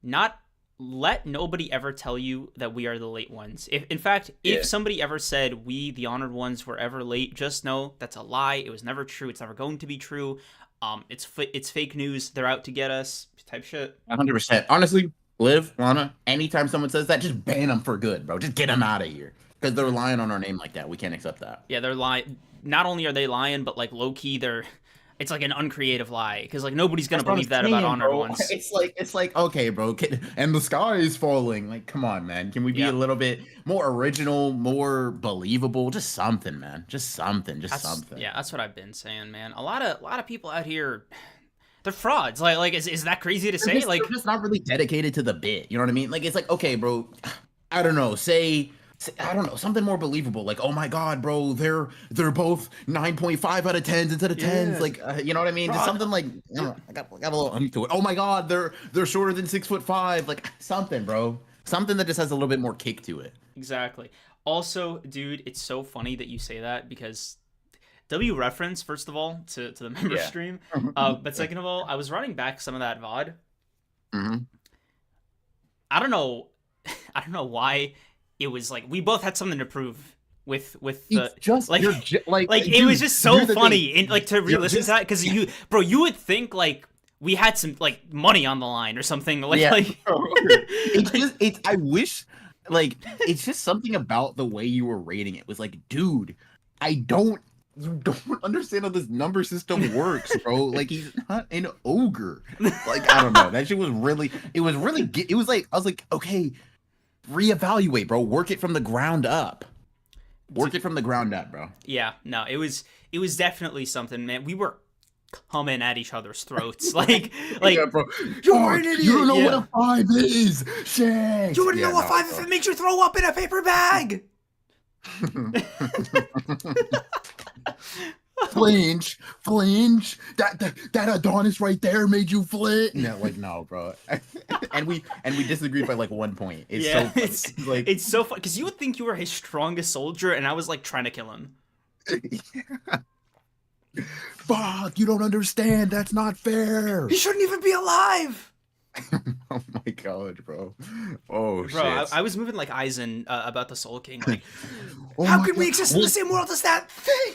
not let nobody ever tell you that we are the late ones. If in fact, if somebody ever said we, the honored ones, were ever late, just know that's a lie. It was never true. It's never going to be true. It's fake news. They're out to get us. Type shit. 100%. Honestly, Liv, Lana, anytime someone says that, just ban them for good, bro. Just get them out of here. Because they're lying on our name like that. We can't accept that. Yeah, they're lying. Not only are they lying, but like low key, they're. It's like an uncreative lie because like nobody's gonna That's what I'm believe that saying, about honored bro. ones. It's like okay, bro. And the sky is falling. Like, come on, man. Can we be Yeah, a little bit more original, more believable? Just something, man. Just something. Just something. that's what I've been saying, man. A lot of people out here, they're frauds. Like is that crazy to say? They're just not really dedicated to the bit. You know what I mean? Like, it's like, okay, bro. I don't know. Say I don't know, something more believable. Like, oh my god, bro, they're both 9.5 out of 10s instead of 10s. Yeah, Like, you know what I mean? Just something like, I don't know, I got a little into it. Oh my god, they're shorter than 6'5". Like something, bro. Something that just has a little bit more kick to it. exactly. Also, dude, it's so funny that you say that because W reference, first of all, to the member Yeah. stream. But second of all, I was running back some of that VOD. Hmm. I don't know I don't know why it was like we both had something to prove with the It's just like like it dude, was just so here's the funny thing. and like to re-listen to that because you would think like we had some like money on the line or something like Yeah, like bro. It's I wish like it's just something about the way you were rating it was like, dude, I don't you don't understand how this number system works, bro. Like he's not an ogre. Like I don't know. That shit was really it was like I was like, okay, reevaluate, bro. Work it from the ground up. Work it from the ground up, bro. yeah, no, it was definitely something, man. We were coming at each other's throats like Yeah, bro. you're an Fuck, idiot. you don't know what Yeah, a 5 is. Shit. you wouldn't Yeah, know what no, five if bro. it makes you throw up in a paper bag. Flinch, flinch. That Adonis right there made you flinch. No, like no, bro. and we disagreed by like 1 point. It's so Yeah, funny. it's Like it's so fun because you would think you were his strongest soldier, and I was like trying to kill him. fuck, you don't understand. That's not fair. He shouldn't even be alive. Oh my god, bro. Oh Bro, I, shit. I was moving like Aizen about the Soul King. Like, Oh how my can we god. exist in the same world as that thing?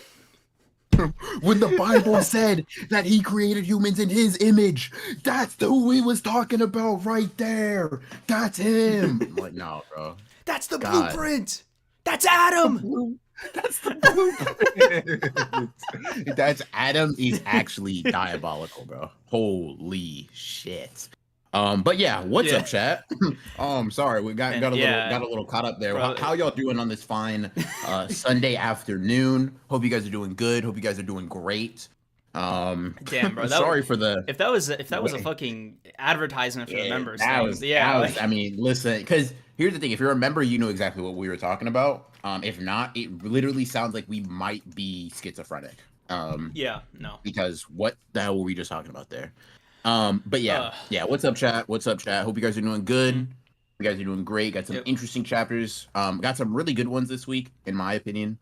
When the Bible said that he created humans in his image, that's who he was talking about right there. That's him. I'm like, no, bro. That's the God. blueprint. That's Adam. That's the blueprint. That's Adam is actually diabolical, bro. Holy shit. But yeah, what's Yeah. up, chat? Sorry, we got Yeah. a little caught up there. Bro. How y'all doing on this fine Sunday afternoon? Hope you guys are doing good. Hope you guys are doing great. Damn, bro. Sorry for the If that was a fucking advertisement for the members that thing, was, yeah. that was, like- I mean, listen, because here's the thing: if you're a member, you know exactly what we were talking about. If not, it literally sounds like we might be schizophrenic. yeah. No. Because what the hell were we just talking about there? But yeah, yeah. What's up, chat? What's up, chat? Hope you guys are doing good. Mhm. You guys are doing great. Got some Yep. interesting chapters. Got some really good ones this week, in my opinion.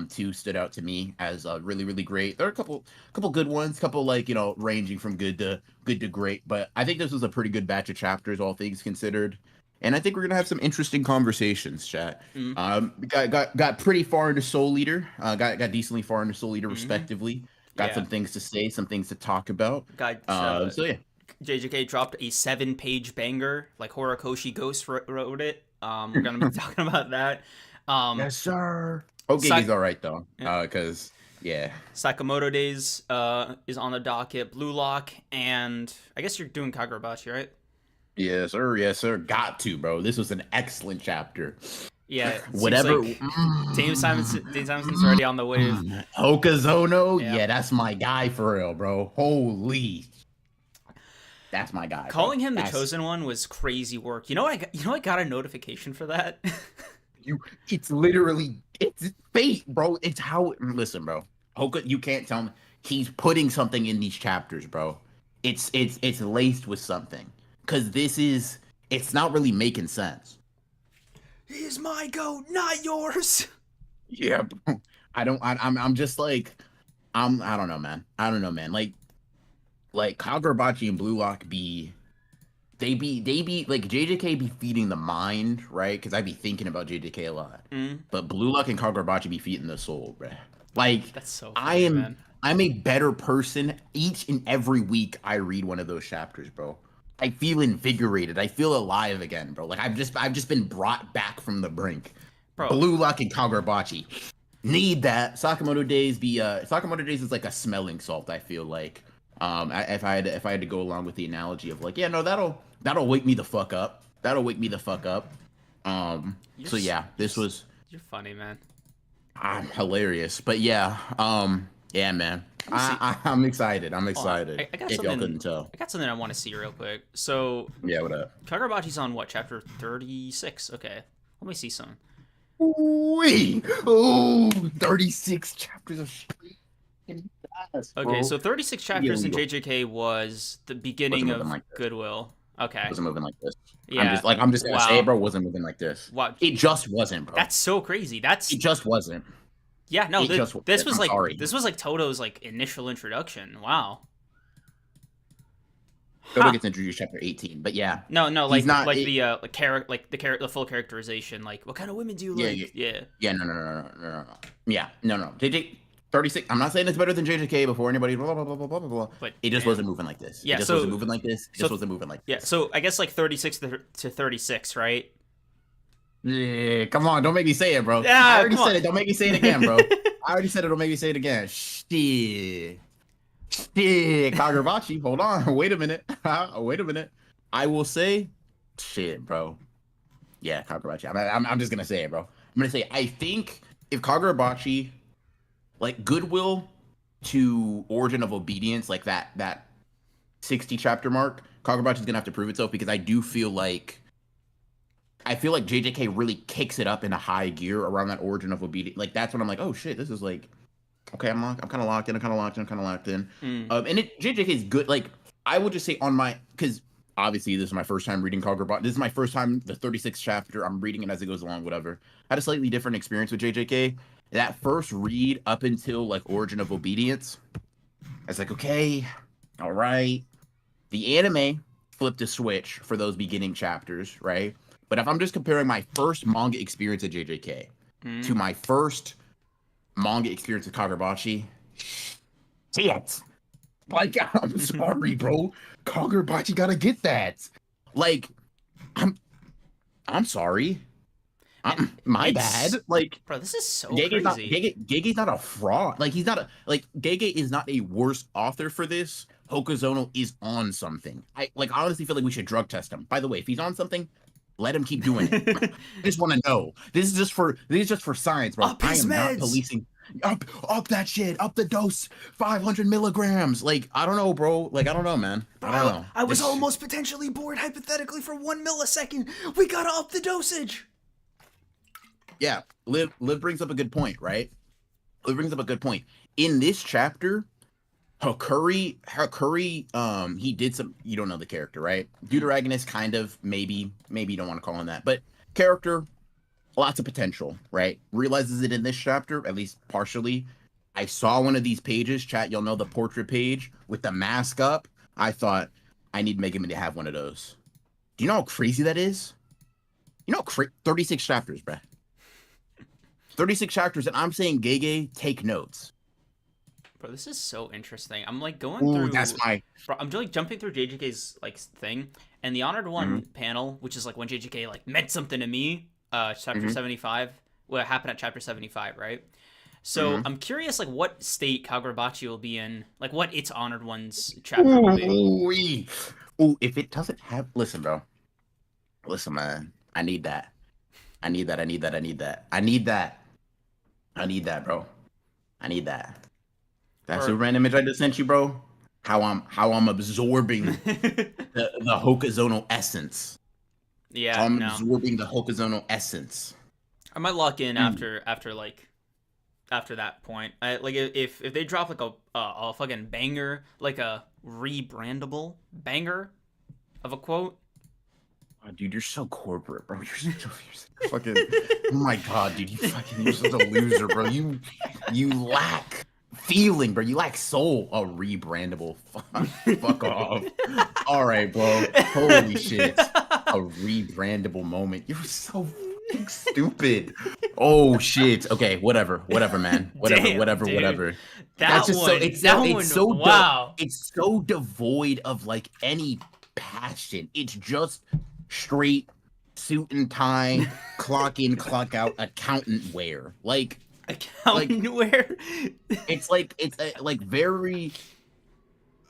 Two stood out to me as really, really great. There are a couple good ones, couple like ranging from good to great. But I think this was a pretty good batch of chapters, all things considered. And I think we're gonna have some interesting conversations, chat. Got pretty far into Soul Eater. Got decently far into Soul Eater, respectively. Got Yeah. some things to say, some things to talk about. Guy, So yeah. JJK dropped a 7-page banger, like Horikoshi Ghost wrote it. We're gonna be talking about that. Yes, sir. Okay, he's all right though. Because yeah. Sakamoto Days is on the docket. Blue Lock, and I guess you're doing Kagurabachi, right? Yes, sir. Yes, sir. Got to, bro. This was an excellent chapter. Yeah. It seems Whatever. Like Dame Simonson's already on the wave. Okazono, Yeah. yeah, that's my guy for real, bro. Holy, that's my guy. Calling bro. him the That's- chosen one was crazy work. I got a notification for that. It's literally it's fate, bro. It's how. Listen, bro. Hoka, you can't tell me he's putting something in these chapters, bro. It's laced with something. Cause it's not really making sense. He's my goat, not yours. Yeah, bro. I'm just like I don't know, man. I don't know, man. Like Kagurabachi and Blue Lock be they be like JJK be feeding the mind, right? Because I be thinking about JJK a lot. Mm, But Blue Lock and Kagurabachi be feeding the soul, bruh. Like that's so I funny, am man. I'm a better person each and every week I read one of those chapters, bro. I feel invigorated. I feel alive again, bro. Like I've just been brought back from the brink. Bro, Blue Lock and Kagurabachi. Need that. Sakamoto Days is like a smelling salt, I feel like. If I had to go along with the analogy of like, yeah, no, that'll wake me the fuck up. That'll wake me the fuck up. you're So yeah, this was you're funny, man. hilarious. But yeah, yeah, man. Let me see. I'm excited. I'm Hold on. excited. I got If y'all something. couldn't tell. I got something I want to see real quick. So Yeah, what up? Kagurabachi's on what, chapter 36? Okay, let me see some. Ooh, oh, 36 chapters of shit. Okay, Bro. so 36 Yeah, chapters in legal. JJK was the Wasn't beginning moving of like this. Goodwill. Okay, Wasn't moving like this. yeah. I'm just gonna say it, Wow. bro. Wasn't moving like this. Wow. It just wasn't, bro. That's so crazy. It just wasn't. Yeah. No. It just This wasn't. was I'm like sorry. Toto's like initial introduction. Wow. Toto Huh. gets introduced chapter 18, but yeah, No. No. he's not. The full characterization. Like, what kind of women do you Yeah, like? Yeah. yeah. No, no, no, no, no, no, no. Yeah, no. JJ 36. I'm not saying it's better than JJK before anybody. Blah blah blah blah blah blah. Blah. But It just man. wasn't moving like this. Yeah. It just So wasn't moving like this. It so just wasn't moving like yeah. this. So I guess like 36 to 36, right? Yeah, come on, don't make me say it, bro. I Yeah. already Come on. said it. Don't make me say it again, bro. I already said it. Don't make me say it again. Shit. Shit. Kagurabachi. Hold on. Wait a minute. Wait a minute. I will say, shit, bro. Yeah, Kagurabachi. I'm just gonna say it, bro. I'm gonna say I think if Kagurabachi, like Goodwill to Origin of Obedience, like that 60 chapter mark, Kagurabachi's gonna have to prove itself because I feel like JJK really kicks it up in a high gear around that Origin of Obedience. Like that's when I'm like, oh shit, this is like, okay, I'm kind of locked in. I'm kind of locked in. I'm kind of locked in. Mm. And JJK is good. Like I would just say on my because obviously this is my first time reading Kagurabachi. This is my first time the 36th chapter. I'm reading it as it goes along. Whatever. I had a slightly different experience with JJK. That first read up until like Origin of Obedience, I was like, okay, all right. The anime flipped a switch for those beginning chapters, right? But if I'm just comparing my first manga experience at JJK to my first manga experience with Kagurabachi, shit. Like, I'm sorry, bro. Kagurabachi gotta get that. Like, I'm sorry. My bad. Like, Bro, this is so Gege's crazy. Gege's not a fraud. Like, he's not a like Gege is not a worse author for this. Hokuzono is on something. I honestly feel like we should drug test him. By the way, if he's on something, let him keep doing it. I just want to know. This is just for science, bro. Up I his am not meds. policing. Up that shit. Up the dose. 500 milligrams. Like, I don't know, bro. Like, I don't know, man. I don't know. I was almost potentially bored hypothetically for 1 millisecond. We gotta up the dosage. Yeah, Liv brings up a good point, right? Liv brings up a good point. In this chapter, Hakuri, he did some. You don't know the character, right? Deuteragonist, kind of, maybe you don't want to call him that, but character, lots of potential, right? Realizes it in this chapter, at least partially. I saw one of these pages, chat. You'll know the portrait page with the mask up. I thought I need Megaman to have one of those. Do you know how crazy that is? You know, 36 chapters, bruh. 36 chapters, and I'm saying, Gege, take notes. Bro, this is so interesting. I'm like going Ooh, through. that's my. Bro, I'm like jumping through JJK's like thing, and the Honored One panel, which is like when JJK like meant something to me. Chapter 75. What happened at chapter 75, right? So I'm curious, like what state Kagurabachi will be in, like what its Honored One's chapter will be. Ooh, if it doesn't have, listen, bro. Listen, man. I need that. I need that. I need that. I need that. I need that. I need that, bro. I need that. That's a random image I just sent you, bro. How I'm absorbing the Hokuzono essence. Yeah, I'm absorbing the Hokuzono essence. I might lock in after that point. Like if they drop like a fucking banger, like a rebrandable banger of a quote. Oh, dude, you're so corporate, bro. You're so fucking. Oh my god, dude, you're such a loser, bro. You lack feeling, bro. You lack soul. Oh, rebrandable. Fuck off. All right, bro. Holy shit. A rebrandable moment. You're so fucking stupid. Oh shit. Okay, whatever, man. Damn, dude. Whatever. That's That just so one, it's that so it's one, so wow. it's so devoid of like any passion. It's just straight suit and tie, clock in, clock out, accountant wear. Like Accountant wear. it's like very.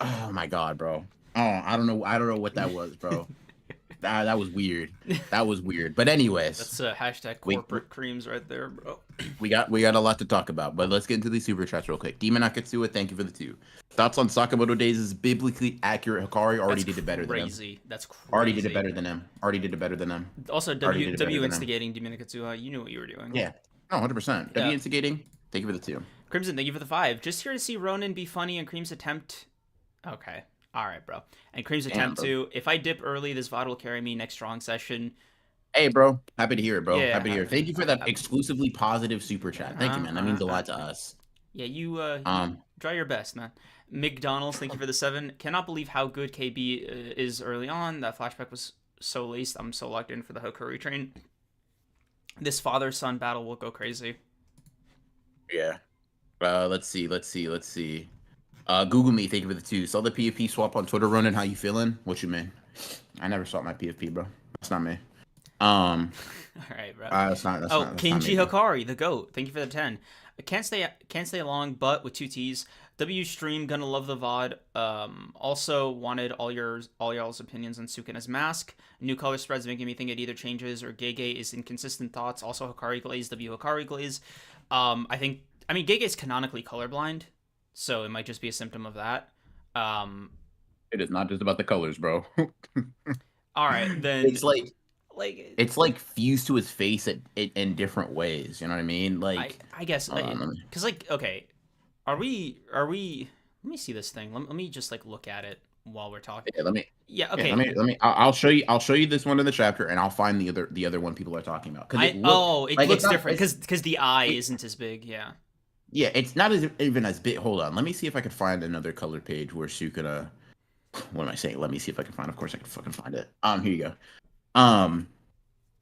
Oh my god, bro. Oh, I don't know what that was, bro. That was weird. That was weird. But anyways, That's a hashtag we corporate creams right there, bro. we got a lot to talk about. But let's get into these super chats real quick. Demon Akatsuwa, thank you for the 2. Thoughts on Sakamoto Days is biblically accurate. Hikari already That's did it better than him. crazy. That's crazy. Already did it better than him. Already did it better than him. Also, Already did it better W than him. instigating Demon Katsuha. You knew what you were doing. Yeah. No, 100%. Yeah. W instigating. Thank you for the 2. Crimson, thank you for the 5. Just here to see Ronan be funny and Cream's attempt. Okay. All right, bro. And Cream's attempt to, if I dip early, this VOD will carry me next strong session. Hey, bro. Happy to hear it, bro. Yeah, Happy to hear it. Thank you for that exclusively positive super chat. Thank you, man. That means a lot to us. Yeah, you try your best, man. McDonald's, thank you for the 7. Cannot believe how good KB is early on. That flashback was so laced. I'm so locked in for the Hokuri train. This father-son battle will go crazy. Yeah. Let's see. Google me. Thank you for the 2. Saw the PFP swap on Twitter, Ronan. How you feeling? What you mean? I never saw my PFP, bro. That's not me. All right, bro. That's not Kenji not me, Hikari, the GOAT. Thank you for the 10. Can't stay along, but with 2 T's. W stream, gonna love the VOD. Also wanted all y'all's opinions on Sukuna's mask. New color spreads making me think it either changes or Gege is inconsistent thoughts. Also Hikari glaze, W Hikari glaze. I mean Gege is canonically colorblind, so it might just be a symptom of that. It is not just about the colors, bro. All right, then it's like fused to his face in different ways. You know what I mean? Like I guess because okay. Are we? Let me see this thing. Let me just like look at it while we're talking. Yeah, okay. Let me. I'll show you. I'll show you this one in the chapter, and I'll find the other one people are talking about. It looks different because the eye isn't as big. Yeah. Yeah, it's not even as big. Hold on. Let me see if I could find another color page where Sukuna. What am I saying? Let me see if I can find. Of course, I can fucking find it. Here you go.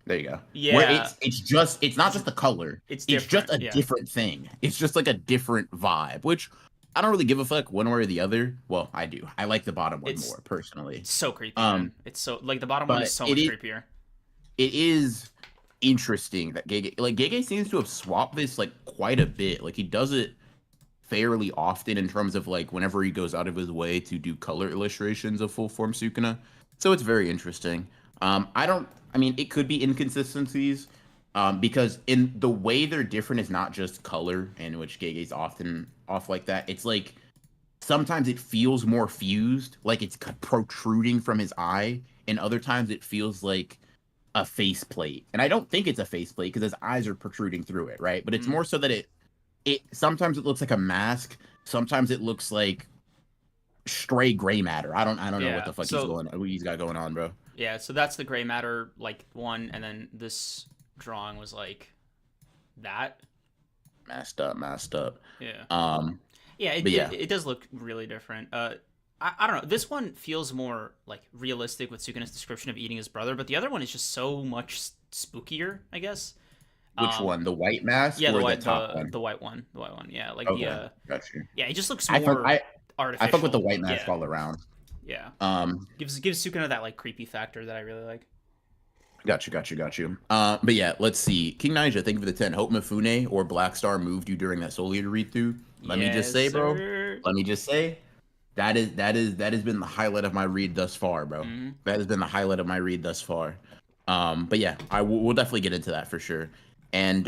There you go. Yeah. Where it's not just the color. It's just a different thing. It's just like a different vibe, which I don't really give a fuck one way or the other. Well, I do. I like the bottom one more personally. It's so creepy. Man. It's so like the bottom one is so much creepier. It is interesting that Gege seems to have swapped this like quite a bit. Like he does it fairly often in terms of like whenever he goes out of his way to do color illustrations of full form Sukuna. So it's very interesting. I mean, it could be inconsistencies, because in the way they're different is not just color, in which Gege's often off like that. It's like sometimes it feels more fused, like it's protruding from his eye, and other times it feels like a faceplate. And I don't think it's a faceplate because his eyes are protruding through it, right? But it's more so that it sometimes it looks like a mask, sometimes it looks like stray gray matter. I don't know what the fuck he's got going on, bro. Yeah, so that's the gray matter like one, and then this drawing was like that. Masked up. Yeah. It does look really different. I don't know. This one feels more like realistic with Sukuna's description of eating his brother, but the other one is just so much spookier, I guess. Which one? The white mask? Yeah, or the top one? The white one. The white one. Yeah, like okay, got you. Yeah, it just looks more artificial. I fuck with the white mask all around. Yeah. Gives Sukuna that like creepy factor that I really like. Got you. But yeah, let's see. King Naija, thank you for the 10. Hope Mifune or Black Star moved you during that Soul Leader read through. Let me just say, bro. Let me just say, that has been the highlight of my read thus far, bro. Mm-hmm. That has been the highlight of my read thus far. But yeah, we'll definitely get into that for sure. And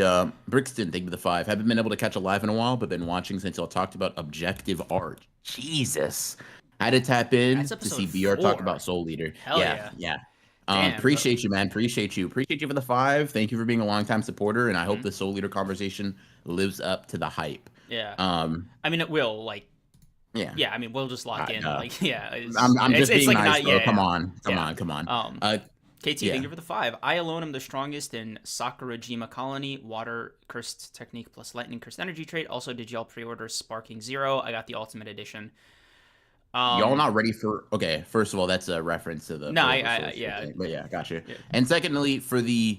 Brixton, thank you for the 5. Haven't been able to catch a live in a while, but been watching since y'all talked about objective art. Jesus. I had to tap in to see BR talk about Soul Leader. Hell yeah. Appreciate you, man. Appreciate you for the 5. Thank you for being a longtime supporter, and I hope the Soul Leader conversation lives up to the hype. Yeah. I mean, it will. Like. Yeah. Yeah. I mean, we'll just lock in. Like, yeah. I'm just being like nice, bro. Come on. KT, thank Yeah. you for the 5. I alone am the strongest in Sakurajima Colony, Water Cursed Technique plus Lightning Cursed Energy trait. Also, did y'all pre-order Sparking Zero? I got the Ultimate Edition. Y'all not ready for? Okay, first of all, that's a reference to the No, Forever I Soldier yeah, thing. But yeah, gotcha. yeah. And secondly, for the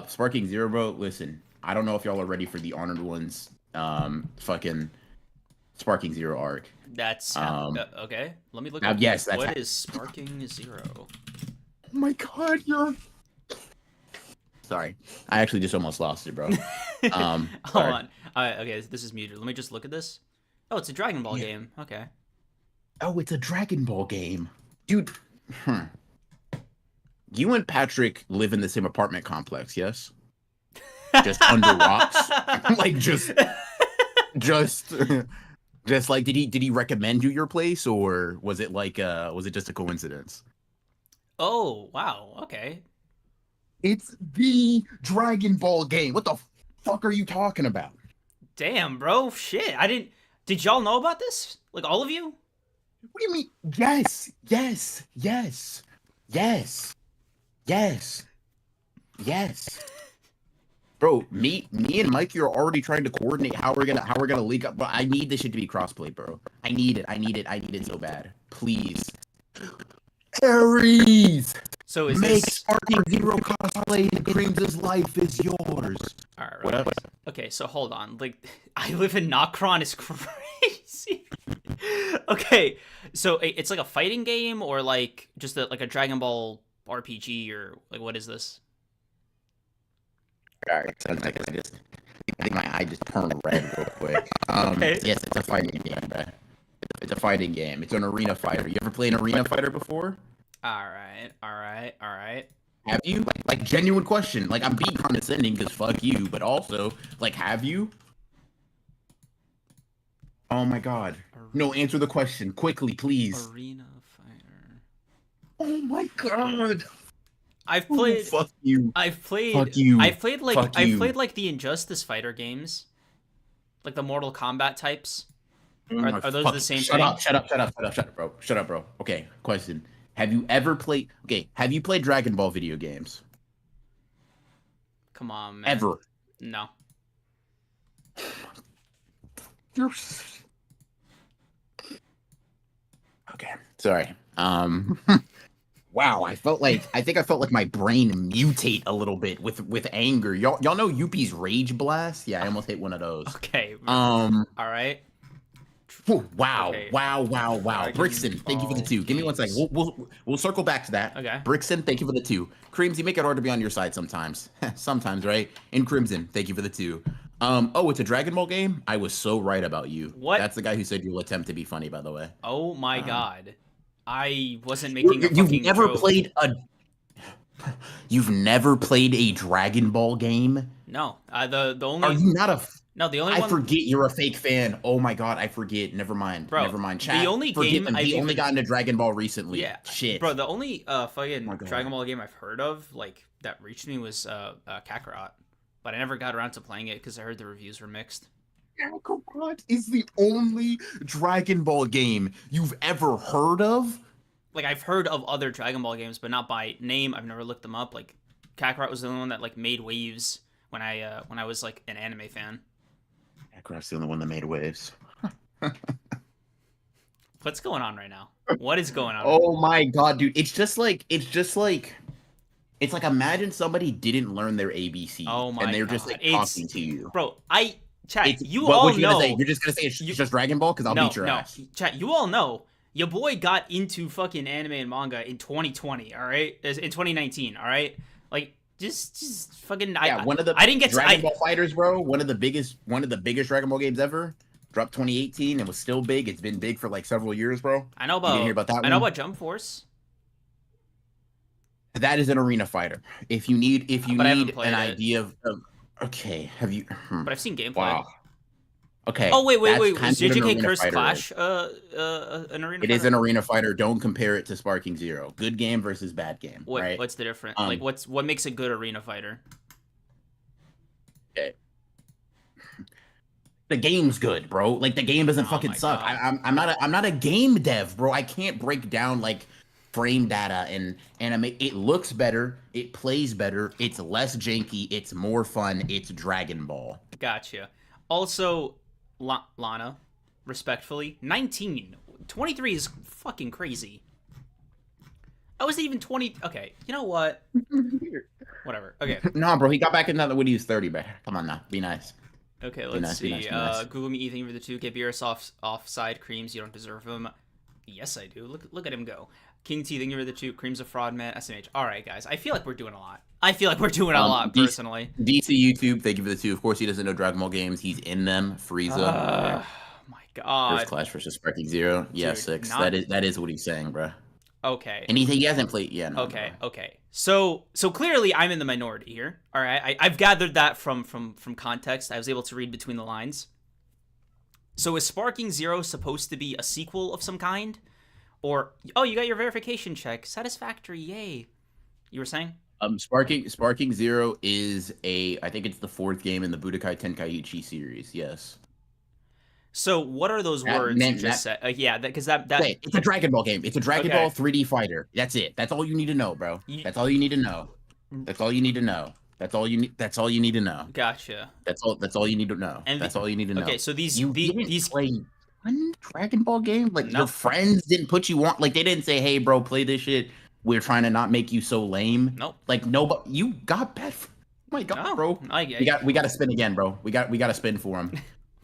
Sparking Zero, bro, listen, I don't know if y'all are ready for the Honored Ones fucking Sparking Zero arc. That's okay. Let me look Now, up yes, that's what is Sparking Zero. Oh my god, you're sorry. I actually just almost lost it, bro. Hold sorry. on. Okay, this is muted. Let me just look at this. Oh, it's a Dragon Ball game. Okay. Oh, it's a Dragon Ball game. Dude, you and Patrick live in the same apartment complex, yes? Just under rocks? Like just just like did he recommend you your place, or was it like was it just a coincidence? Oh, wow. Okay. It's the Dragon Ball game. What the fuck are you talking about? Damn, bro. Shit. I didn't. Did y'all know about this? Like, all of you? What do you mean? Yes, yes, yes, yes, yes, yes. Bro, me and Mikey are already trying to coordinate how we're gonna link up. But I need this shit to be crossplay, bro. I need it so bad. Please. Aries! So is Make this... Sparking Zero cosplay and Creams' life is yours. Alright. What up? Okay, so hold on. Like, I live in Nocron is crazy. Okay, so it's like a fighting game, or like just like a Dragon Ball RPG, or like what is this? Alright, I think my eye just turned red real quick. Okay. Yes, it's a fighting game, bro. It's a fighting game. It's an arena fighter. You ever played an arena fighter before? Alright. Have you? Like genuine question. Like, I'm being condescending because fuck you, but also, like, have you? Oh my god. No, answer the question quickly, please. Arena fighter. Oh my god. I've played. Fuck you. I've played. Fuck you. I've played like Fuck I've you. played like the Injustice fighter games, like the Mortal Kombat types. Are those the same Shut thing? up, bro. Shut up, bro. Okay, question. Have you ever played... Okay, have you played Dragon Ball video games? Come on, man. Ever? No. You're... Okay, sorry. Wow, I think I felt like my brain mutate a little bit with anger. Y'all know Yuppie's Rage Blast? Yeah, I almost hit one of those. Okay. All right. Wow, Okay. wow. Dragon Brixton, thank you for the 2. Give me 1 second. We'll circle back to that. Okay. Brixton, thank you for the 2. Creams, you make it hard to be on your side sometimes. Sometimes, right? And Crimson, thank you for the 2. Oh, it's a Dragon Ball game? I was so right about you. What? That's the guy who said you'll attempt to be funny, by the way. Oh my god. I wasn't making a You've fucking never joke. played a... You've never played a Dragon Ball game? No. The only... Are you not a... No, the only I one... forget you're a fake fan. Oh my god, I forget. Never mind. Bro, Never mind. Chat, the only forget game him. He I've only even... got into Dragon Ball recently. Yeah. Shit. Bro, the only fucking Oh Dragon Ball game I've heard of, like, that reached me was Kakarot. But I never got around to playing it because I heard the reviews were mixed. Kakarot is the only Dragon Ball game you've ever heard of? Like, I've heard of other Dragon Ball games, but not by name. I've never looked them up. Like, Kakarot was the only one that, like, made waves when I was, like, an anime fan. Kakarot's the only one that made waves. What's going on right now? What is going on? Oh my god, dude. It's like imagine somebody didn't learn their ABC. Oh my and they're god. just like talking to you. Bro, Chat, you what all you know. You're just gonna say it's just Dragon Ball? Because I'll beat your ass. Chat, you all know. Your boy got into fucking anime and manga in 2020, all right? In 2019, all right? Like, just fucking... Yeah, I didn't get Dragon Ball Fighters, bro. One of the biggest Dragon Ball games ever. Dropped 2018 and was still big. It's been big for like several years, bro. I know about... You didn't hear about that one? I know about Jump Force. That is an arena fighter. If you need an idea of okay, have you? But I've seen gameplay. Wow. Okay. Oh wait. Was JJK Curse Curse Clash an arena? It is an arena fighter. Don't compare it to Sparking Zero. Good game versus bad game. Right? What's the difference? Like, what makes a good arena fighter? Okay. The game's good, bro. Like, the game doesn't fucking suck. I'm not a game dev, bro. I can't break down like frame data and anime. It looks better, it plays better, it's less janky, it's more fun. It's Dragon Ball. Gotcha. Also, Lana, respectfully, 19. 23 is fucking crazy. I wasn't even 20. Okay, you know what? Whatever. Okay. No, bro, he got back in that when he was 30, bro. Come on now, be nice. Okay, let's see. Google me eating for the two. Get Beerus offside creams. You don't deserve them. Yes, I do. Look at him go. King T, thank you for the two. Cream's a fraud, man. SMH. All right, guys. I feel like we're doing a lot. Personally. DC YouTube, thank you for the two. Of course, he doesn't know Dragon Ball games. He's in them. Frieza. My God. First Clash versus Sparking Zero. Yeah, dude, 6. That is what he's saying, bro. Okay. And he hasn't played. Yeah. No, okay. No. Okay. So clearly I'm in the minority here. All right. I've gathered that from context. I was able to read between the lines. So is Sparking Zero supposed to be a sequel of some kind? Or, oh, you got your verification check. Satisfactory, yay. You were saying? Sparking Zero is I think it's the 4th game in the Budokai Tenkaichi series, yes. So what are those words you just said? Yeah, because wait, it's a Dragon Ball game. It's a Dragon Ball 3D fighter. That's it. That's all you need to know, bro. That's all you need to know. That's all you need to know. That's all you need to know. Gotcha. That's all you need to know. That's all you need to know. Okay, so these play one Dragon Ball game? Like your friends didn't put you on, like they didn't say, "Hey, bro, play this shit. We're trying to not make you so lame." Nope. Like nobody. You got bad. Oh my God, bro. We got to spin again, bro. We got to spin for him.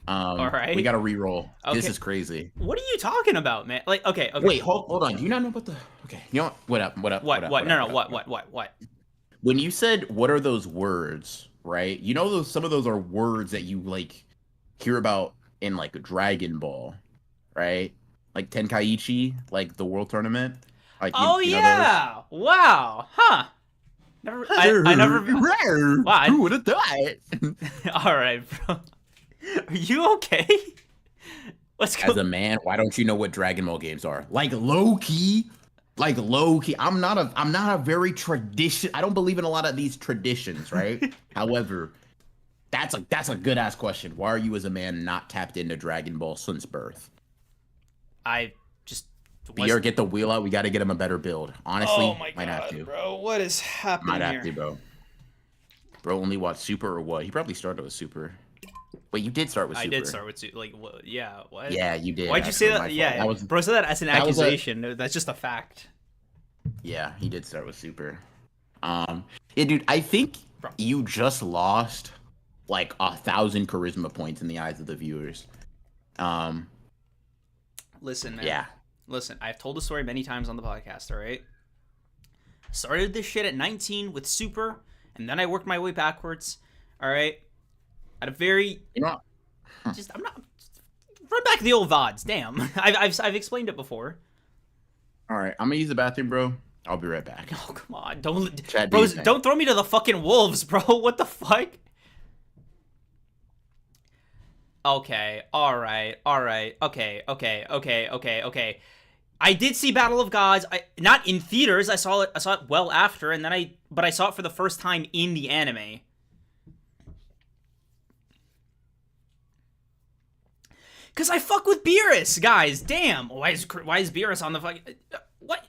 All right. We got to re-roll. Okay. This is crazy. What are you talking about, man? Like, okay. Wait, hold on. Do you not know what the? Okay. You know what? What up? What? When you said what are those words, right? You know some of those are words that you like hear about in like Dragon Ball, right? Like Tenkaichi, like the World Tournament. Like yeah. Wow. Huh. I never. Wow. Who would have thought? All right, bro. Are you okay? What's going on? As a man, why don't you know what Dragon Ball games are? Like low key. I'm not a very tradition. I don't believe in a lot of these traditions, right? However, that's a good ass question. Why are you as a man not tapped into Dragon Ball since birth? I just Beer, get the wheel out. We got to get him a better build. Honestly, oh my God, might have to. Bro, what is happening here? Might have to, bro. Bro only watched Super or what? He probably started with Super. Wait, you did start with Super. I did start with Super. Like, what? Yeah, what? Yeah, you did. Why'd you say that? Yeah, bro said that as an accusation. That's just a fact. Yeah, he did start with Super. Yeah, dude, I think you just lost like 1,000 charisma points in the eyes of the viewers. Listen, man. Yeah. Listen, I've told the story many times on the podcast, all right? Started this shit at 19 with Super, and then I worked my way backwards, all right? At a very... I'm not... Run back the old VODs, damn. I've explained it before. All right, I'm gonna use the bathroom, bro. I'll be right back. Oh, come on. Don't throw me to the fucking wolves, bro. What the fuck? Okay, alright, okay. I did see Battle of Gods. Not in theaters. I saw it well after, and then I saw it for the first time in the anime. Cause I fuck with Beerus, guys. Damn. Why is Beerus on the fucking what?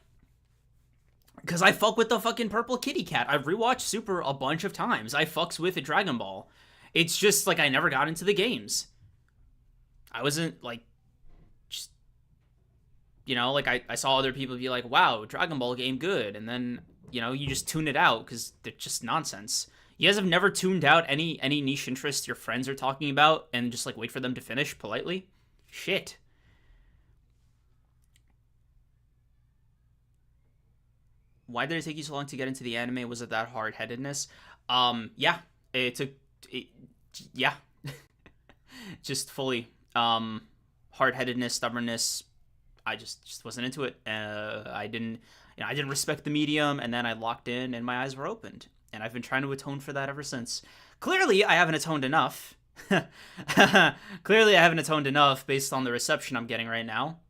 Cause I fuck with the fucking purple kitty cat. I've rewatched Super a bunch of times. I fucks with Dragon Ball. It's just like I never got into the games. I wasn't like, just, like I saw other people be like, wow, Dragon Ball game good. And then, you just tune it out because they're just nonsense. You guys have never tuned out any niche interest your friends are talking about and just like wait for them to finish politely? Shit. Why did it take you so long to get into the anime? Was it that hard-headedness? Yeah. It took... yeah. Just fully... hard-headedness, stubbornness. I just wasn't into it. I didn't respect the medium, and then I locked in, and my eyes were opened. And I've been trying to atone for that ever since. Clearly, I haven't atoned enough. Clearly, I haven't atoned enough based on the reception I'm getting right now.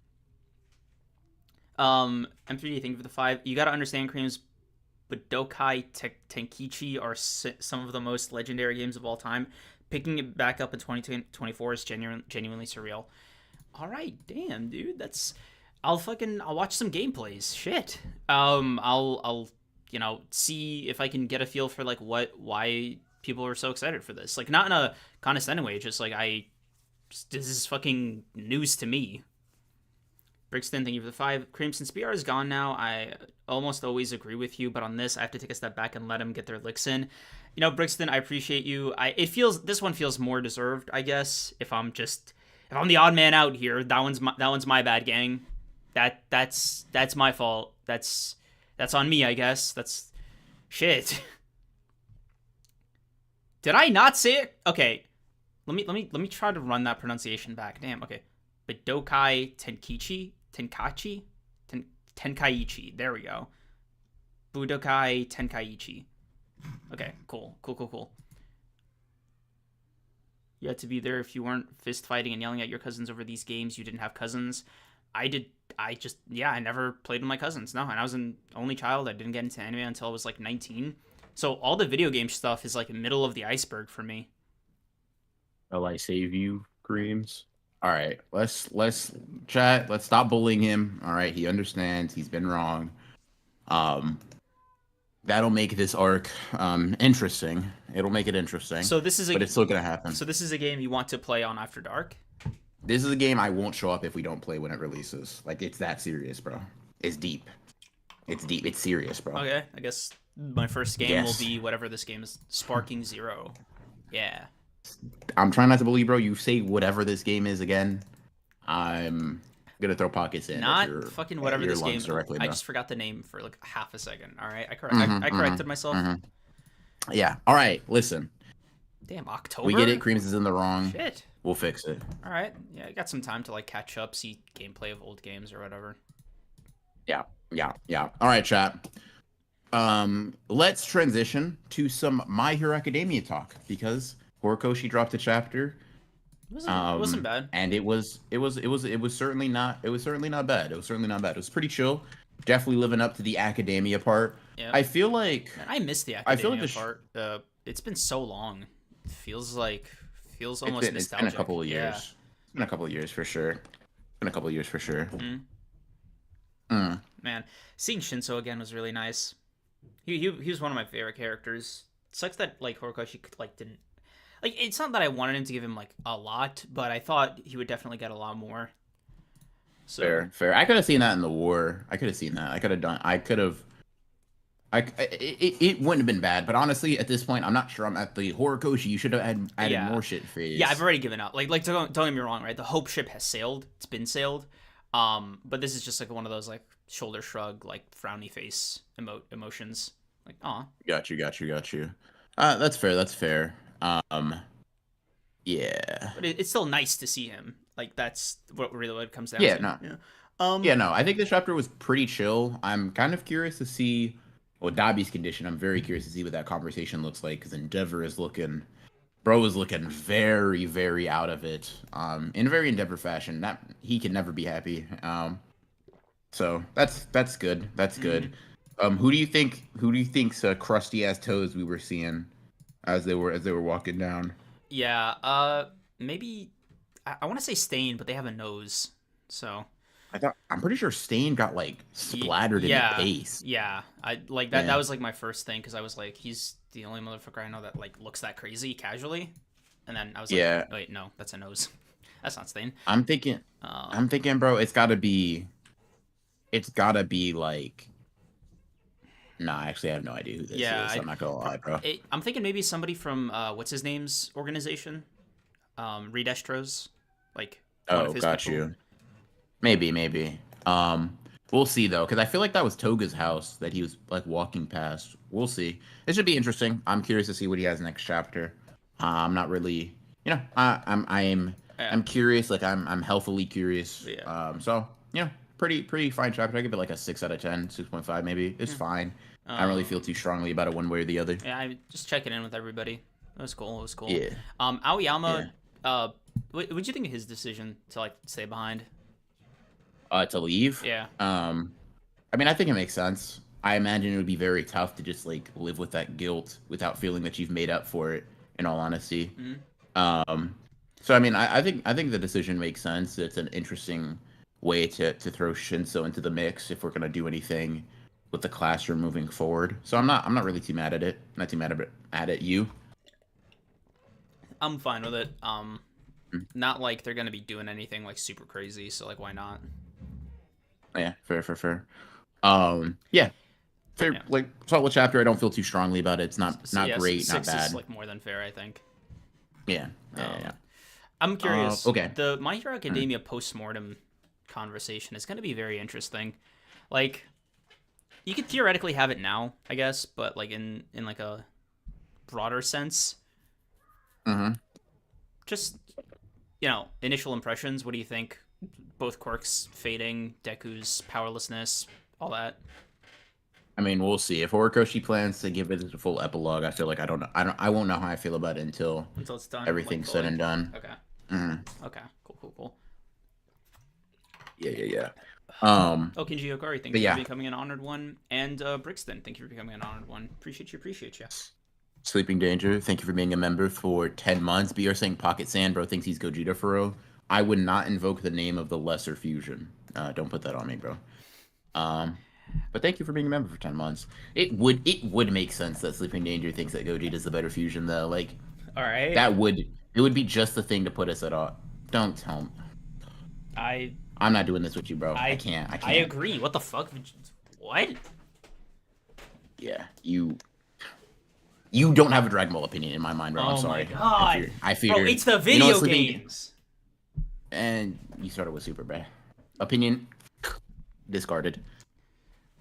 M3D, thank you for the 5. You gotta understand, Creams, Budokai Tenkaichi are some of the most legendary games of all time. Picking it back up in 2024 is genuinely surreal. All right, damn, dude, that's... I'll watch some gameplays. Shit. I'll see if I can get a feel for like why people are so excited for this. Like not in a condescending way, just like this is fucking news to me. Brixton, thank you for the 5. Cream, since BR is gone now, I almost always agree with you, but on this, I have to take a step back and let them get their licks in. Brixton, I appreciate you. This one feels more deserved, I guess. If I'm the odd man out here, that one's my bad, gang. That's my fault. That's on me, I guess. That's shit. Did I not say it? Okay, let me try to run that pronunciation back. Damn. Okay, Budokai Tenkaichi. There we go. Budokai Tenkaichi. Okay, cool. You had to be there if you weren't fist fighting and yelling at your cousins over these games. You didn't have cousins. I never played with my cousins. No, and I was an only child. I didn't get into anime until I was like 19. So all the video game stuff is like middle of the iceberg for me. Will I save you, Creams? All right, let's chat. Let's stop bullying him. All right, he understands. He's been wrong. That'll make this arc interesting. It'll make it interesting. But it's still gonna happen. So this is a game you want to play on After Dark? This is a game I won't show up if we don't play when it releases. Like it's that serious, bro. It's deep. It's deep. It's serious, bro. Okay, I guess my first game will be whatever this game is. Sparking Zero. Yeah. I'm trying not to believe, bro. You say whatever this game is again, I'm gonna throw pockets in. Not fucking whatever this game is. I just forgot the name for like half a second. All right, I corrected myself. Yeah. All right. Listen. Damn, October. We get it. Creams is in the wrong. Shit. We'll fix it. All right. Yeah, I got some time to like catch up, see gameplay of old games or whatever. Yeah. All right, chat. Let's transition to some My Hero Academia talk because Horikoshi dropped a chapter. It wasn't bad. And it was certainly not bad. It was certainly not bad. It was pretty chill. Definitely living up to the academia part. Yeah. I feel like I missed the academia part. It's been so long. It feels almost nostalgic. It's been a couple of years. Yeah. It's been a couple of years for sure. Man, seeing Shinso again was really nice. He was one of my favorite characters. It sucks that like Horikoshi didn't like. It's not that I wanted him to give him like a lot, but I thought he would definitely get a lot more. So, fair. I could have seen that in the war. I could have seen that. It wouldn't have been bad, but honestly, at this point, I'm not sure I'm at the Horikoshi. You should have added more shit phase. Yeah, I've already given up. Like don't get me wrong, right? The Hope ship has sailed. It's been sailed. But this is just like one of those like shoulder shrug, like frowny face emotions. Like, aw. Got you. That's fair. Yeah. But it's still nice to see him. Like that's what it comes down to. No. I think this chapter was pretty chill. I'm kind of curious to see Dabi's condition. I'm very curious to see what that conversation looks like because Endeavor is looking very, very out of it. In a very Endeavor fashion. That he can never be happy. So that's good. That's good. Who do you think's crusty ass toes we were seeing as they were walking down? Yeah. Maybe I want to say Stain, but they have a nose, so. I'm pretty sure Stain got like splattered in the face. Yeah, I like that. Yeah. That was like my first thing because I was like, he's the only motherfucker I know that like looks that crazy casually, and then I was like, wait, no, that's a nose. That's not Stain. I'm thinking, bro, it's gotta be like. Nah, actually, I have no idea who this is. I'm not gonna lie, bro. I'm thinking maybe somebody from what's his name's organization, Redestros, like. Got you. Maybe. We'll see though, because I feel like that was Toga's house that he was like walking past. We'll see. It should be interesting. I'm curious to see what he has next chapter. I'm not really, I'm curious. Like I'm healthily curious. Yeah. So pretty fine chapter. I give it like a 6 out of 10, 6.5 maybe. It's fine. I don't really feel too strongly about it one way or the other. Yeah, I'm just checking in with everybody. It was cool. Yeah. Aoyama. Yeah. What'd you think of his decision to like stay behind? To leave? Yeah. I mean, I think it makes sense. I imagine it would be very tough to just like live with that guilt without feeling that you've made up for it. In all honesty. So I mean, I think the decision makes sense. It's an interesting way to throw Shinso into the mix if we're gonna do anything with the classroom moving forward. So I'm not really too mad at it. Not too mad at you. I'm fine with it. Mm. Not like they're gonna be doing anything like super crazy, so like why not? Yeah, fair. Yeah, fair. Yeah. Like solid chapter. I don't feel too strongly about it. It's So not yeah, great, not six is bad. like more than fair, I think. Yeah, Um, yeah. I'm curious. Okay. The My Hero Mm. Academia postmortem conversation is going to be very interesting. Like, you could theoretically have it now, I guess, but like in like a broader sense, Mm-hmm. just initial impressions. What do you think? Both quirks fading, Deku's powerlessness, all that. I mean, we'll see. If Horikoshi plans to give it a full epilogue, I feel like I won't know how I feel about it until Until it's done, like everything's said fully. and done. Okay. Mm-hmm. Okay. Cool. Yeah. Oh, Kinji Okari, thank But you for yeah, becoming an honored one, and Brixton, thank you for becoming an honored one. Appreciate you. Sleeping Danger, thank you for being a member for 10 months. But you're saying Pocket Sand, bro, thinks he's Gogeta for real. I would not invoke the name of the lesser fusion. Don't put that on me, bro. But thank you for being a member for 10 months. It would make sense that Sleeping Danger thinks that Gogeta is the better fusion, though. Like, All right. it would be just the thing to put us at all. Don't tell me. I I'm not doing this with you, bro. I I can't. I agree. What the fuck? What? Yeah, you don't have a Dragon Ball opinion in my mind, bro. I'm Oh sorry. my god. I fear. Bro, it's the You know video what, Sleeping- games. And you started with Super, bro. Opinion discarded.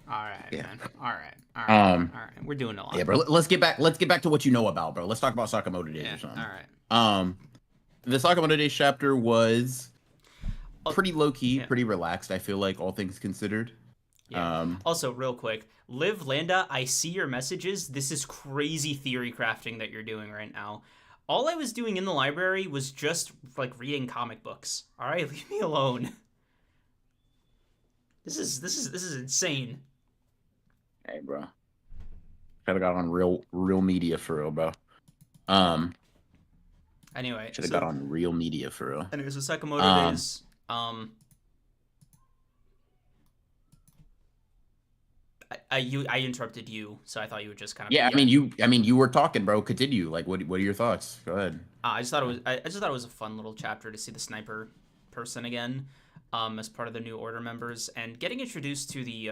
All right, Yeah. man. All right. Um, All right. We're doing a lot. Yeah, bro. Let's get back to what you know about, bro. Let's talk about Sakamoto Days Yeah. or something. All right. The Sakamoto Days chapter was pretty low key, Yeah. pretty relaxed. I feel like all things considered. Yeah. Also, real quick, Liv Landa, I see your messages. This is crazy theory crafting that you're doing right now. All I was doing in the library was just like reading comic books. All right, leave me alone. This is insane. Hey, bro. Should have got on real media for real, bro. Anyway, Should have got on real media for real. Anyway, so Sakamoto Days. I interrupted you, so I thought you would just kind of. Yeah, I mean, you were talking, bro. Continue. Like, what are your thoughts? Go ahead. I just thought it was a fun little chapter to see the sniper person again, as part of the new order members, and getting introduced to the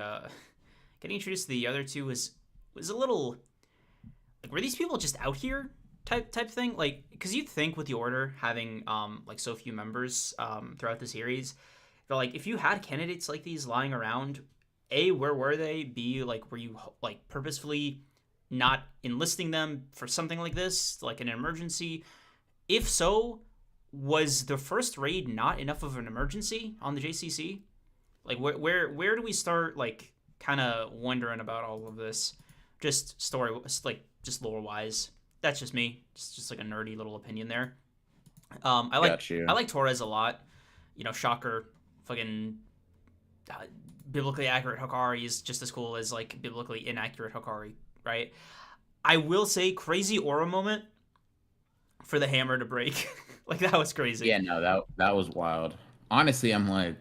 other two was a little like, were these people just out here type thing, like, because you'd think with the order having like so few members throughout the series, but like if you had candidates like these lying around, A, where were they? B, like, were you like purposefully not enlisting them for something like this, like an emergency? If so, was the first raid not enough of an emergency on the JCC? Like, where do we start, like, kind of wondering about all of this? Just story, like, just lore wise. That's just me. Just like a nerdy little opinion there. I like Torres a lot. You know, shocker, fucking biblically accurate Hikari is just as cool as like biblically inaccurate Hikari, right? I will say, crazy aura moment for the hammer to break. Like, that was crazy. Yeah, no, that was wild. Honestly, I'm like,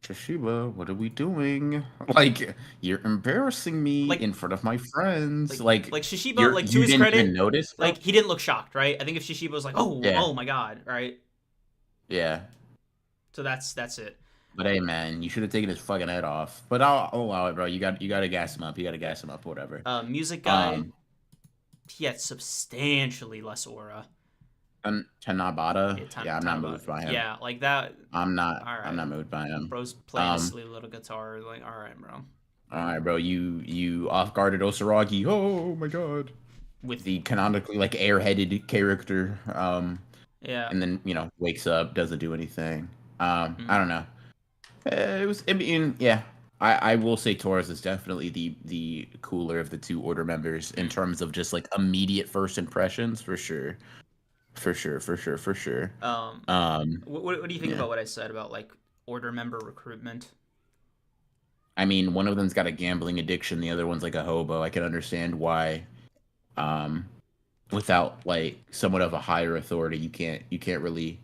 Chishiba, what are we doing? Like, you're embarrassing me in front of my friends. Like Shishiba, like, to his didn't credit, even notice, bro? like, he didn't look shocked, right? I think if Shishiba was like, oh my god, right? Yeah. So that's it. But hey, man, you should have taken his fucking head off. But I'll allow it, bro. You got to gas him up. You got to gas him up, whatever. Music guy, he had substantially less aura. Tanabata, yeah, I'm not moved by him. Yeah, like that. I'm not moved by him. Bro's playing a silly little guitar. Like, all right, bro. All right, bro. You off guarded Osaragi. Oh my god. With the canonically like airheaded character. Yeah. And then wakes up, doesn't do anything. I don't know. It was. I mean, yeah. I will say Torres is definitely the cooler of the two order members in terms of just like immediate first impressions, for sure. For sure. What do you think about what I said about like order member recruitment? I mean, one of them's got a gambling addiction, the other one's like a hobo. I can understand why, without like somewhat of a higher authority, you can't really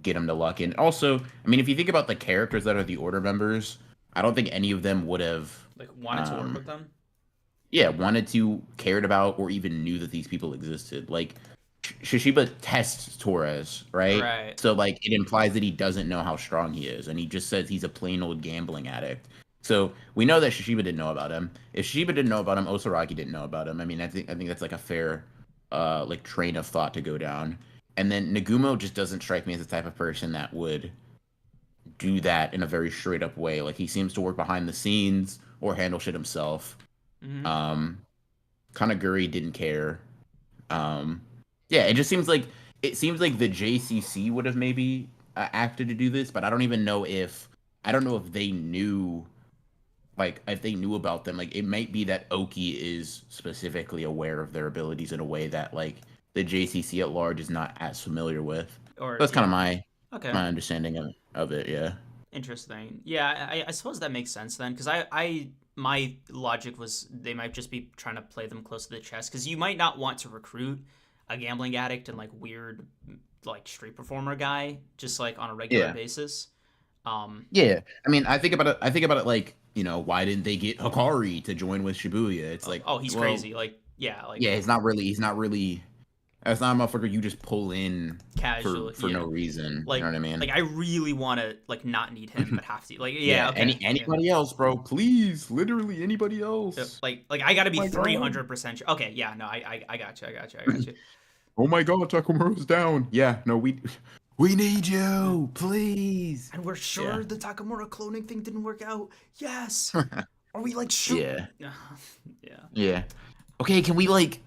get him to luck. And also, I mean, if you think about the characters that are the order members, I don't think any of them would have, Like wanted to work um, with them. yeah, wanted to, cared about, or even knew that these people existed. Like, Shishiba tests Torres, right? Right. So like it implies that he doesn't know how strong he is, and he just says he's a plain old gambling addict. So we know that Shishiba didn't know about him. If Shishiba didn't know about him, Osaraki didn't know about him. I mean, I think that's like a fair like train of thought to go down. And then Nagumo just doesn't strike me as the type of person that would do that in a very straight up way. Like he seems to work behind the scenes or handle shit himself. Mm-hmm. Um, Kanaguri didn't care. Um, yeah, it seems like the JCC would have maybe acted to do this, but I don't know if they knew, like if they knew about them. Like it might be that Oki is specifically aware of their abilities in a way that like the JCC at large is not as familiar with. Or That's kind of yeah. my Okay. understanding of it. Yeah. Interesting. Yeah, I suppose that makes sense then, because I my logic was they might just be trying to play them close to the chest, because you might not want to recruit a gambling addict and like weird like street performer guy just like on a regular Yeah. basis. Yeah. I mean, I think about it like, why didn't they get Hikari to join with Shibuya? It's like, Oh, he's well, crazy. Like yeah, like yeah, he's not really that's not a motherfucker you just pull in casual. for Yeah, no reason. You know what I mean? like I really want to like not need him, but have to. Like yeah, Yeah, okay. Yeah. anybody else, bro? Please, literally anybody else. Like I got to Oh be my god. 300% sure. Okay, yeah, no, I got you. I got you. I got you. Oh my god, Takamura's down. Yeah, no, we need you, please. And we're Yeah. sure the Takamura cloning thing didn't work out. Yes. Are we like shoot? Yeah. Yeah. Yeah. Okay, can we like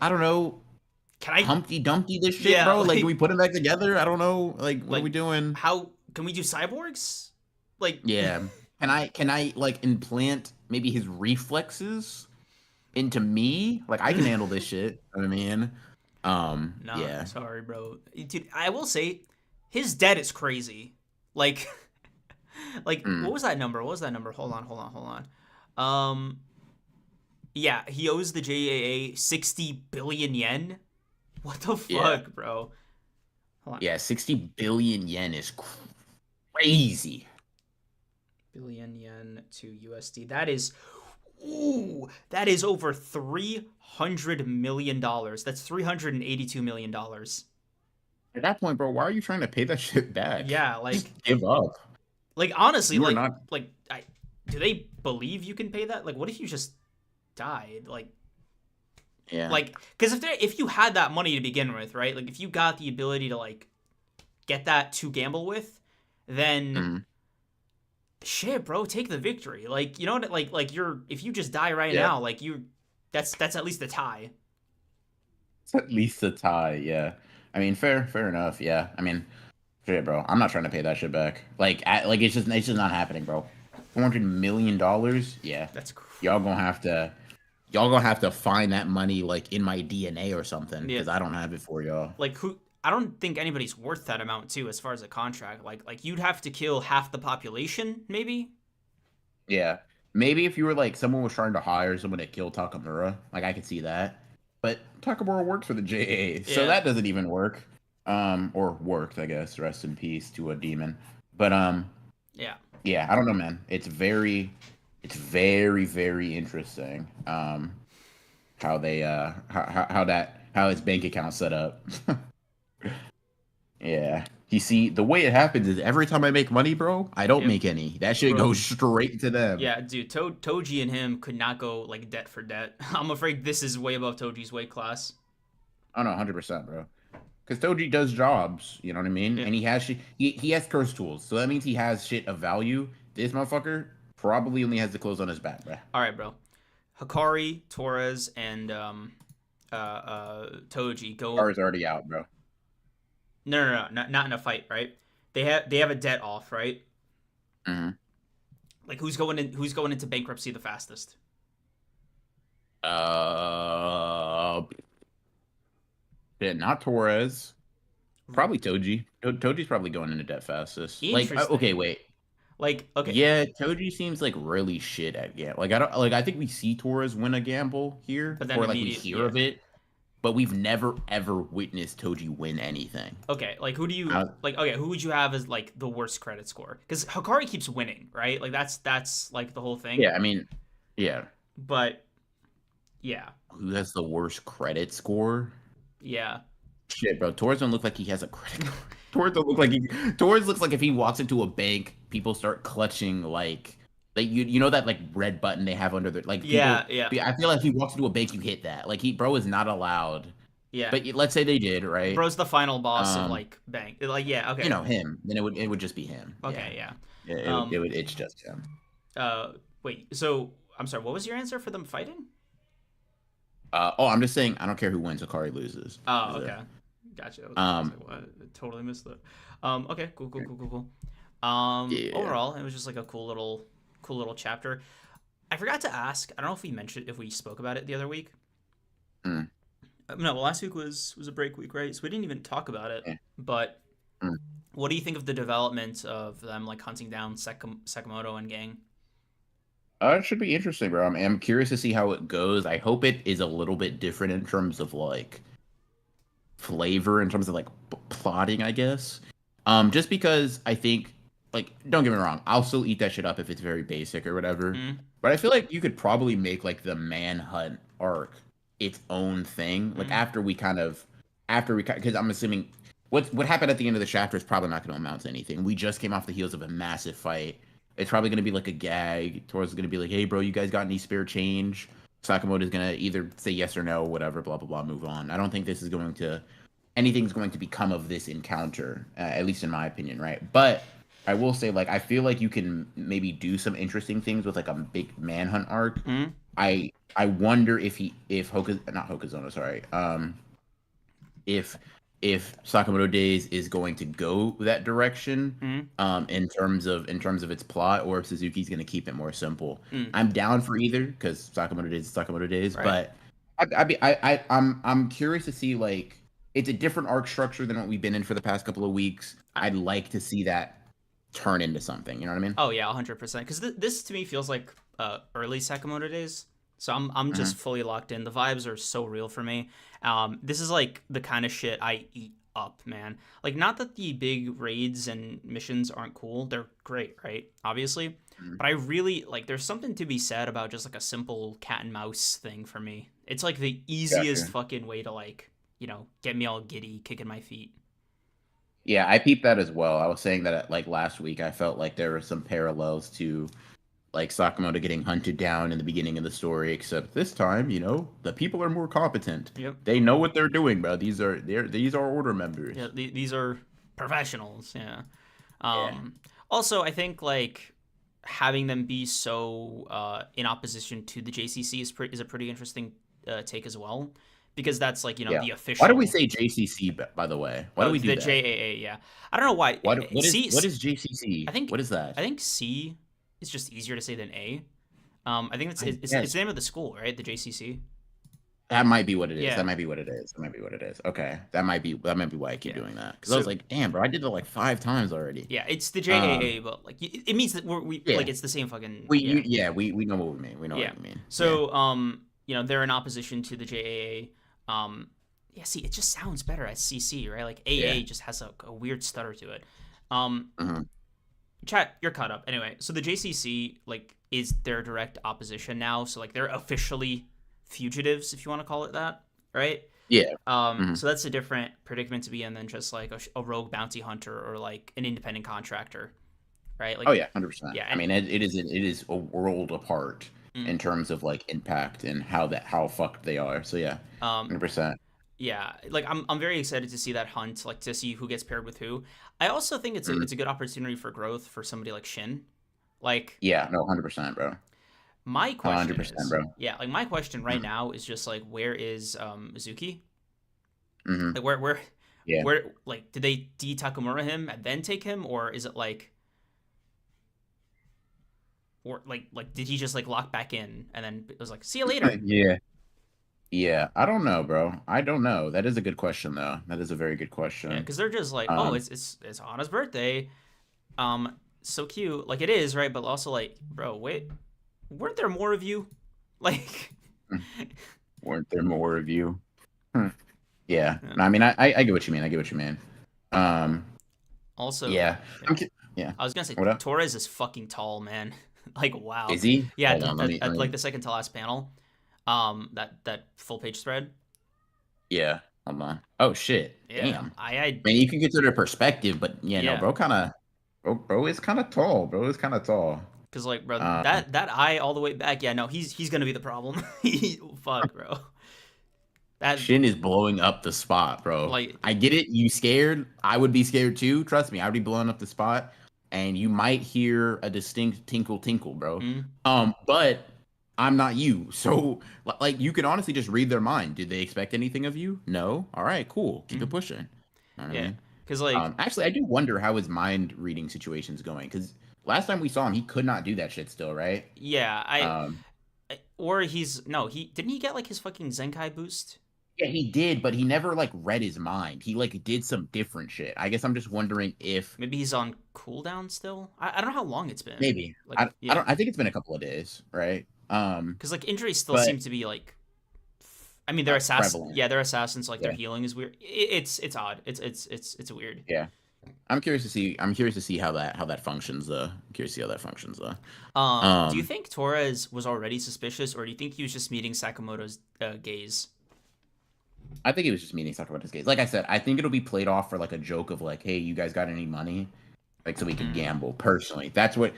I don't know, Can I? Humpty Dumpty this shit, Yeah. bro? Like, can we put them back together? I don't know. Like, what are Like we doing? how can we do cyborgs? Like Yeah. Can I like implant maybe his reflexes into me? Like I can handle this shit. I mean, nah, yeah. sorry, bro. Dude, I will say his debt is crazy. Like like what Mm, was that number? What was that number? Hold on. Um yeah, he owes the JAA 60 billion yen. What the yeah. fuck, bro? Hold on. Yeah, 60 billion yen is crazy. Billion yen to USD. That is, ooh, that is over $300 million. That's $382 million. At that point, bro, why are you trying to pay that shit back? Yeah, Just give up. like honestly, You are not. do they believe you can pay that? Like, what if you just died? Yeah. Because if you had that money to begin with, right? Like, if you got the ability to like get that to gamble with, then Mm, shit, bro, take the victory. Like, you know what? Like you're if you just die right yeah. now, like that's at least a tie. It's at least a tie. Yeah. I mean, fair enough. Yeah. I mean, shit, bro. I'm not trying to pay that shit back. Like it's just not happening, bro. $400 million. Yeah. That's Y'all gonna have to y'all gonna have to find that money like in my DNA or something yeah. because I don't have it for y'all. Like who? I don't think anybody's worth that amount too, as far as a contract. Like you'd have to kill half the population, maybe. Yeah. Maybe if you were like someone was trying to hire someone to kill Takamura, like I could see that. But Takamura works for the JA, so Yeah. that doesn't even work. Or worked, I guess. Rest in peace to a demon. But Yeah. yeah, I don't know, man. It's very, very interesting. How they how his bank account set up. Yeah. You see, the way it happens is every time I make money, bro, I don't Yep. make any. That shit Bro. goes straight to them. Yeah, dude. Toji and him could not go like debt for debt. I'm afraid this is way above Toji's weight class. Oh no, 100%, bro. Because Toji does jobs, you know what I mean? Yeah. And he has shit. He has curse tools, so that means he has shit of value. This motherfucker probably only has the clothes on his back, bro. All right, bro. Hikari, Torres, and Toji go. Car's already out, bro. No, not in a fight, right? They have a debt off, right? Hmm. Like who's going into bankruptcy the fastest? Uh, yeah, not Torres. Probably Toji. Toji's probably going into debt fastest. Like, okay, Interesting. wait. Like okay, Yeah, Toji seems like really shit at gamble. Like, I don't like. I think we see Torres win a gamble here, but then or like we immediate, hear yeah. of it. but we've never ever witnessed Toji win anything. Okay, like who do you Uh, like? Okay, who would you have as like the worst credit score? Because Hikari keeps winning, right? Like that's like the whole thing. yeah, I mean, yeah. But yeah, Who has the worst credit score? yeah, Shit, bro. Torres don't look like he has a credit card. Torres don't look like he. Torres looks like if he walks into a bank, people start clutching like you know that like red button they have under their like yeah, people. yeah, I feel like if he walks into a bank, you hit that. Like bro is not allowed. yeah. But let's say they did, right? Bro's the final boss of Um, like Bang. Like yeah, okay, him. Then it would just be him. Yeah, okay, yeah. it would it's just him. Uh, wait. So I'm sorry. What was your answer for them fighting? Oh, I'm just saying I don't care who wins. Akari loses. Oh, Is it? okay. Gotcha. I was Um, like, what? I totally missed it. Okay. Cool. Cool. Cool. Cool. Cool. yeah. Overall, it was just like a cool little chapter. I forgot to ask. I don't know if we spoke about it the other week. Mm, No, well, last week was a break week, right? So we didn't even talk about it. yeah. But Mm. what do you think of the development of them like hunting down Sakamoto and gang? It should be interesting, bro. I'm curious to see how it goes. I hope it is a little bit different in terms of like flavor, in terms of like plotting, I guess. Just because I think, like, don't get me wrong, I'll still eat that shit up if it's very basic or whatever. Mm, But I feel like you could probably make like the manhunt arc its own thing. Like mm, because I'm assuming what happened at the end of the chapter is probably not going to amount to anything. We just came off the heels of a massive fight. It's probably going to be like a gag. Tor's going to be like, "Hey, bro, you guys got any spare change?" Sakamoto is going to either say yes or no, whatever, blah blah blah, move on. I don't think this is going to anything's going to become of this encounter, at least in my opinion, right? But I will say, like, I feel like you can maybe do some interesting things with like a big manhunt arc. mm, I wonder if not Hokazono, sorry, if Sakamoto Days is going to go that direction, mm, in terms of its plot, or if Suzuki's going to keep it more simple. mm. I'm down for either because Sakamoto Days is Sakamoto Days, Right. but I'm curious to see like it's a different arc structure than what we've been in for the past couple of weeks. I, I'd like to see that turn into something. You know what I mean? oh yeah, 100%. Because this to me feels like early Sakamoto days. So I'm Hmm. just fully locked in. The vibes are so real for me. This is like the kind of shit I eat up, man. Like not that the big raids and missions aren't cool. They're great, right? Obviously. Hmm. But I really like there's something to be said about just like a simple cat and mouse thing for me. It's like the easiest Gotcha. fucking way to like, get me all giddy, kicking my feet. Yeah, I peeped that as well. I was saying that like last week, I felt like there were some parallels to like Sakamoto getting hunted down in the beginning of the story, except this time, the people are more competent. Yep. They know what they're doing, bro. These are order members. Yeah, these are professionals. Yeah. Yeah. Um, Also, I think like having them be so in opposition to the JCC is a pretty interesting take as well, because that's like Yeah. the Why do we official. say JCC, by the way? Why do Oh, we do the that? JAA. Yeah, I don't know why. What is JCC? I think What is that? I think C is just easier to say than A. I think I it's guess the name of the school, right? The JCC. that might be what it is. That Yeah, might be what it is. That might be what it is. Okay, that might be why I keep yeah. doing that. Because I was So like, damn, bro, I did it like 5 times already. yeah, it's the Um, JAA, but like it means that we yeah, like it's the same fucking we yeah. yeah we know what we mean. We know Yeah. what we mean. Yeah. So, they're in opposition to the JAA. Yeah, see, it just sounds better as CC, right? Like Yeah. AA just has a weird stutter to it. Um, Hmm. Chat, you're caught up. Anyway, so the JCC, like, is their direct opposition now. So, like, they're officially fugitives, if you want to call it that, right? Yeah. Hmm. So that's a different predicament to be in than just, like, a rogue bounty hunter or, like, an independent contractor, right? Oh Like, yeah, 100%. yeah, I and, mean, it is a world apart mm, in terms of like impact and how fucked they are. So yeah, um, 100%. yeah, like I'm very excited to see that hunt, like to see who gets paired with who. I also think it's a good opportunity for growth for somebody like Shin. Like Yeah, no, 100%, bro. my question 100%, is, bro. yeah, like my question right Mhm. now is just like where is Mizuki? Mhm. Like where Yeah. where like did they de Takamura him and then take him, or is it like or like did he just like lock back in and then it was like see you later? Yeah. Yeah. I don't know, bro. I don't know. That is a good question, though. That is a very good Yeah, question. because they're just like oh Um, it's Anna's birthday, so cute like it is right, but also like bro wait weren't there more of you? Like, weren't there more of you? Hmm. Yeah. Yeah. No, I mean, I get what you mean. I get what you mean. Um, Also, yeah. yeah. Yeah. I was gonna say What up? Torres is fucking tall, man. Like wow. Is he? Yeah, Hold on. Let at like me. the second to last panel, that full page thread. Yeah. Hold on. Oh shit. Yeah, Damn. I I mean, you can get to their perspective, but yeah, no, yeah. bro, bro is kind of tall. Bro is kind of tall. Cause like, bro, Um, that eye all the way back. Yeah, no, he's gonna be the problem. Fuck, bro. That Shin is blowing up the spot, bro. like, I get it. You scared? I would be scared too. Trust me, I would be blowing up the spot, and you might hear a distinct tinkle tinkle, bro. mm, But I'm not you, so like you can honestly just read their mind. Did they expect anything of you? No. All right, cool. Keep it mm, pushing. Know what I yeah. mean? Cause like, Actually, I do wonder how his mind reading situation's going because last time we saw him, he could not do that shit still, right? yeah, Um, or he's no, he didn't he get like his fucking Zenkai boost? Yeah, he did, but he never like read his mind. He like did some different shit. I guess I'm just wondering if Maybe he's on cooldown still. I don't know how long it's been. maybe Like, I yeah, don't I think it's been a couple of days, right? because like injuries still But seem to be like, I mean, they're assassins. prevalent. Yeah, they're assassins. Like their Yeah, healing is weird. It's odd. It's weird. yeah. I'm curious to see. I'm curious to see how that functions. I'm curious to see how that functions. Do you Um, think Torres was already suspicious, or do you think he was just meeting Sakamoto's gaze? I think he was just meaning to talk about his games. Like I said, I think it'll be played off for like a joke of like, hey, you guys got any money? Like so we could Mm, gamble. Personally, that's what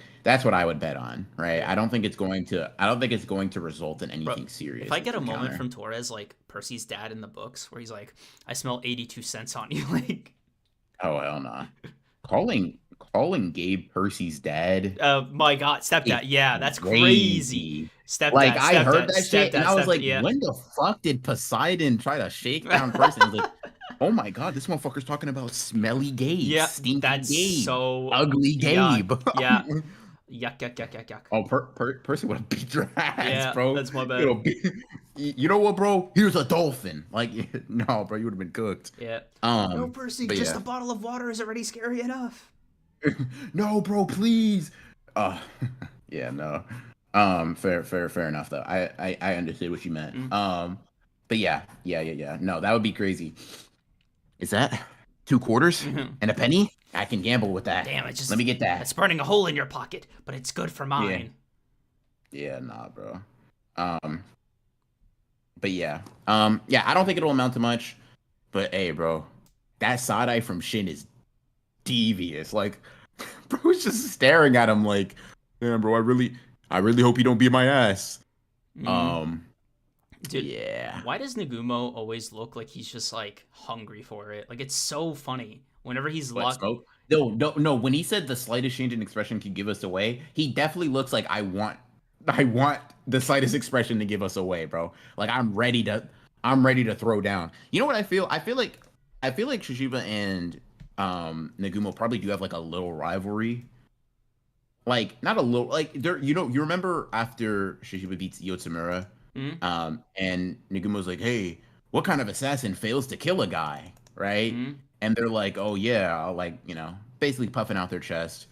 I would bet on, right? yeah, I don't think it's going to result in bro. anything If serious I with get the a moment encounter. from Torres, like Percy's dad in the books, where he's like, "I smell 82 cents on you," like, Oh hell no. Calling Gabe Percy's dad my God, is stepdad. Yeah, that's crazy. crazy. Like Stepdad, I heard stepdad, that shit and stepdad, I was stepdad. like, Yeah. when the fuck did Poseidon try to shake down Percy? I was like, oh my god, this motherfucker's talking about smelly Gabe, Yeah, stinky that's Gabe, so ugly yuck. Gabe. Yeah, yuck, yuck, yuck, yuck, yuck. Oh, Percy would have beat your ass, Yeah, bro. that's my You know, bad. you know what, bro? Here's a dolphin. Like, no, bro, you would have been cooked. Yeah. No, Um, Percy, but just yeah. a bottle of water is already scary enough. No, bro, please. Uh, yeah, no. Fair enough though. I understood what you meant. Mm. But yeah. No, that would be crazy. Is that 2 quarters Mhm. and a penny? I can gamble with that. Damn, it's Let just me get that. it's burning a hole in your pocket, but it's good for Yeah, mine. yeah, nah, bro. Um, but yeah, yeah. I don't think it'll amount to much. But hey, bro, that side eye from Shin is devious. Like, bro's just staring at him like, damn, bro, I really hope you don't beat my ass. Mm. Um, Dude, yeah. why does Nagumo always look like he's just like hungry for it? Like it's so funny. Whenever he's What locked. smoke? No, no, no. When he said the slightest change in expression could give us away, he definitely looks like I want the slightest expression to give us away, bro. Like I'm ready to throw down. You know what I feel? I feel like Shishiba and Nagumo probably do have like a little rivalry. Like not a little, like there. You remember after Shishiba beats Yotsumura, Mm, and Nagumo's like, "Hey, what kind of assassin fails to kill a guy?" Right? mm, And they're like, "Oh yeah," like basically puffing out their chest.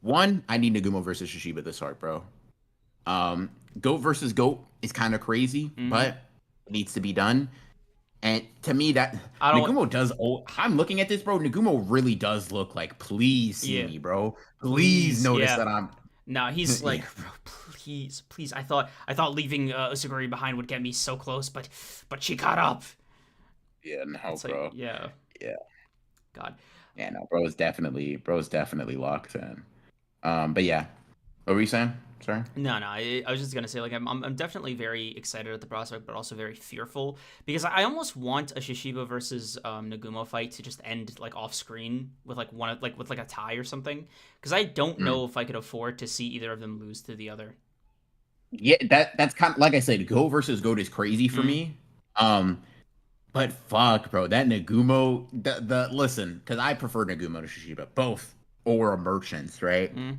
One, I need Nagumo versus Shishiba this hard, bro. Goat versus goat is kind of crazy, mm. but it needs to be done. And to me, that I don't. Nagumo does. Oh, I'm looking at this, bro. Nagumo really does look like, please see Yeah, me, bro. Please please. notice Yeah. that I'm. Nah, he's Yeah, like, bro, please, please. I thought leaving Usuguri behind would get me so close, but she caught up. yeah, no, It's like, bro. yeah, Yeah, God. yeah, no, bro's definitely locked in. But yeah, what were you saying? Sorry. No, no. I was just gonna say, like, I'm definitely very excited at the prospect, but also very fearful because I almost want a Shishiba versus Nagumo fight to just end like off screen with like one like with like a tie or something because I don't Mm. know if I could afford to see either of them lose to the other. Yeah, that's kind of like I said, Go versus Goat is crazy for Mm, me. Um, but fuck, bro, that Nagumo, the listen, because I prefer Nagumo to Shishiba, both or merchants, right? mm,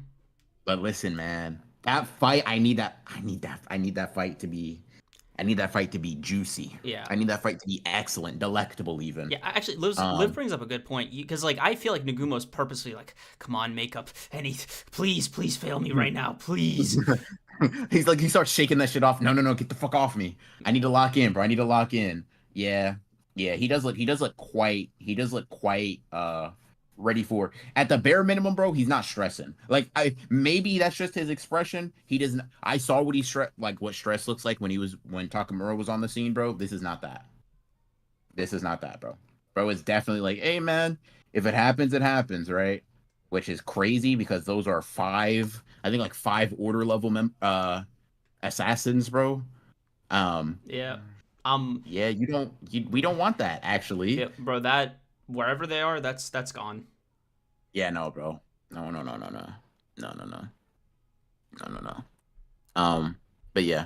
But listen, man, that fight, I need that fight to be, I need that fight to be juicy. yeah. I need that fight to be excellent, delectable, even. Yeah, actually, Liv Um, brings up a good point because, like, I feel like Nagumo's purposely like, "Come on, makeup, please, please fail me right now, please." he's like, he starts shaking that shit off. No, no, no, get the fuck off me. I need to lock in, bro. I need to lock in. Yeah, yeah, he does look quite ready for, at the bare minimum, bro. He's not stressing. Like, I maybe that's just his expression. He doesn't. I saw what what stress looks like when Takamura was on the scene, bro. This is not that. This is not that, bro. Bro is definitely like, hey man, if it happens, it happens, right? Which is crazy because those are five, I think like five order level assassins, bro. Um, Yeah. yeah, we don't want that actually. Yeah, bro. That wherever they are, that's gone. Yeah, no, bro. No, no, no, no, no. No, no, no. No, no, no. Um, but yeah,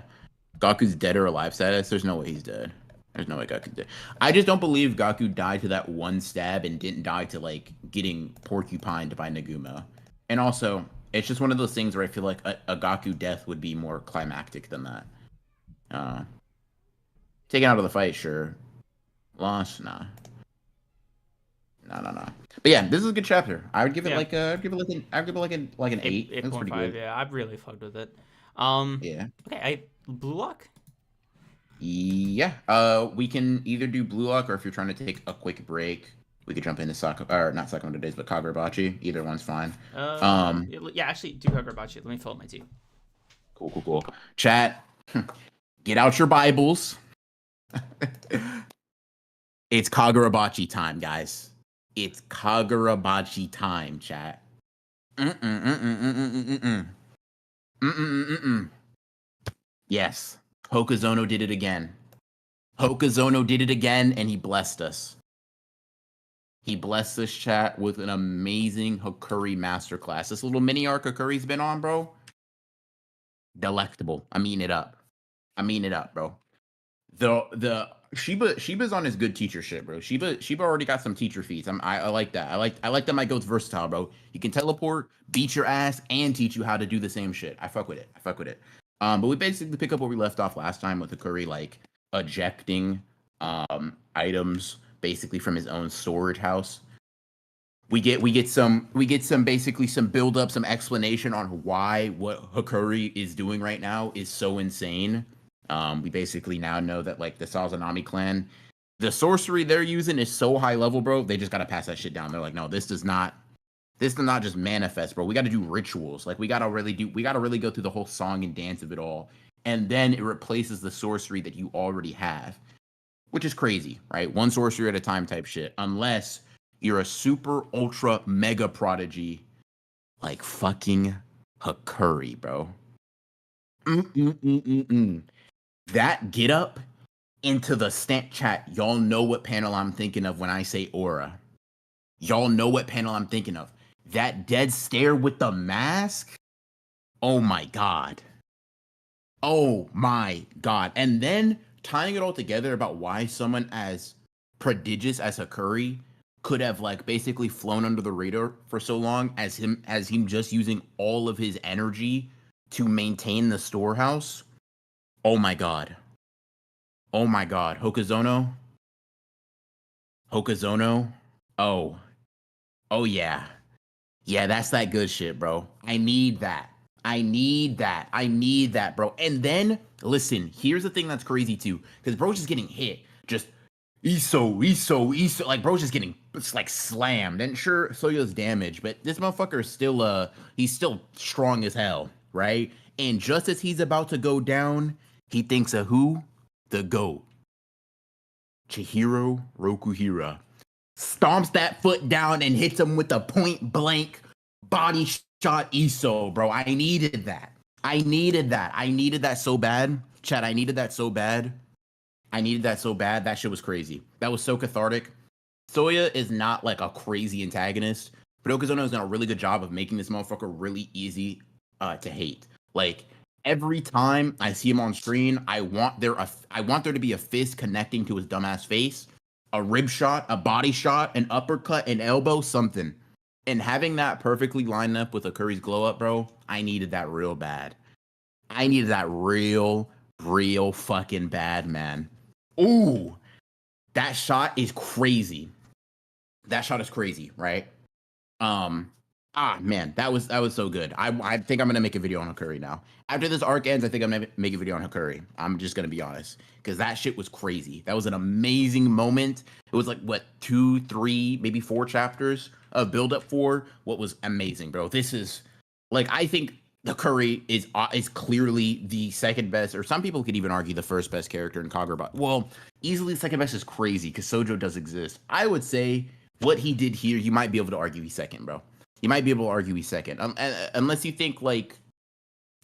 Gaku's dead or alive status, there's no way he's dead. There's no way Gaku's dead. I just don't believe Gaku died to that one stab and didn't die to like getting porcupined by Naguma. And also, it's just one of those things where I feel like a Gaku death would be more climactic than that. Uh, Taken out of the fight, sure. Loss, nah. No, no, no. But yeah, this is a good chapter. I would give it Yeah. like a, I'd give it like an 8. Eight That's point pretty five. good. Yeah, I've really fucked with it. Yeah. Okay. I Blue Lock. Yeah. We can either do Blue Lock, or if you're trying to take a quick break, we could jump into or not Sakamoto Days, but Kagurabachi. Either one's fine. Um, Yeah. Actually, do Kagurabachi. Let me fill up my tea. cool, cool, cool. Chat, get out your Bibles. It's Kagurabachi time, guys. It's Kagurabachi time, chat. Yes, Hokazono did it again. Hokazono did it again, and he blessed us. He blessed this chat with an amazing Hakuri masterclass. This little mini arc Hakuri's been on, bro. Delectable. I mean it up. I mean it up, bro. The Shiba's on his good teacher shit, bro. Shiba already got some teacher feats. I like that. I like that my goat's versatile, bro. He can teleport, beat your ass, and teach you how to do the same shit. I fuck with it. I fuck with it. But we basically pick up where we left off last time with Hakuri like ejecting items basically from his own storage house. We get some basically some build up, some explanation on why what Hakuri is doing right now is so insane. We basically now know that like the Sazanami clan, the sorcery they're using is so high level, bro. They just gotta pass that shit down. They're like, no, this does not just manifest, bro. We gotta do rituals. Like we gotta really go through the whole song and dance of it all. And then it replaces the sorcery that you already have, which is crazy, right? One sorcery at a time type shit. Unless you're a super ultra mega prodigy like fucking Hakuri, bro. Mm-mm-mm-mm-mm. That get up into the stant chat. Y'all know what panel I'm thinking of when I say aura. Y'all know what panel I'm thinking of. That dead stare with the mask. Oh my god. Oh my god. And then tying it all together about why someone as prodigious as Hakuri could have like basically flown under the radar for so long as him just using all of his energy to maintain the storehouse. Oh my god. Oh my god. Hokazono. Hokazono. Oh. Oh yeah. Yeah, that's that good shit, bro. I need that. I need that. I need that, bro. And then, listen, here's the thing that's crazy too. Because bro's just getting hit. Just Iso. Like, bro's just getting, it's like slammed. And sure, Soyo's damaged, but this motherfucker is still, he's still strong as hell, right? And just as he's about to go down, he thinks of who? The GOAT. Chihiro Rokuhira stomps that foot down and hits him with a point blank body shot Iso, bro. I needed that. I needed that. I needed that so bad. Chad, I needed that so bad. I needed that so bad. That shit was crazy. That was so cathartic. Soya is not like a crazy antagonist, but Okazono has done a really good job of making this motherfucker really easy to hate. Like every time I see him on screen, I want there to be a fist connecting to his dumbass face, a rib shot, a body shot, an uppercut, an elbow, something. And having that perfectly lined up with a Curry's glow up, bro, I needed that real bad. I needed that real fucking bad, man. Ooh, that shot is crazy. That shot is crazy, right? Um, Ah man, that was so good. I think I'm gonna make a video on Hakuri now. After this arc ends, I think I'm gonna make a video on Hakuri. I'm just gonna be honest, because that shit was crazy. That was an amazing moment. It was like what 2, 3, maybe 4 chapters of build up for what was amazing, bro. This is like I think Hakuri is clearly the second best, or some people could even argue the first best character in Kagurabachi. Well, easily second best is crazy because Sojo does exist. I would say what he did here, you might be able to argue he's second, bro. You might be able to argue he's second, unless you think like,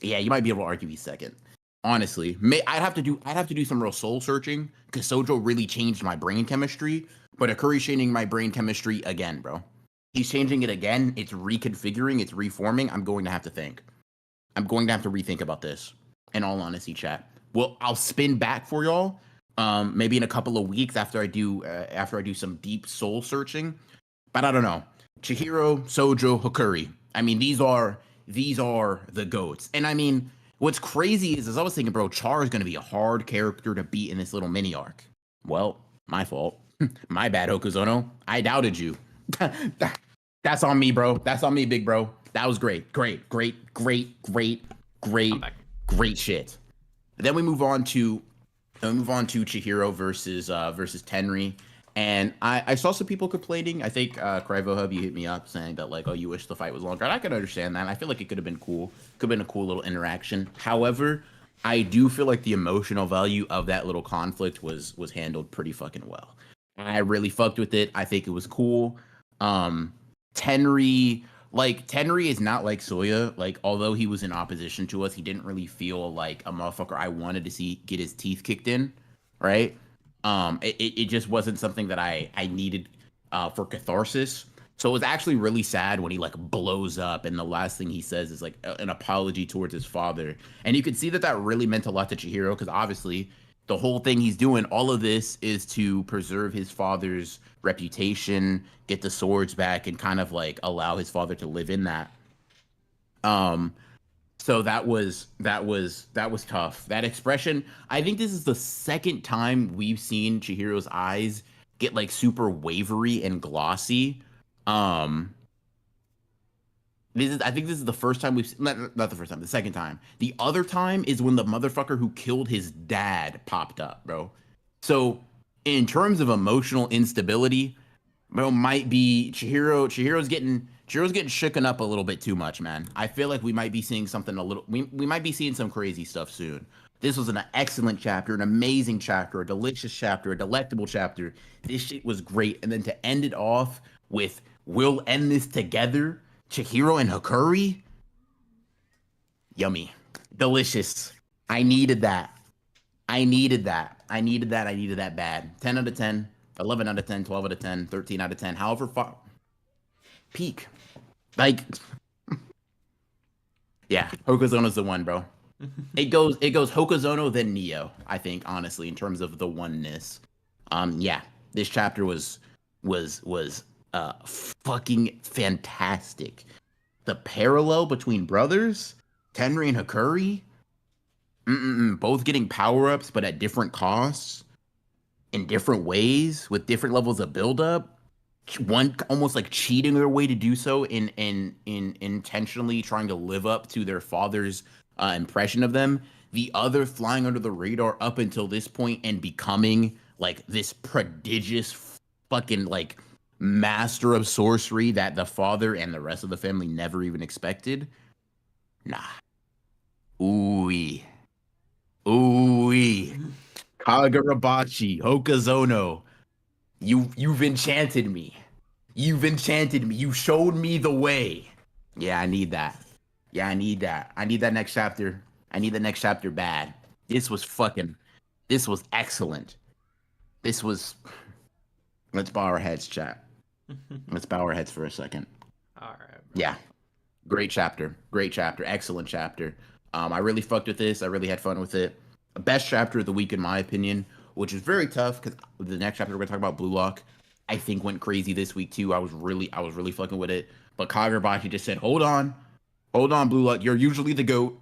yeah, you might be able to argue he's second. Honestly, I'd have to do some real soul searching because Sojo really changed my brain chemistry, but Akuri's changing my brain chemistry again, bro. He's changing it again. It's reconfiguring. It's reforming. I'm going to have to think. I'm going to have to rethink about this. In all honesty, chat. Well, I'll spin back for y'all. Maybe in a couple of weeks after I do some deep soul searching. But I don't know. Chihiro, Sojo, Hakuri. I mean, these are the goats. And I mean, what's crazy is I was thinking, bro, Char is going to be a hard character to beat in this little mini arc. Well, my fault. My bad, Hokuzono. I doubted you. That's on me, bro. That's on me, big bro. That was great. Great, great, great, great, great, great shit. Then we move on to Chihiro versus Tenri. And I saw some people complaining. I think Crivo Hub, you hit me up saying that like, oh, you wish the fight was longer. And I can understand that. I feel like it could have been cool. Could have been a cool little interaction. However, I do feel like the emotional value of that little conflict was handled pretty fucking well. I really fucked with it. I think it was cool. Um, Tenri is not like Soya. Like, although he was in opposition to us, he didn't really feel like a motherfucker I wanted to see get his teeth kicked in, right? It just wasn't something that I needed for catharsis. So it was actually really sad when he like blows up and the last thing he says is like an apology towards his father. And you could see that that really meant a lot to Chihiro because obviously the whole thing he's doing, all of this is to preserve his father's reputation, get the swords back, and kind of like allow his father to live in that. Um, so that was tough. That expression. I think this is the second time we've seen Chihiro's eyes get like super wavery and glossy. Um, I think this is the first time not the first time, the second time. The other time is when the motherfucker who killed his dad popped up, bro. So in terms of emotional instability, bro, might be Chihiro's getting shooken up a little bit too much, man. I feel like we might be seeing something a little we might be seeing some crazy stuff soon. This was an excellent chapter, an amazing chapter, a delicious chapter, a delectable chapter. This shit was great. And then to end it off with we'll end this together, Chihiro and Hakuri, yummy. Delicious. I needed that. I needed that. I needed that. I needed that bad. 10 out of 10, 11 out of 10, 12 out of 10, 13 out of 10. However far peak. Like, yeah, Hokuzono's the one, bro. It goes Hokuzono then Neo, I think, honestly, in terms of the oneness. Yeah, this chapter was fucking fantastic. The parallel between brothers, Tenri and Hakuri, both getting power-ups, but at different costs, in different ways, with different levels of build-up. One almost like cheating their way to do so in intentionally trying to live up to their father's impression of them. The other flying under the radar up until this point and becoming like this prodigious fucking like master of sorcery that the father and the rest of the family never even expected. Nah. Ooh. Ooh. Kagurabachi, Hokazono. You've enchanted me. You've enchanted me. You showed me the way. Yeah, I need that. Yeah, I need that. I need that next chapter. I need the next chapter bad. This was fucking. This was excellent. This was. Let's bow our heads, chat. Let's bow our heads for a second. All right, bro. Yeah, great chapter. Great chapter. Excellent chapter. I really fucked with this. I really had fun with it. Best chapter of the week, in my opinion, which is very tough because the next chapter we're gonna talk about, Blue Lock, I think went crazy this week too. I was really fucking with it. But Kagurabachi just said, hold on, Blue Lock. You're usually the goat.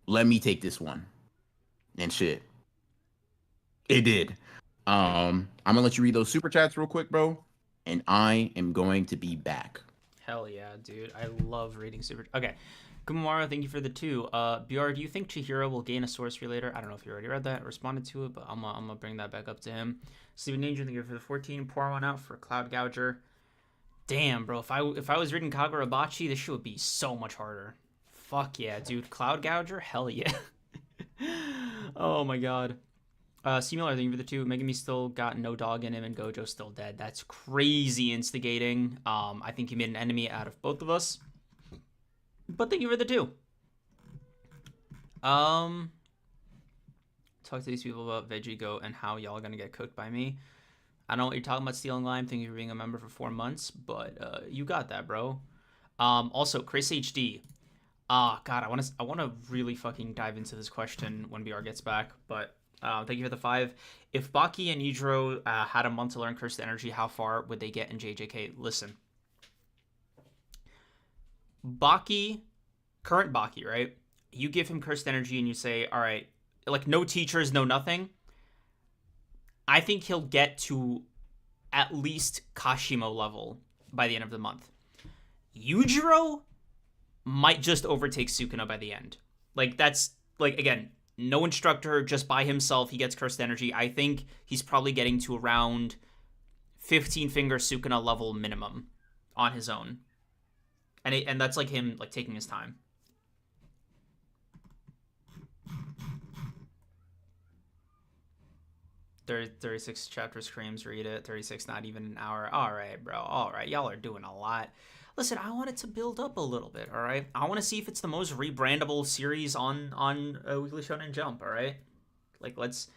Let me take this one. And shit, it did. I'm gonna let you read those super chats real quick, bro. And I am going to be back. Hell yeah, dude. I love reading Super. Okay. Kumamaro, thank you for the 2. BR, do you think Chihiro will gain a sorcery later? I don't know if you already read that or responded to it, but I'm gonna bring that back up to him. Steven Danger, thank you for the 14. Pour one out for Cloud Gouger. Damn, bro. If I was reading Kagurabachi, this shit would be so much harder. Fuck yeah, dude. Cloud Gouger? Hell yeah. Oh my god. Simulator, thank you for the 2. Megami still got no dog in him and Gojo's still dead. That's crazy instigating. I think he made an enemy out of both of us. But thank you for the 2. Talk to these people about Veggie Goat and how y'all are gonna get cooked by me. I don't know what you're talking about, Stealing Lime. Thank you for being a member for 4 months, but you got that, bro. Also, Chris HD. God, I want to really fucking dive into this question when BR gets back, but thank you for the 5. If Baki and Yujiro had a month to learn Cursed Energy, how far would they get in JJK? Listen. Baki, current Baki, right? You give him Cursed Energy and you say, all right, like no teachers, no nothing. I think he'll get to at least Kashimo level by the end of the month. Yujiro might just overtake Sukuna by the end. Like, that's, like, again, no instructor, just by himself, he gets Cursed Energy. I think he's probably getting to around 15-finger Sukuna level minimum on his own. And that's, like, him, like, taking his time. There, 36 chapter screams, read it. 36, not even an hour. All right, bro. All right, y'all are doing a lot. Listen, I want it to build up a little bit, all right? I want to see if it's the most rebrandable series on Weekly Shonen Jump, all right? Like, let's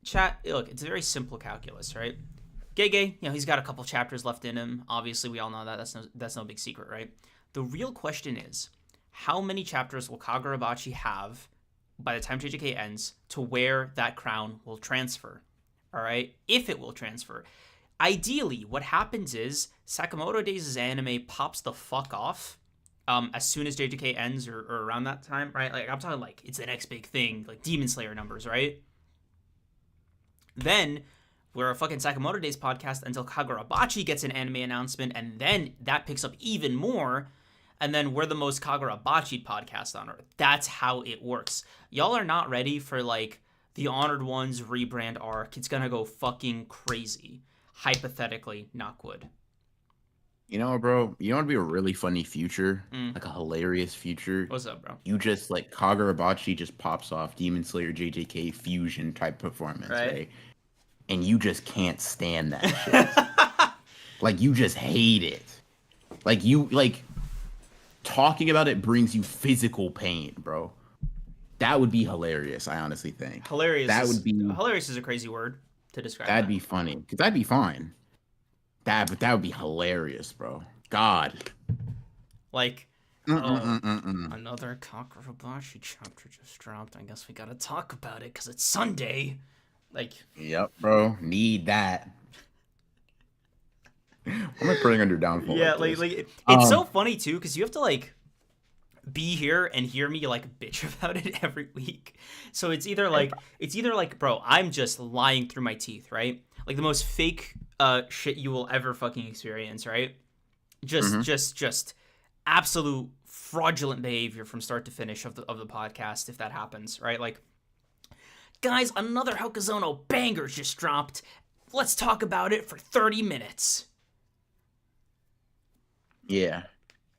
chat. Look, it's a very simple calculus, right? Gege, he's got a couple chapters left in him. Obviously, we all know that. That's no big secret, right? The real question is, how many chapters will Kagurabachi have by the time JJK ends to where that crown will transfer, all right? If it will transfer. Ideally, what happens is Sakamoto Days' anime pops the fuck off as soon as JJK ends or around that time, right? Like, I'm talking like it's the next big thing, like Demon Slayer numbers, right? Then we're a fucking Sakamoto Days podcast until Kagurabachi gets an anime announcement, and then that picks up even more, and then we're the most Kagurabachi podcast on earth. That's how it works. Y'all are not ready for, like, the Honored Ones rebrand arc. It's gonna go fucking crazy. Hypothetically, knock wood. You know, bro, you want to be a really funny future, like a hilarious future. What's up, bro? You just, like, Kagurabachi just pops off Demon Slayer JJK fusion type performance, right? And you just can't stand that shit. Like, you just hate it. Like, talking about it brings you physical pain, bro. That would be hilarious, I honestly think. Hilarious is a crazy word to describe. That'd be funny, because that'd be fine. But that would be hilarious, bro. God. Like, another Kagurabachi chapter just dropped. I guess we gotta talk about it because it's Sunday. Like, yep, bro. Need that. What am I putting under downfall? Yeah, it's so funny too because you have to, like, be here and hear me, like, bitch about it every week. So it's either like, bro, I'm just lying through my teeth, right? Like the most fake shit you will ever fucking experience, right? Just absolute fraudulent behavior from start to finish of the podcast if that happens, right? Like, guys, another Hokuzono banger just dropped. Let's talk about it for 30 minutes. Yeah.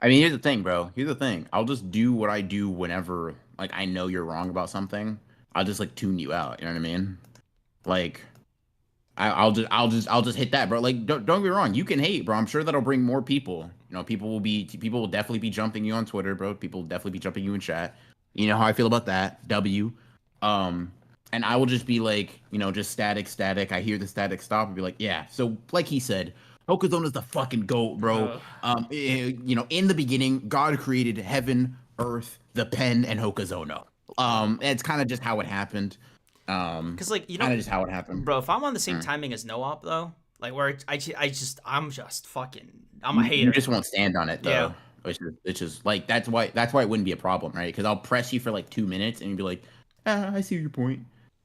I mean, here's the thing, bro. Here's the thing. I'll just do what I do whenever, like, I know you're wrong about something. I'll just, like, tune you out. You know what I mean? Like, I'll just hit that, bro. Like, don't get me wrong. You can hate, bro. I'm sure that'll bring more people. You know, people will definitely be jumping you on Twitter, bro. People will definitely be jumping you in chat. You know how I feel about that. W. And I will just be like, you know, just static. I hear the static stop and be like, yeah. So, like he said, Hokuzona's the fucking GOAT, bro. You know, in the beginning, God created heaven, earth, the pen, and Hokuzono. It's kind of just how it happened. Because, like, you know, kind of just how it happened, bro. If I'm on the same timing as No-Op, though, like, where I'm a hater. You just won't stand on it, though. Yeah. It's just like that's why it wouldn't be a problem, right? Because I'll press you for like 2 minutes and you'd be like, I see your point.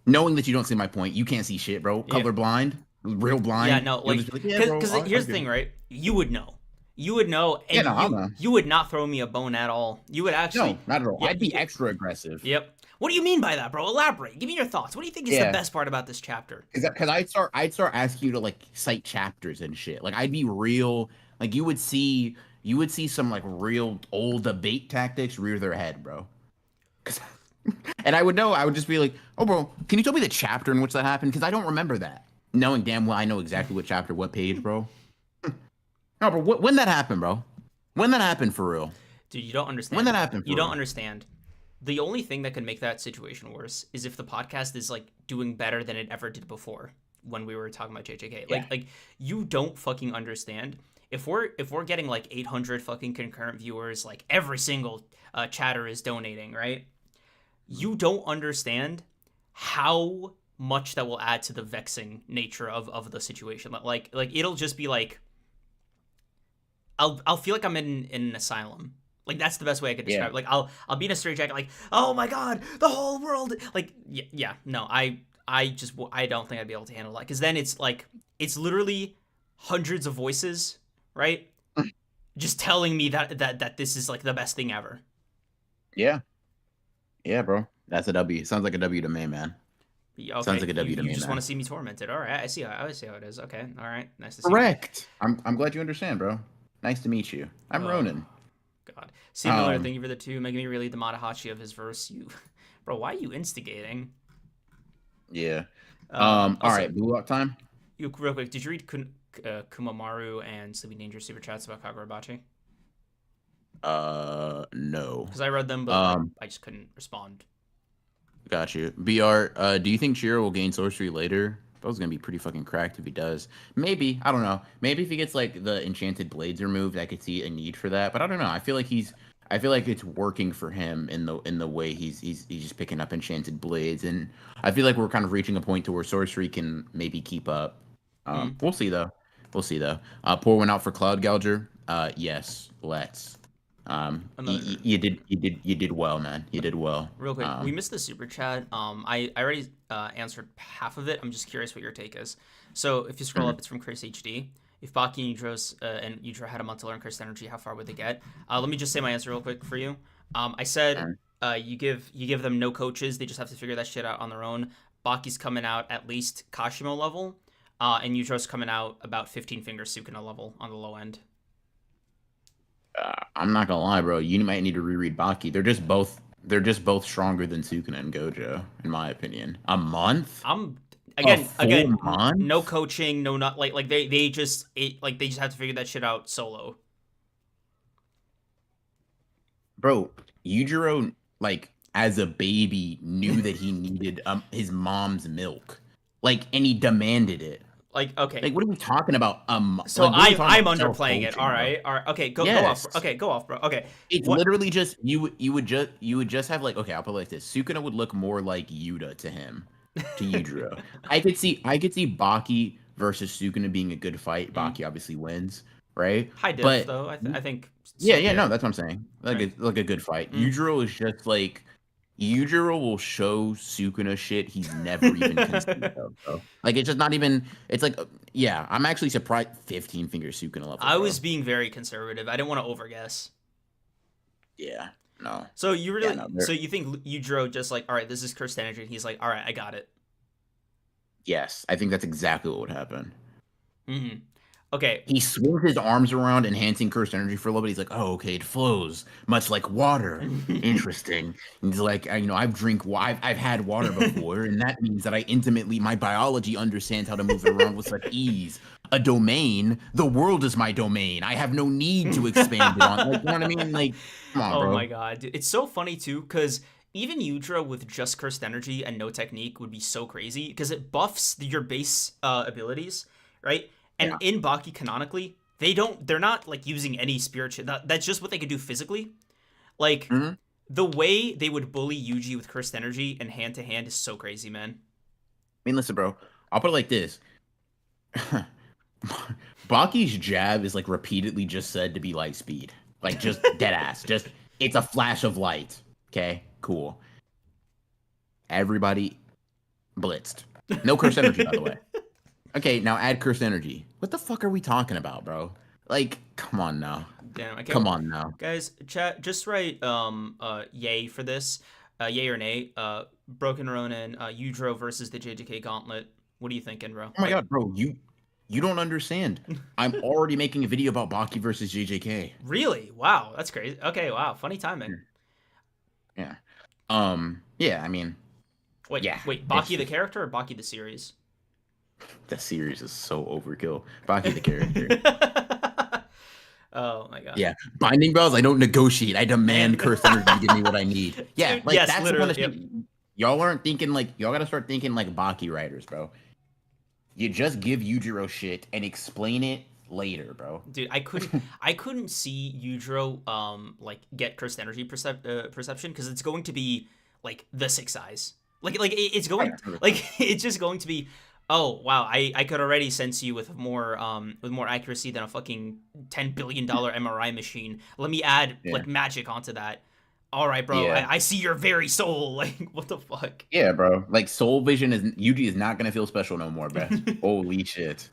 Knowing that you don't see my point, you can't see shit, bro. Colorblind, real blind. Yeah, no, like, because here's the thing, right? You would know. You would know, Yeah, and no, I don't you know. you would not throw me a bone at all. You would No, actually, not at all. yep, I'd be extra aggressive. yep. What do you mean by that, bro? Elaborate. Give me your thoughts. What do you think is the Yeah, best part about this chapter? because I'd start asking you to like cite chapters and shit. Like I'd be real. Like you would see some like real old debate tactics rear their head, bro. 'Cause- and I would know. I would just be like, oh, bro, can you tell me the chapter in which that happened? Because I don't remember that. Knowing damn well I know exactly what chapter, what page, bro. No, bro. When that happened, bro? When that happened for real? Dude, you don't When understand. that happened You for don't real? understand. The only thing that could make that situation worse is if the podcast is like doing better than it ever did before when we were talking about JJK. Yeah. Like you don't fucking understand. If we're getting like 800 fucking concurrent viewers, like every single chatter is donating, right? You don't understand how much that will add to the vexing nature of the situation. Like it'll just be like I'll feel like I'm in an asylum. Like that's the best way I could Yeah. describe it. Like I'll be in a straitjacket. Like, oh my god, the whole world. Like yeah, no, I don't think I'd be able to handle that because then it's like it's literally hundreds of voices, right? Just telling me that this is like the best thing ever. Yeah. Yeah, bro. That's a W. Sounds like a W to me, man. Sounds Okay, like a you W to you me, just want man. to see me tormented. All right, I see how it is. Okay, all right, nice to see you. Correct. I'm glad you understand, bro. Nice to meet you. I'm Oh Ronan. God, Steve Miller, Um, thank you for the two, making me read the Matahachi of his verse. You, bro, why are you instigating? yeah. All Also, right, blue up time. you real quick, did you read Kumamaru and Sleeping Danger super chats about Kagurabachi? No. Because I read them, but Um, I just couldn't respond. got you. BR, do you think Chiro will gain sorcery later? That was gonna be pretty fucking cracked if he does. Maybe, I don't know. Maybe if he gets like the enchanted blades removed, I could see a need for that. But I don't know. I feel like it's working for him in the way he's just picking up enchanted blades, and I feel like we're kind of reaching a point to where sorcery can maybe keep up. Mm. We'll see though. We'll see though. Pour one out for Cloud Gouger. Yes, let's. Another You did well, man. You did well. real quick, we missed the super chat. I already answered half of it. I'm just curious what your take is. So if you scroll Mhm. up, it's from Chris HD. If Baki and Yudro had a month to learn Cursed Energy, how far would they get? Let me just say my answer real quick for you. I said Alright. you give them no coaches; they just have to figure that shit out on their own. Baki's coming out at least Kashimo level, and Yudro's coming out about 15 finger Sukuna level on the low end. I'm not gonna lie, bro. You might need to reread Baki. They're just both stronger than Sukuna and Gojo, in my opinion. A month? I'm A again full again no month? coaching, no not like they just have to figure that shit out solo. Bro, Yujiro, like, as a baby, knew that he needed his mom's milk. Like, and he demanded it. Like okay, Like, what are we talking about? so Like, what are we talking I'm about underplaying it. self-coaching, bro? All right. Okay, go off. Yes. Okay, go off, bro. Okay, It's what? literally just you would just have like, okay, I'll put it like this. Sukuna would look more like Yuta to him, to Yujiro. I could see Baki versus Sukuna being a good fight. Mm, Baki obviously wins, right? high diff But though. I think yeah, yeah, no, yeah. that's what I'm saying. Like Right. a good fight. Mm. Yujiro is just like Yujiro will show Sukuna shit he's never even conceived of, bro. Like it's just not even. It's like, yeah, I'm actually surprised. 15 finger Sukuna level, I bro. was being very conservative. I didn't want to overguess. Yeah, no, So you yeah, no. really so you think Yujiro just like all right, this is cursed energy, and he's like all right, I got it. Yes, I think that's exactly what would happen. Hmm. Okay. He swings his arms around, enhancing cursed energy for a little bit. He's like, "Oh, okay, it flows much like water. Interesting." And he's like, I've had water before, and that means that I intimately, my biology understands how to move it around with such ease. A domain, the world is my domain. I have no need to expand it on. Like, you know what I mean? Like, come on, Oh my bro. god, dude. It's so funny too, because even Yudra with just cursed energy and no technique would be so crazy because it buffs your base abilities, right? And Yeah. in Baki canonically, they're not like using any spirit shit. That's just what they could do physically. Like Mhm. the way they would bully Yuji with cursed energy and hand to hand is so crazy, man. I mean, listen, bro. I'll put it like this. Baki's jab is like repeatedly just said to be light speed. Like just dead ass. Just it's a flash of light. Okay, cool. Everybody blitzed. No cursed energy, by the way. Okay, now add cursed energy. What the fuck are we talking about, bro? Like, come on now. Damn, I can't. Come on now. Guys, chat, just write yay for this. Yay or nay. Broken Ronin, Yujiro versus the JJK Gauntlet. What are you thinking, bro? Oh my god, bro, you don't understand. I'm already making a video about Baki versus JJK. Really? Wow, that's crazy. Okay, wow, funny timing. Yeah. Yeah, I mean, Wait, yeah. wait, Baki the character or Baki the series? The series is so overkill. Baki the character. Oh my god. Yeah. Binding bells, I don't negotiate. I demand cursed energy to give me what I need. Yeah, Dude, like yes, that's the literally. kind of shit. Y'all aren't thinking like y'all gotta start thinking like Baki writers, bro. You just give Yujiro shit and explain it later, bro. Dude, I couldn't see Yujiro like get cursed energy perception because it's going to be like the 6 eyes. It's going like it's just going to be, oh wow, I could already sense you with more accuracy than a fucking $10 billion MRI machine. Let me add like magic onto that. All right, bro. Yeah. I see your very soul. Like, what the fuck? Yeah, bro. Like Soul Vision is Yuji is not gonna feel special no more, bro. Holy shit.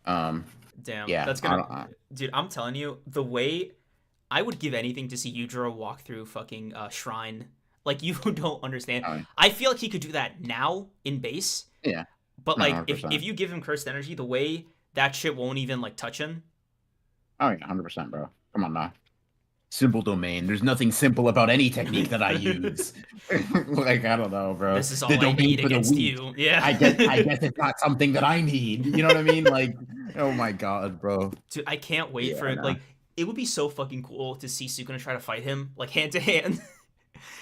Damn. Yeah. That's gonna, dude. I'm telling you, the way I would give anything to see Yujiro walk through fucking shrine. Like, you don't understand. I feel like he could do that now in base. Yeah. But like, if you give him cursed energy, the way that shit won't even like touch him. Oh yeah, 100%, bro. Come on now. Simple domain. There's nothing simple about any technique that I use. Like, I don't know, bro. This is all I need against you. Yeah. I guess it's not something that I need. You know what I mean? Like, oh my god, bro. Dude, I can't wait for it. Like, it would be so fucking cool to see Sukuna try to fight him, like, hand to hand.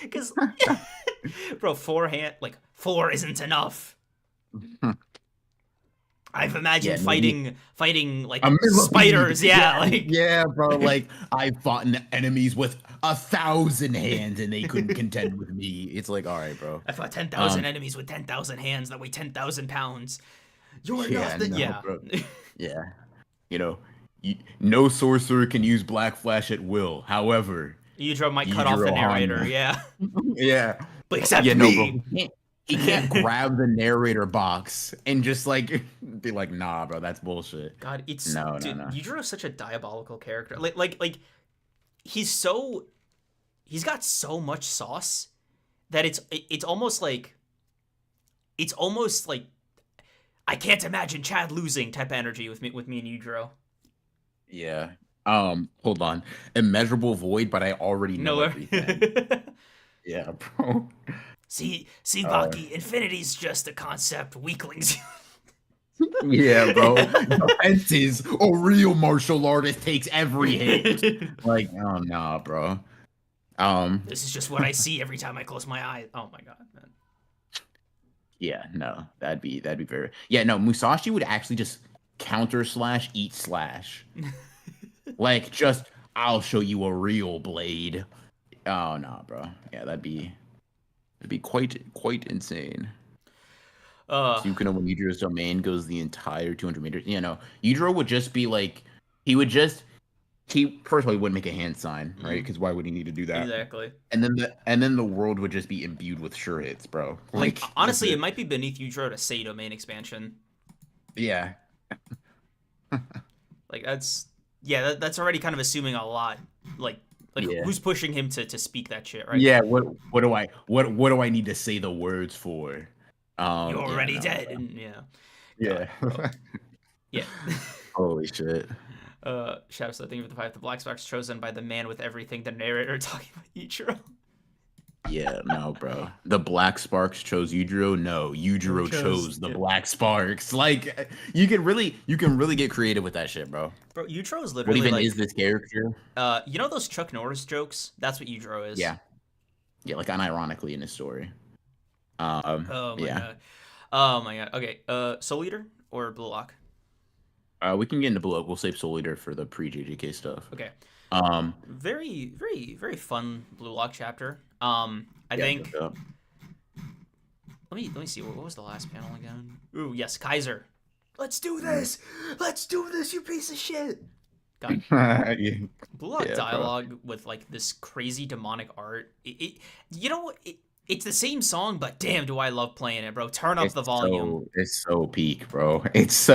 Because, bro, 4 isn't enough. I've imagined fighting like spiders. Yeah, like yeah, bro. Like I've fought enemies with 1,000 hands and they couldn't contend with me. It's like, all right, bro. I fought 10,000 enemies with 10,000 hands that weigh 10,000 pounds. You're nothing. Yeah, bro. Yeah. You know, no sorcerer can use Black Flash at will. However, Yujiro might cut off the narrator. Yeah. Yeah. But except me. Bro. He can't grab the narrator box and just like be like, nah, bro, that's bullshit. God, it's no. Yujiro is such a diabolical character. Like he's got so much sauce that it's almost like I can't imagine Chad losing type energy with me and Yujiro. Yeah. Hold on. Immeasurable void, but I already know everything. Yeah, bro. See, Baki, infinity's just a concept weaklings. Yeah, bro. Defenses, a real martial artist takes every hit. Like, oh no, bro. This is just what I see every time I close my eyes. Oh my god, man. Yeah, no, that'd be very. Yeah, no, Musashi would actually just counter slash eat slash. Like, just I'll show you a real blade. Oh no, bro. Yeah, that'd be quite insane. Sukuna, when Yujiro's domain goes the entire 200 meters, you know, Yujiro would just be like, first of all, he wouldn't make a hand sign, right? Because why would he need to do that? Exactly. And then the world would just be imbued with sure hits, bro. Like honestly, it might be beneath Yujiro to say domain expansion. Yeah. Like that's already kind of assuming a lot. Like who's pushing him to speak that shit, right? Yeah. What do I need to say the words for? You're already dead. And, yeah. Yeah. Holy shit. Shadow said, "Thank you for the 5. The black sparks chosen by the man with everything." The narrator talking about Yujiro. Yeah, no, bro. The Black Sparks chose Yujiro. No, Yujiro chose the Black Sparks. Like, you can really get creative with that shit, bro. Bro, Yujiro is literally what even is this character? You know those Chuck Norris jokes? That's what Yujiro is. Yeah, like unironically in his story. Oh my god. Oh my god. Okay. Soul Eater or Blue Lock? We can get into Blue Lock. We'll save Soul Eater for the pre-JJK stuff. Okay. Very, very, very fun Blue Lock chapter. I think. Let me see. What was the last panel again? Ooh, yes, Kaiser. Let's do this. Let's do this. You piece of shit. God. Blue Lock dialogue with like this crazy demonic art. You know what? it's the same song, but damn, do I love playing it, bro. Turn up It's the volume. it's so peak, bro. It's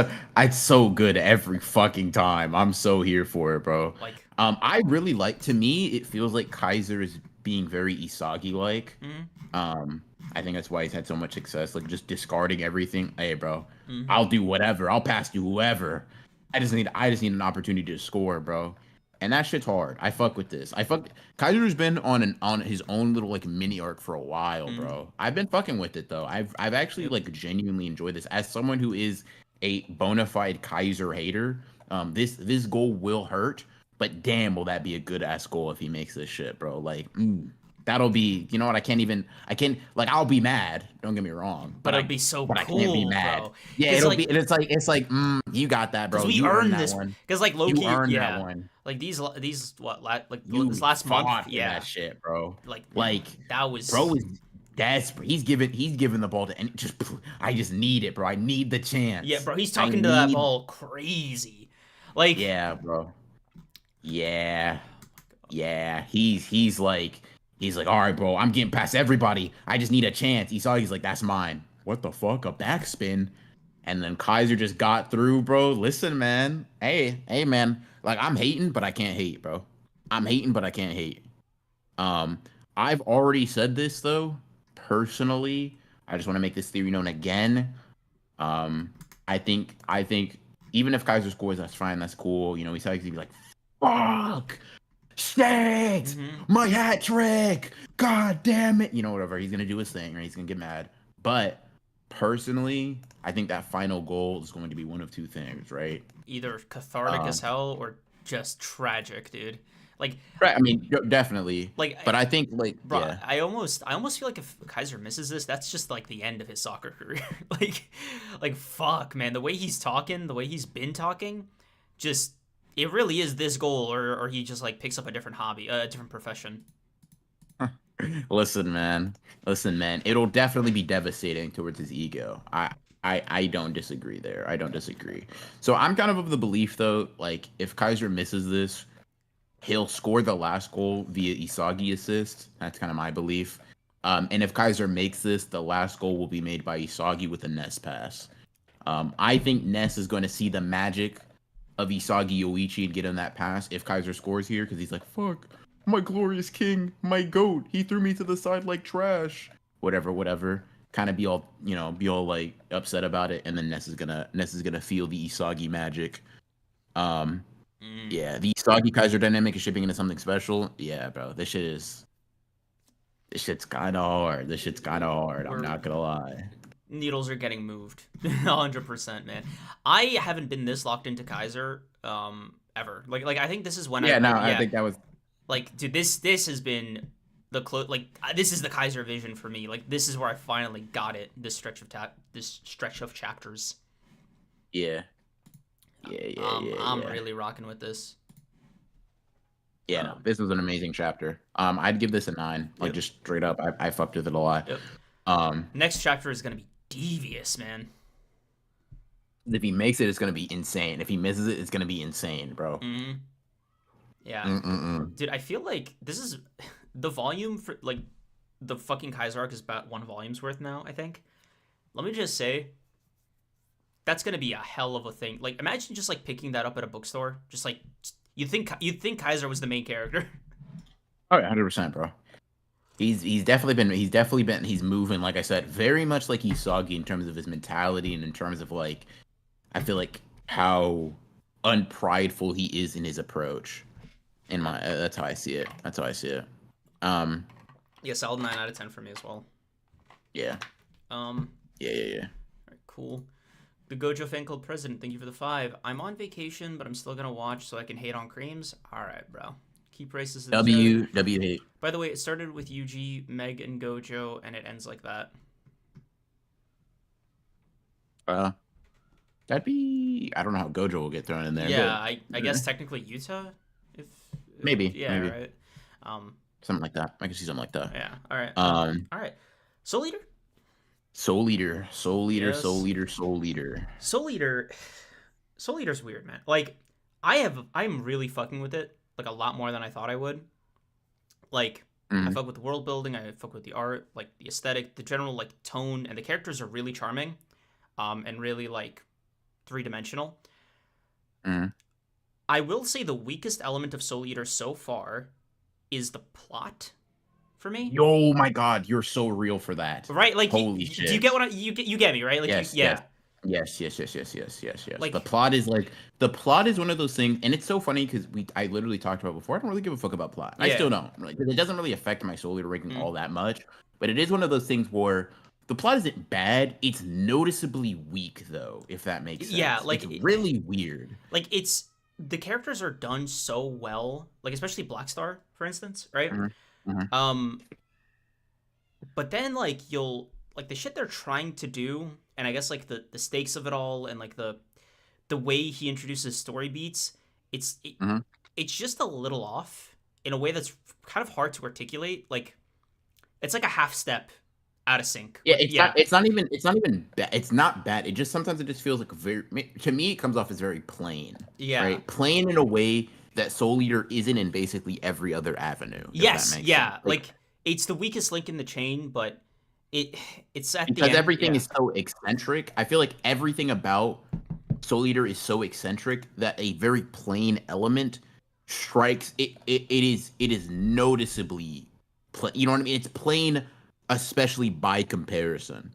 so good every fucking time. I'm so here for it, bro. Like, I really like. To me, it feels like Kaiser is being very Isagi like. mm, Um, I think that's why he's had so much success. Like just discarding everything. Hey, bro, mm, I'll do whatever. I'll pass to whoever. I just need an opportunity to score, bro. And that shit's hard. I fuck with this. I fuck. Kaiser's been on his own little like mini arc for a while, mm, bro. I've been fucking with it though. I've actually yep. like genuinely enjoyed this. As someone who is a bona fide Kaiser hater, this goal will hurt, but damn, will that be a good ass goal if he makes this shit, bro? Like, that'll be. You know what? I can't. Like, I'll be mad. Don't get me wrong, But it'd be so but I can't be cool, mad. bro. Yeah, Cause it'll be. like, And it's like, you got that, cause bro. we You earned earned that this. one. Cause like low You key, earned that yeah. one. Like these what like this You last month, fought for yeah. that shit, bro. Like Like, that bro was is desperate. He's giving the ball to, and just I just need it, bro. I need the yeah, chance. bro. He's I talking to that need. ball crazy. Like, Yeah, bro. Yeah, oh yeah. He's like, all right, bro. I'm getting past everybody. I just need a chance. He's like, that's mine. What the fuck? A backspin. And then Kaiser just got through, bro. Listen, man. Hey, man. Like, I'm hating, but I can't hate, bro. I'm hating, but I can't hate. Um, I've already said this though. Personally, I just want to make this theory known again. Um, I think even if Kaiser scores, that's fine. That's cool. You know, he's gonna be like, "Fuck, shit, mm-hmm. my hat trick, god damn it," you know, whatever. He's gonna do his thing, right? He's gonna get mad. But personally, I think that final goal is going to be one of two things, right? Either cathartic as Um, hell or just tragic, dude. Like, right. I mean, definitely. like, But I think, like, bro, yeah. I almost feel like if Kaiser misses this, that's just like the end of his soccer career. Like, fuck, man. The way he's talking, the way he's been talking, just it really is this goal, or he just like picks up a different hobby, a different profession. Listen, man. Listen, man. It'll definitely be devastating towards his ego. I don't disagree there. I don't disagree. So I'm kind of the belief though, like if Kaiser misses this, he'll score the last goal via Isagi assist. That's kind of my belief. And if Kaiser makes this, the last goal will be made by Isagi with a Ness pass. I think Ness is going to see the magic of Isagi Yoichi and get him that pass if Kaiser scores here because he's like, fuck, my glorious king, my goat. He threw me to the side like trash. Whatever, whatever. Kind of be all, be all like upset about it, and then Ness is gonna feel the Isagi magic. Um, Mm. yeah, the Isagi Kaiser dynamic is shipping into something special. Yeah, bro, this shit's kind of hard. This shit's kind of hard. I'm We're not gonna lie. needles are getting moved, 100%, man. I haven't been this locked into Kaiser ever. Like I think this is when Yeah, no, I yeah, think that was. like dude, this has been the this is the Kaiser vision for me. Like this is where I finally got it. This stretch of chapters. Yeah, I'm yeah. really rocking with this. Yeah, no, this was an amazing chapter. I'd give this a 9. Like Yep. just straight up, I fucked with it a lot. Yep. Um, Next chapter is gonna be devious, man. if he makes it, it's gonna be insane. If he misses it, it's gonna be insane, bro. Hmm. Yeah, Mm-mm-mm. dude. I feel like this is the volume for like the fucking Kaiser arc is about 1 volume's worth now. I think. Let me just say, that's gonna be a hell of a thing. Like, imagine just like picking that up at a bookstore. Just like you'd think Kaiser was the main character. Oh, yeah, 100%, bro. He's definitely been he's moving, like I said, very much like Isagi in terms of his mentality and in terms of like I feel like how unprideful he is in his approach. In my that's how I see it. That's how I see it. Um, Yeah, solid 9 out of 10 for me as well. yeah, Um, yeah. all right, cool. The Gojo fan club president, thank you for the 5. I'm on vacation, but I'm still gonna watch so I can hate on creams. All right, bro. Keep races in check. W. By the way, it started with Yuji, Meg, and Gojo, and it ends like that. Uh, that'd be. I don't know how Gojo will get thrown in there, Yeah, but I guess technically Yuta, if maybe, yeah, maybe right. Um, something like that. I can see something like that. yeah. All right. Um, All right. Soul Eater. Soul Leader, Soul Leader, Soul Yes. Leader, Soul Leader. Soul Eater. Soul Eater's weird, man. Like, I'm really fucking with it, like a lot more than I thought I would. Like, I Mm, fuck with the world building. I fuck with the art, like the aesthetic, the general like tone, and the characters are really charming, and really like three dimensional. mm. I will say the weakest element of Soul Eater so far is the plot for me. Yo, my God, you're so real for that. Right? Like, Holy do you get shit. what you get me? Right? Like, Yes, yes. yeah. Yes. Like, The plot is one of those things, and it's so funny because I literally talked about before. I don't really give a fuck about plot. I yeah. still don't. Like, it doesn't really affect my Soul Eater ranking Mm. all that much. But it is one of those things where the plot isn't bad. It's noticeably weak, though, if that makes Yeah. sense. It's really weird. Like it's the characters are done so well. Like especially Black Star, for instance, right? Hmm. Hmm. Um, but then like you'll like the shit they're trying to do, and I guess like the stakes of it all, and like the way he introduces story beats, it's it, Hmm. it's just a little off in a way that's kind of hard to articulate. Like it's like a half step out of sync Yeah, with yeah. it's not even bad. It's not bad. It just sometimes it just feels like to me it comes off as very plain, Yeah. right? Plain in a way that Soul Eater isn't in basically every other avenue, if that Yes, makes sense. yeah. Like it's the weakest link in the chain, but it it's at the Because end, everything yeah. is so eccentric. I feel like everything about Soul Eater is so eccentric that a very plain element strikes it is noticeably plain. You know what I mean? It's plain, especially by comparison.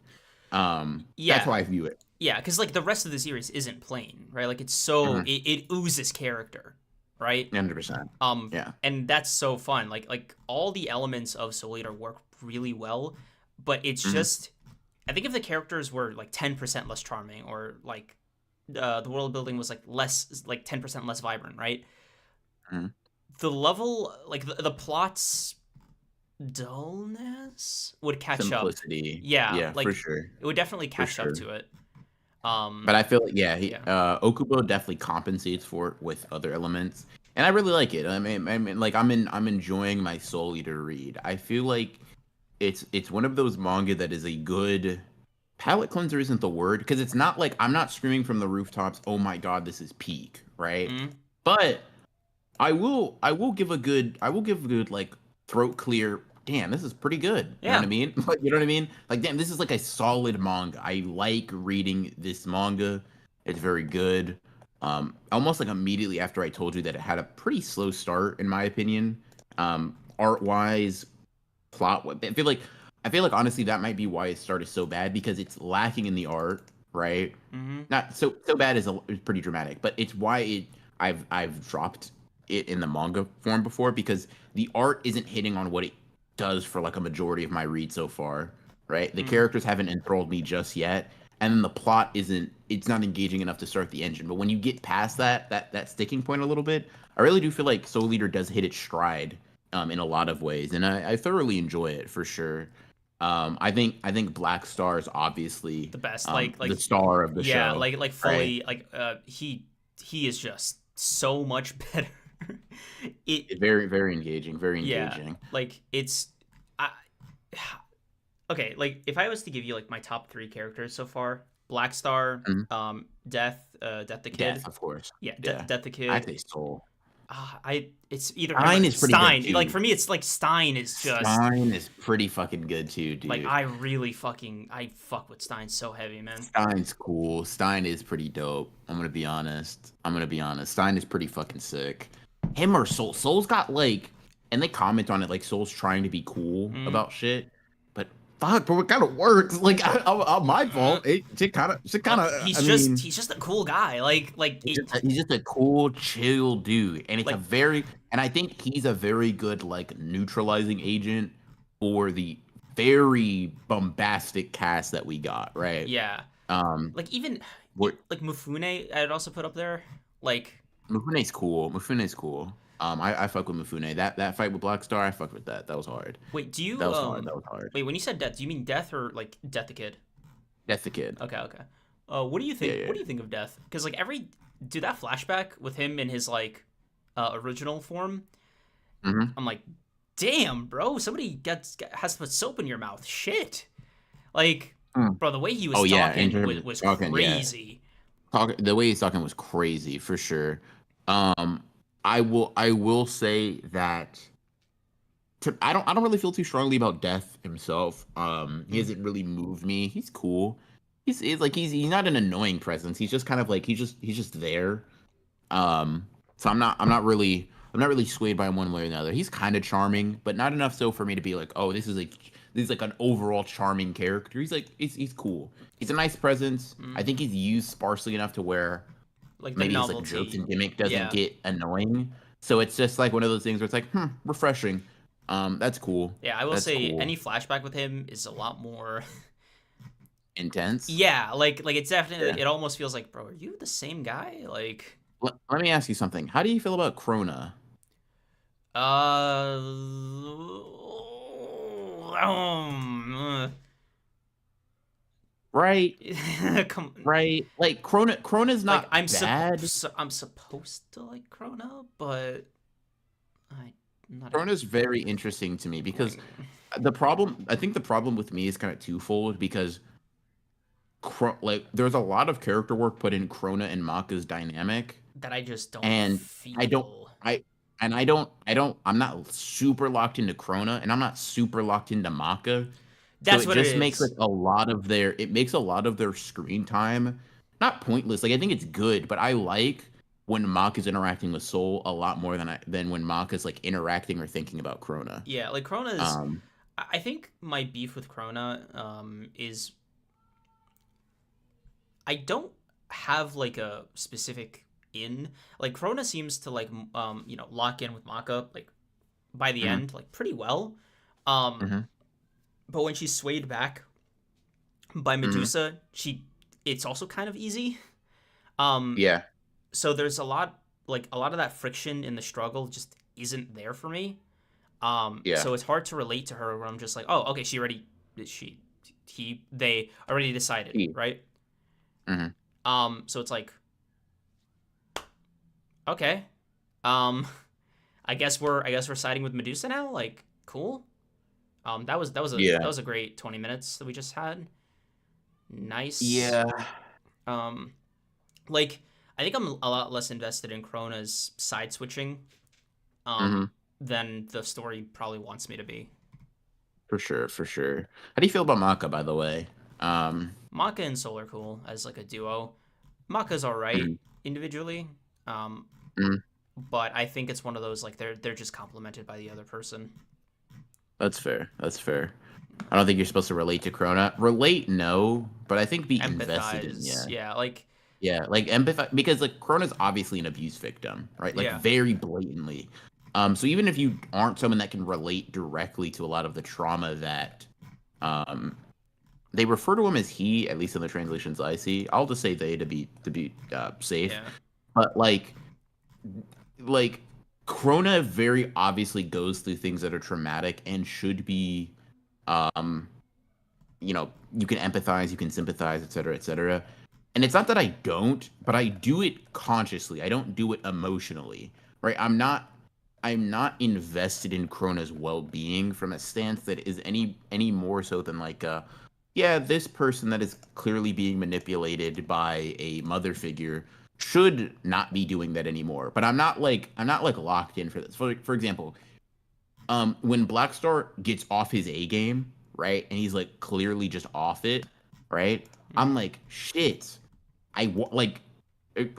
That's Yeah. how I view it. Yeah, cuz like the rest of the series isn't plain, right? Like it's so Mhm. it oozes character, right? 100%. Yeah. And that's so fun. Like all the elements of Soul Eater work really well, but it's Mhm. just I think if the characters were like 10% less charming or like the world building was like less like 10% less vibrant, right? Mhm. The level like the plots dullness would catch up. Simplicity. Yeah, Yeah, for like sure. it would definitely For catch up sure. to it. But I feel like yeah, Yeah. Okubo definitely compensates for it with other elements. And I really like it. I mean like I'm enjoying my Soul Eater read. I feel like it's one of those manga that is a good palate cleanser isn't the word because it's not like I'm not screaming from the rooftops, "Oh my god, this is peak," right? Mm, But I will give a good like throat clear. Damn, this is pretty good. You know what yeah. I mean? Like you know what I mean? Like damn, this is like a solid manga. I like reading this manga. It's very good. Almost like immediately after I told you that it had a pretty slow start in my opinion. Art wise, plot. I feel like honestly that might be why it started so bad because it's lacking in the art, right? Hmm. Not so bad is pretty dramatic, but it's why I've dropped it in the manga form before because the art isn't hitting on what it does for like a majority of my read so far, right? The Mm. characters haven't enthralled me just yet, and then the plot isn't it's not engaging enough to start the engine. But when you get past that sticking point a little bit, I really do feel like Soul Eater does hit its stride in a lot of ways, and I thoroughly enjoy it for sure. I think Black Star is obviously The best. the star of the Yeah, show, like right? fully like he is just so much better. it Very engaging, very yeah, engaging. like it's I okay, like if I was to give you like my top 3 characters so far, Black Star, Mhm. Death the Kid. Death, of course. Yeah, Yeah, Death the I'd Kid. say Soul. I it's either him or Stein is pretty good Stein. Like too. for me it's like Stein is just Stein is pretty fucking good too, like dude. I fuck with Stein so heavy, man. Stein's cool. Stein is pretty dope. I'm gonna be honest. I'm gonna be honest. Stein is pretty fucking sick. Him or Soul. Soul's got like, and they comment on it like Soul's trying to be cool Mm. about shit, but fuck, bro, it kind of works. Like, my Uh, fault. Shit kind of. I mean, he's just a cool guy. Like it he's just a cool, chill dude, and it's a like very, and I think he's a very good like neutralizing agent for the very bombastic cast that we got, right? yeah. Um, Like even what like Mufune I'd also put up there. Like Mifune's cool. Mifune's cool. I fuck with Mifune. That fight with Black Star, I fuck with that. That was hard. wait, do That you was hard. That was hard. wait, when you said death, do you mean death or like Death the Kid? That's the kid. Okay, okay. What do you Yeah, think? yeah. What do you think of death? Because like every do that flashback with him in his like original form, Mm-hmm. I'm like, damn, bro, somebody has to put soap in your mouth. Shit, like, Mm. bro, the way he was Oh yeah, in talking terms of was talking, yeah. crazy. The way he's talking was crazy for sure. Um, I will say that I don't really feel too strongly about Death himself. He Mm. hasn't really moved me. He's cool. He's not an annoying presence. He's just kind of like he's just there. So I'm not really swayed by him one way or another. He's kind of charming, but not enough so for me to be like, oh, this is like an overall charming character. He's cool. He's a nice presence. Mm. I think he's used sparsely enough to where Like the maybe his like jokes novelty. and gimmick doesn't Yeah. get annoying. So it's just like one of those things where it's like, refreshing. That's cool. Yeah, I will That's say cool. any flashback with him is a lot more. Intense. Yeah, like it's Yeah. definitely, it almost feels like, bro, are you the same guy? Like, Let me ask you something. How do you feel about Krona? uh, Right, come, right. Like Krona's like not bad. I'm supposed to like Krona, but I'm not a Krona's very interesting to me because like I think the problem with me is kind of twofold because like there's a lot of character work put in Krona and Maka's dynamic, that I just don't and I don't, feel. I'm not super locked into Krona, and I'm not super locked into Maka. So That's it what it just makes like is. it makes a lot of their screen time not pointless. Like I think it's good, but I like when Maka's interacting with Soul a lot more than when Maka's like interacting or thinking about Krona. Yeah, like Krona's. Um, I think my beef with Krona is I don't have like a specific in. Like Krona seems to like lock in with Maka like by the mhm, end like pretty well. Um, mhm, but when she's swayed back by mhm. Medusa, it's also kind of easy. Um, Yeah, so there's a lot of that friction in the struggle just isn't there for me. yeah, So it's hard to relate to her where I'm just like, oh, okay, she they already decided, E, right? mhm. So it's like, okay, um, I guess we're siding with Medusa now. Like, cool. That Yeah, was a great 20 minutes that we just had. Nice. yeah. Um, like I think I'm a lot less invested in Krona's side switching Hmm. than the story probably wants me to be. For sure, for sure. How do you feel about Maka, by the way? Um, Maka and Soul are cool as like a duo. Maka's all right mhm, individually, um, mhm. but I think it's one of those like they're just complemented by the other person. That's fair. That's fair. I don't think you're supposed to relate to Krona. Relate, no, but I think be invested in, Empathize, yeah. yeah, like Yeah, like empathize because like Krona's obviously an abuse victim, right? Like yeah, very blatantly. So even if you aren't someone that can relate directly to a lot of the trauma that um they refer to him as he, at least in the translations I see. I'll just say they to be safe. yeah, But like Krona very obviously goes through things that are traumatic and should be um you can empathize, you can sympathize, etc., etc. And it's not that I don't, but I do it consciously. I don't do it emotionally, right? I'm not invested in Krona's well-being from a stance that is any more so than like yeah, this person that is clearly being manipulated by a mother figure should not be doing that anymore. But I'm not like locked in for this. For example, when Blackstar gets off his A game, right, and he's like clearly just off it, right, I'm mm-hmm. like shit, like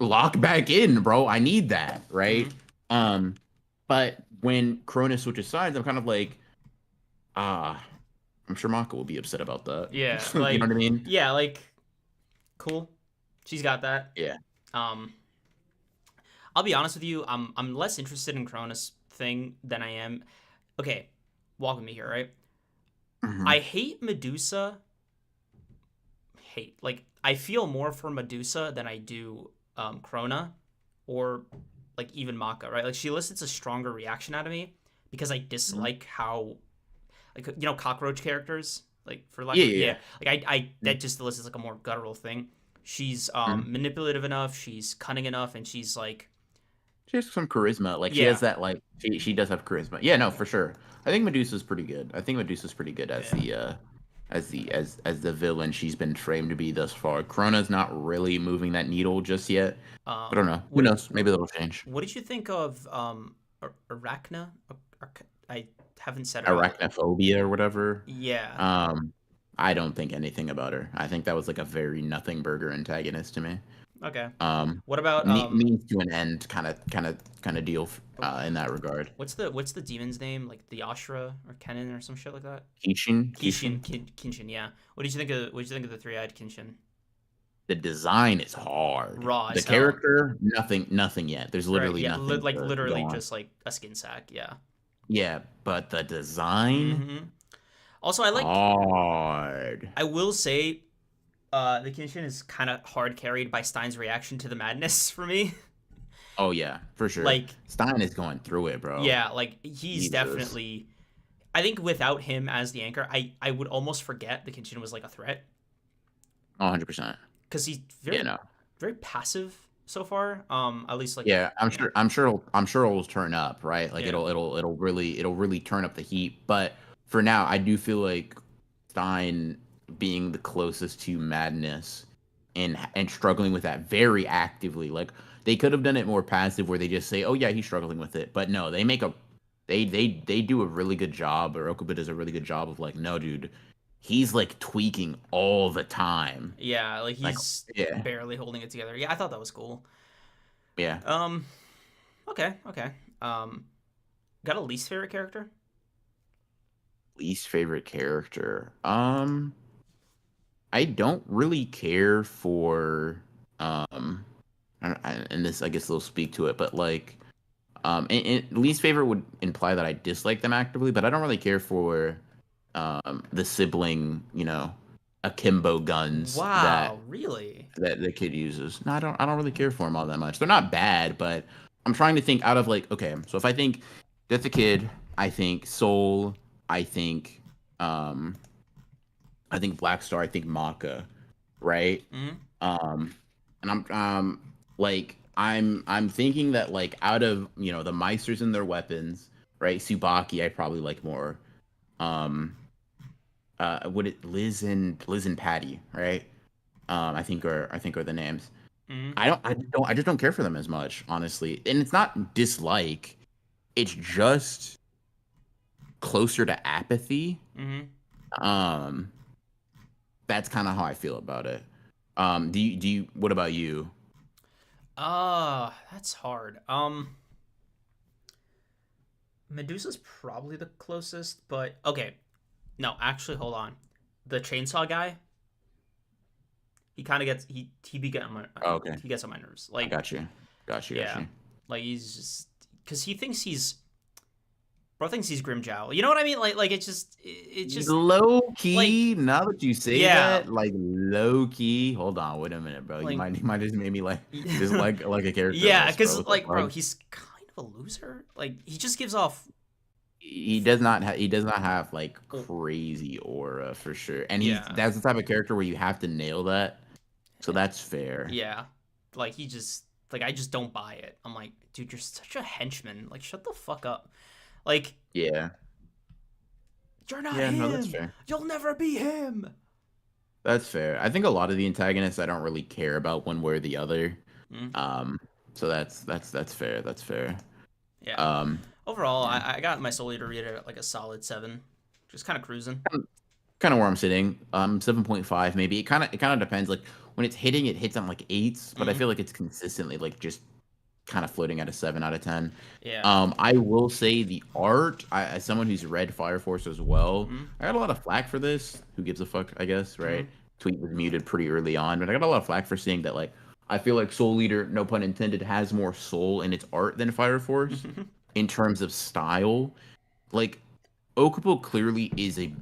lock back in, bro, I need that, Mm-hmm. right. But when Cronus switches sides, I'm kind of like, ah, I'm sure Mako will be upset about that. Yeah, You know what I mean? like cool, she's got that. Yeah. Um, I'll be honest with you, I'm less interested in Cronus thing than I am. Okay, walk with me here, right? Hmm. I hate Medusa. Hate like I feel more for Medusa than I do Krona or like even Maka, right? Like she elicits a stronger reaction out of me because I Hmm. dislike how like cockroach characters like for lack Yeah, of yeah, yeah like I yeah. that just elicits like a more guttural thing. She's Mhm. manipulative enough, she's cunning enough, and she's like She has some charisma. Like she has yeah that like she does have charisma. Yeah, no, for sure. I think Medusa's pretty good. I think Medusa's pretty good yeah. as the villain she's been framed to be thus far. Krona's not really moving that needle just yet. I don't know. Who What knows? Maybe that'll change. what did you think of Arachna? I haven't said it out. Arachnophobia or whatever. Yeah. Um, I don't think anything about her. I think that was like a very nothing burger antagonist to me. Okay. What about Means to an end kind of deal oh, in that regard. what's the demon's name? Like the Ashra or Kennen or some shit like that? Kishin. Kinshin, yeah. What did you think of the three-eyed Kinshin? The design is hard. Raw The as hell. character, nothing yet. There's Right, literally yeah, nothing like to go literally on. just like a skin sack, yeah. Yeah, but the design Mm-hmm. Also, hard. I will say, the Kinshin is kind of hard carried by Stein's reaction to the madness for me. Oh yeah, for sure. Like, Stein is going through it, bro. yeah, like he's Jesus. definitely. I think without him as the anchor, I would almost forget the Kinshin was like a threat 100%. because he's Yeah, very no. very passive so far. At least like Yeah, I'm you know. sure. I'm sure it'll turn up, right? Like Yeah. it'll really turn up the heat. But for now, I do feel like Stein being the closest to madness and struggling with that very actively. Like they could have done it more passive, where they just say, "Oh yeah, he's struggling with it," but no, they do a really good job, or Okuba does a really good job of like, no, dude, he's like tweaking all the time. Yeah, like Like, he's yeah, barely holding it together. Yeah, I thought that was cool. yeah. Um, okay, okay. Um, got a least favorite character? Least favorite character. I don't really care for and this I guess they'll speak to it, but like and least favorite would imply that I dislike them actively, but I don't really care for the sibling, akimbo guns Wow, that really? the kid uses. No, I don't really care for them all that much. They're not bad, but I'm trying to think out of like, okay, so if I think that's a kid, I think Soul, I think um I think Black Star, I think Maka, right? Mm-hmm. Um and I'm thinking that like out of, the Meisters and their weapons, right? Subaki I probably like more. Um would it Liz and Patty, right? I think are the names. Mm-hmm. I just don't care for them as much, honestly. And it's not dislike. It's just closer to apathy. Mm-hmm. Um, that's kind of how I feel about it. What about you? That's hard. Medusa's probably the closest, but okay. No, actually, hold on. The chainsaw guy, he kind of gets he be getting on my Oh, okay. he gets on my nerves. I Like, got you. Got you. Got yeah, you. like he's just because he thinks he's bro thinks he's Grimjow. You know what I mean? Like it's just Low like key, now that you say yeah, that, like low key. Hold on, wait a minute, bro. You like might just made me like dislike a character yeah, less, bro. because What the like bro, fuck? he's kind of a loser. Like he just gives off. He does not have like Oh, crazy aura for sure. And yeah, that's the type of character where you have to nail that. So that's fair. yeah, like he just like I just don't buy it. I'm like, dude, you're such a henchman. Like shut the fuck up. Like Yeah. you're not Yeah, no, that's him. fair. You'll never be him. That's fair. I think a lot of the antagonists I don't really care about one way or the other. Mm, Um, so that's fair. That's fair. yeah. Um, Overall, yeah. I got my soul eater read it at like a solid 7. Just kind of cruising. Kind of where I'm sitting. 7.5 maybe. It kind of depends. Like when it's hitting, it hits on like eights, but I Mm, feel like it's consistently like just kind of floating at a 7 out of 10. yeah. I will say the art. As someone who's read Fire Force as well, Mm, I got a lot of flack for this. Who gives a fuck? I guess, right? mm, Tweet was muted pretty early on, but I got a lot of flack for saying that. Like, I feel like Soul Eater, no pun intended, has more soul in its art than Fire Force in terms of style. Like, Okubo clearly is a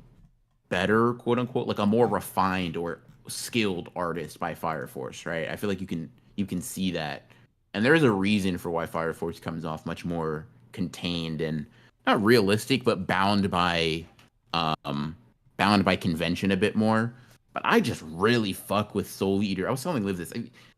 better, quote unquote, like a more refined or skilled artist by Fire Force, right? I feel like you can see that, and there is a reason for why Fire Force comes off much more contained and not realistic, but um bound by convention a bit more. But I just really fuck with Soul Eater. I was telling Liv this.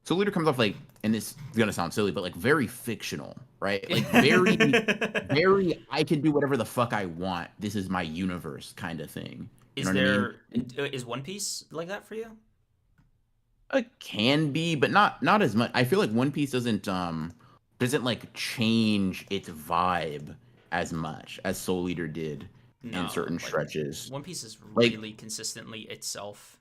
Soul Eater comes off like, and this is gonna sound silly, but like very fictional, right? Like very, mm. very. I can do whatever the fuck I want. This is my universe, kind of thing. You know Is what I mean? there is One Piece like that for you? It can be, but not as much. I feel like One Piece doesn't like change its vibe as much as Soul Eater did in No, certain like stretches. One Piece is Like, really consistently itself.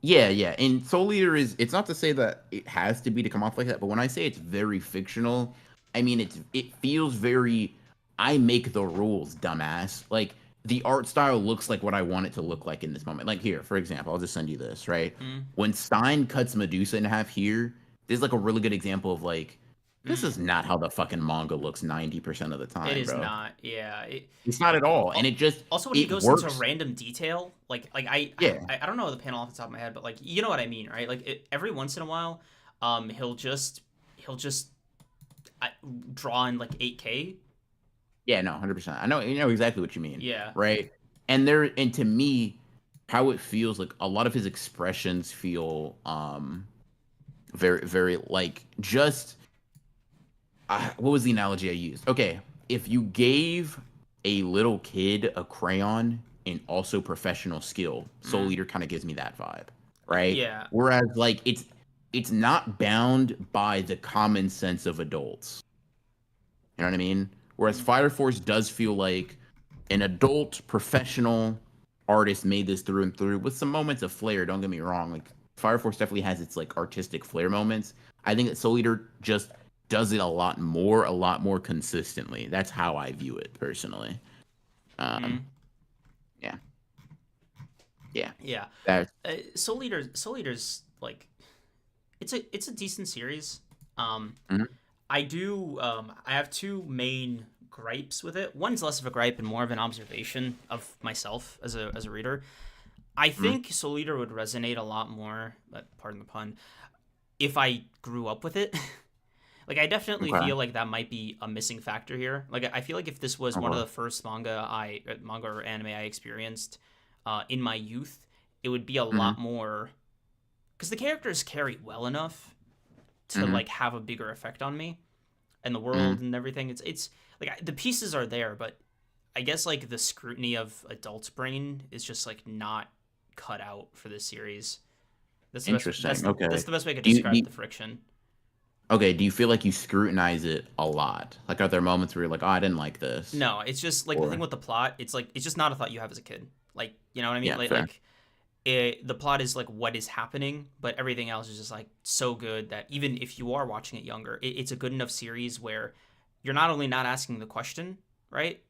yeah, yeah. And Soul Eater is, it's not to say that it has to be to come off like that, but when I say it's very fictional, I mean it feels very I make the rules, dumbass. Like the art style looks like what I want it to look like in this moment. Like here, for example, I'll just send you this, right? Mm, When Stein cuts Medusa in half here, this is like a really good example of like this mm. is not how the fucking manga looks 90% of the It time, is bro. not. Yeah. It's not at all. And Also, when he it goes into works. random detail, like Yeah. I don't know the panel off the top of my head, but like you know what I mean, right? Like every once in a while, he'll just uh, draw in like 8K. Yeah, no, 100%. I know you know exactly what you mean, Yeah. right? And to me, how it feels like a lot of his expressions feel very like just what was the analogy I used? Okay, if you gave a little kid a crayon and also professional skill, Soul Mm, Eater kind of gives me that vibe, right? yeah. Whereas like it's not bound by the common sense of adults. You know what I mean? Whereas Mm, Fire Force does feel like an adult professional artist made this through and through with some moments of flair. Don't get me wrong. Like Fire Force definitely has its like artistic flair moments. I think that Soul Eater just does it a lot more consistently. That's how I view it personally. Um, mm, yeah, yeah. yeah. That. Soul Eater's like it's a decent series. Um, Mhm, I have two main gripes with it. One's less of a gripe and more of an observation of myself as a reader. I mhm. think Soul Eater would resonate a lot more, pardon the pun, if I grew up with it. Like I definitely Okay. feel like that might be a missing factor here. Like I feel like if this was one of Okay. the first manga or anime I experienced in my youth, it would be a Mhm, lot more because the characters carry well enough to mhm, like have a bigger effect on me and the world mhm. and everything. It's like the pieces are there, but I guess like the scrutiny of adult's brain is just like not cut out for this series. Interesting. That's Okay. the best way I could Do you, do describe you- the friction. okay, do you feel like you scrutinize it a lot? Like, are there moments where you're like, oh, I didn't like this? No, it's just like the thing Or, with the plot. It's like it's just not a thought you have as a kid. Like you know what I mean? yeah, fair. The plot is like what is happening, but everything else is just like so good that even if you are watching it younger, it's a good enough series where you're not only not asking the question, right?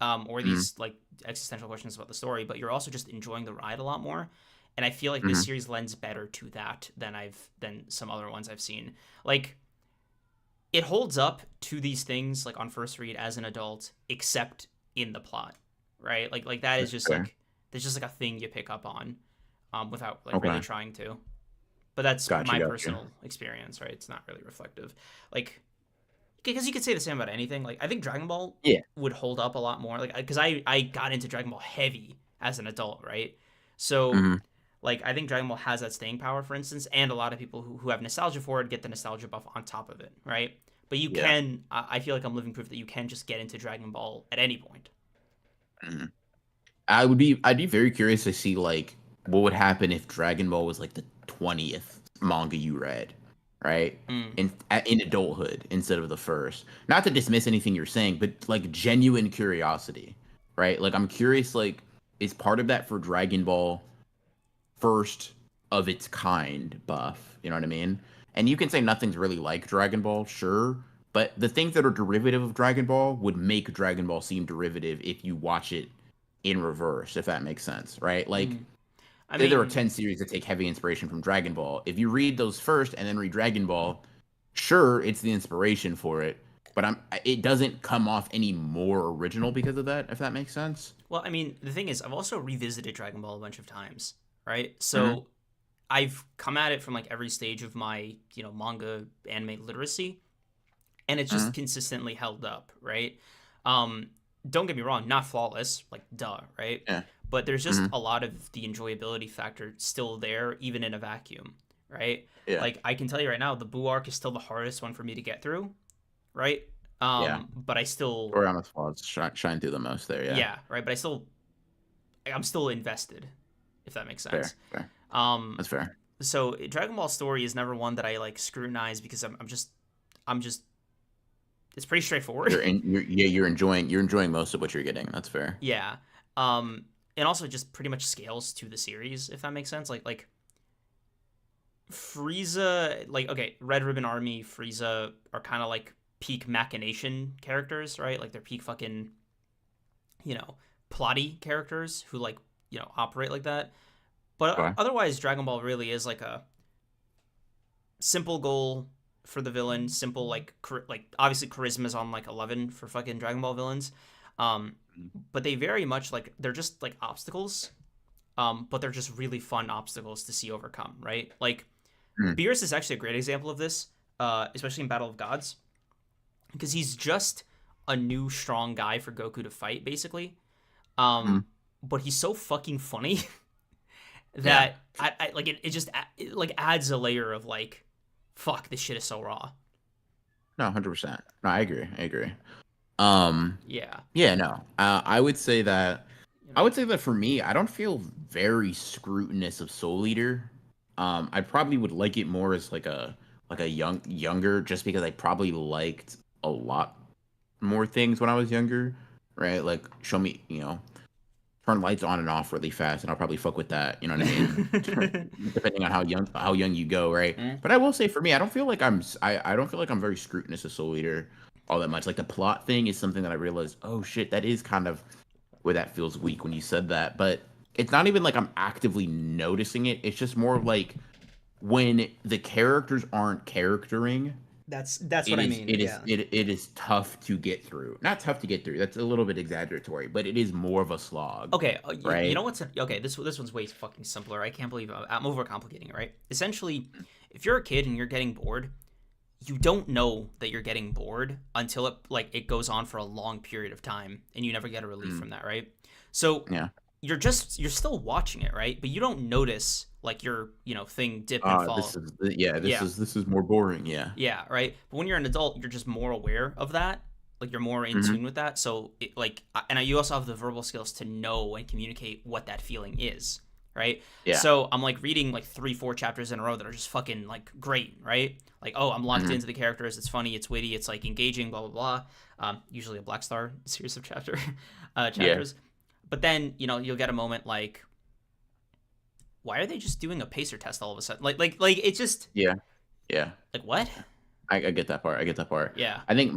Or Mhm, these like existential questions about the story, but you're also just enjoying the ride a lot more. And I feel like this mhm. series lends better to that than some other ones I've seen. Like it holds up to these things like on first read as an adult, except in the plot, right? Like that is That's just fair. like there's just like a thing you pick up on, without like really Okay. trying to. But that's Gotcha, my gotcha. personal experience, right? It's not really reflective, like because you could say the same about anything. Like I think Dragon Ball Yeah. would hold up a lot more, like because I got into Dragon Ball heavy as an adult, right? So Mhm. like I think Dragon Ball has that staying power, for instance, and a lot of people who have nostalgia for it get the nostalgia buff on top of it, right? But you Yeah. can, I feel like I'm living proof that you can just get into Dragon Ball at any point. Mhm. I'd be very curious to see like what would happen if Dragon Ball was like the 20th manga you read, right? Mm, In adulthood instead of the first. Not to dismiss anything you're saying, but like genuine curiosity, right? Like I'm curious like is part of that for Dragon Ball first of its kind buff. You know what I mean? And you can say nothing's really like Dragon Ball, sure, but the things that are derivative of Dragon Ball would make Dragon Ball seem derivative if you watch it in reverse, if that makes sense, right? Like, mm. I say there are mean, 10 series that take heavy inspiration from Dragon Ball. If you read those first and then read Dragon Ball, sure, it's the inspiration for it, but it doesn't come off any more original because of that, if that makes sense. well, I mean, the thing is, I've also revisited Dragon Ball a bunch of times, right? Mm-hmm. So I've come at it from like every stage of my, manga anime literacy, and it's Mm-hmm. just consistently held up, right? Um, don't get me wrong, not flawless, like duh, right? Yeah. But there's just Mm-hmm. a lot of the enjoyability factor still there, even in a vacuum, right? Yeah. Like I can tell you right now, the Boo arc is still the hardest one for me to get through, right? Yeah. But I still, Toriyama's flaws shine through the most there, yeah. yeah, right. But I'm still invested, if that makes sense. Fair, fair. Um, That's fair. so Dragon Ball story is never one that I like scrutinize because I'm just It's pretty straightforward. You're enjoying most of what you're getting. That's fair. Yeah. And also just pretty much scales to the series, if that makes sense. Like Frieza, like okay, Red Ribbon Army, Frieza are kind of like peak machination characters, right? Like they're peak fucking, you know, plotty characters who like, you know, operate like that. But Okay. otherwise, Dragon Ball really is like a simple goal for the villain. Simple like obviously charisma's on like 11 for fucking Dragon Ball villains. Um, but they very much like they're just like obstacles. But they're just really fun obstacles to see overcome, right? Like Mm, Beerus is actually a great example of this, especially in Battle of Gods, because he's just a new strong guy for Goku to fight, basically. mm, But he's so fucking funny yeah. that I like it. It just it, like adds a layer of like, fuck, this shit is so raw. No, 100%. No, I agree. I agree. Um, Yeah, yeah, no. you I know. would say that for me, I don't feel very scrutinous of Soul Eater. I probably would like it more as like a younger, just because I probably liked a lot more things when I was younger, right? Like show me, turn lights on and off really fast, and I'll probably fuck with that. You know what I mean? Depending on how young you go, right? Mm. But I will say for me, I don't feel like I don't feel like I'm very scrutinous of Soul Eater all that much. Like the plot thing is something that I realized, oh shit, that is kind of where that feels weak when you said that. But it's not even like I'm actively noticing it. It's just more of like when the characters aren't charactering, That's what I mean. Yeah. it is tough to get through. Not tough to get through. That's a little bit exaggeratory, but it is more of a slog, Okay, you right? know what's okay? This one's way fucking simpler. I can't believe I'm overcomplicating it. Right? Essentially, if you're a kid and you're getting bored, you don't know that you're getting bored until it goes on for a long period of time and you never get a relief Mm, from that, right? So yeah. you're still watching it, right? But you don't notice like your, you know, thing dip and This fall. is yeah. Yeah. This is more boring. Yeah. Yeah, right? But when you're an adult, you're just more aware of that. Like you're more in Hmm. tune with that. So you also have the verbal skills to know and communicate what that feeling is, right? Yeah. So I'm like reading like 3, 4 chapters in a row that are just fucking like great, right? Like, oh, I'm locked Hmm. into the characters. It's funny, it's witty, it's like engaging, blah blah blah. Usually a Black Star series of Yeah. chapters. But then you'll get a moment like, why are they just doing a pacer test all of a sudden? Like it's just Yeah. Yeah. like what? I get that part. I get that part. Yeah. I think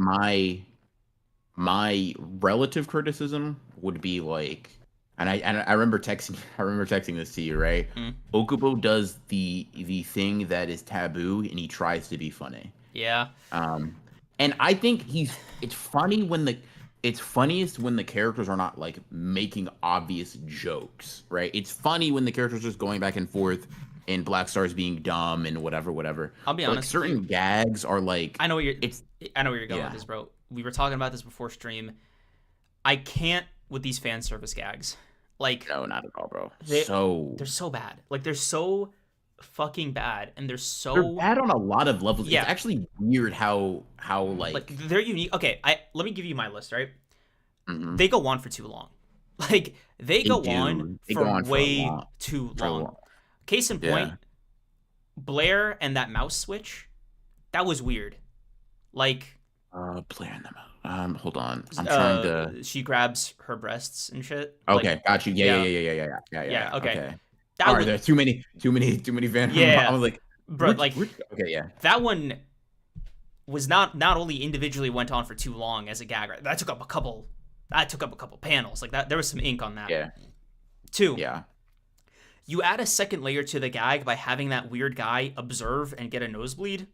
my relative criticism would be like, and I remember texting I remember texting this to you, right? Mm. Okubo does the thing that is taboo, and he tries to be funny. Yeah. Um, and I think it's funny when it's funniest when the characters are not like making obvious jokes, right? It's funny when the characters are just going back and forth and Black Star's being dumb and whatever, whatever. I'll be But like honest with you. certain gags are like I know what you're. it's I know where you're going with yeah. this, bro. We were talking about this before stream. I can't with these fan service gags. Like No, not at all, bro. they So they're so bad. Like they're so fucking bad, and they're they're so bad on a lot of levels. It's yeah. actually weird how Like like they're unique. Okay, I let me give you my list. Right, mhm, they go on for too long. Like they they go on do. They go for on for a way long too for a long. long. Case in point, Yeah. Blair and that mouse switch. That was weird. Like Playing them out. Hold on. I'm trying to. she grabs her breasts and shit. Like Okay, got you. Yeah, yeah, yeah, yeah, yeah, yeah, yeah, yeah, yeah, yeah. yeah. Okay, Okay. All that right, was there's too many Phantom. I yeah, was like, bro. Like which? Okay, yeah, that one was not only individually went on for too long as a gag. Right? That took up a couple. That took up a couple panels. Like that, there was some ink on that. yeah, Two, yeah, you add a second layer to the gag by having that weird guy observe and get a nosebleed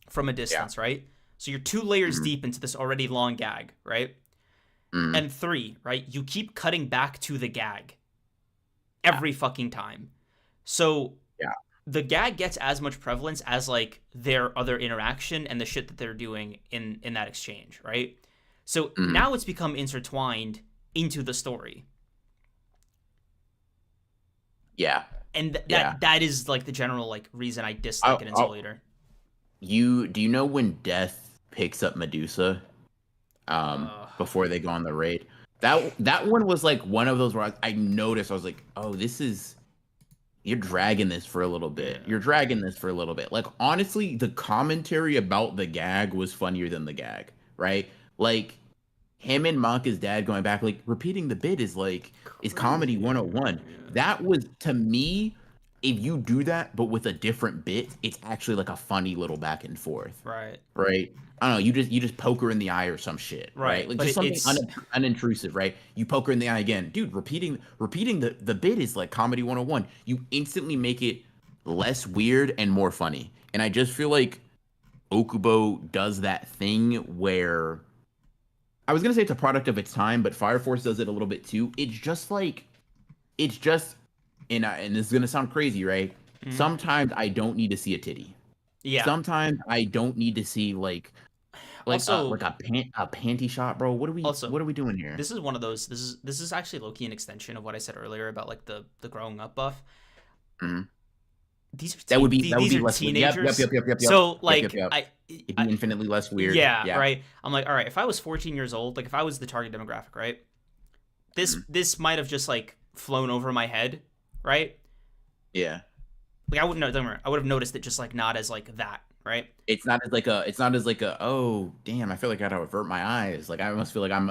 from a yeah. distance, right? So you're 2 layers Mm, deep into this already long gag, right? mm, And three, right? You keep cutting back to the gag yeah, every fucking time. So yeah. the gag gets as much prevalence as like their other interaction and the shit that they're doing in that exchange, right? So Mm, now it's become intertwined into the story. yeah, And yeah. that is like the general like reason I I, dislike it in I, Soul Eater. do you know when Death picks up Medusa? Uh, Before they go on the raid. That one was like one of those where I noticed. I was like, oh, this is you're dragging this for a little bit. yeah. You're dragging this for a little bit. Like honestly, the commentary about the gag was funnier than the gag. right? Like him and Maka's dad going back, like repeating the bit is comedy Crazy. 101. That was to me, if you do that but with a different bit, it's actually like a funny little back and forth, Right. right? I don't know, you just poke her in the eye or some shit, right? Right. Like But just something it's unintrusive, right? You poke her in the eye again. Dude, repeating the bit is like comedy 101. You instantly make it less weird and more funny. And I just feel like Okubo does that thing where I was gonna say it's a product of its time, but Fire Force does it a little bit too. It's just like it's just and this is gonna sound crazy, right? mhm. Sometimes I don't need to see a titty. Yeah. Sometimes I don't need to see Also, like a panty shot, bro. also, What are we doing here? this is one of those. This is actually low key an extension of what I said earlier about like the growing up buff. Mhm. These are That would these be are less weird. Yep, yep, teenagers. yep, yep, yep, yep, So yep, yep, like yep. I, It'd be I infinitely less weird. yeah, Yeah. right. I'm like, all right, if I was 14 years old, like if I was the target demographic, right? This Mhm. this might have just like flown over my head, right? Yeah. Like I wouldn't know. Don't worry, I would have noticed it just like not as like that, right? It's not as like a oh damn, I feel like I gotta avert my eyes. Like I almost feel like am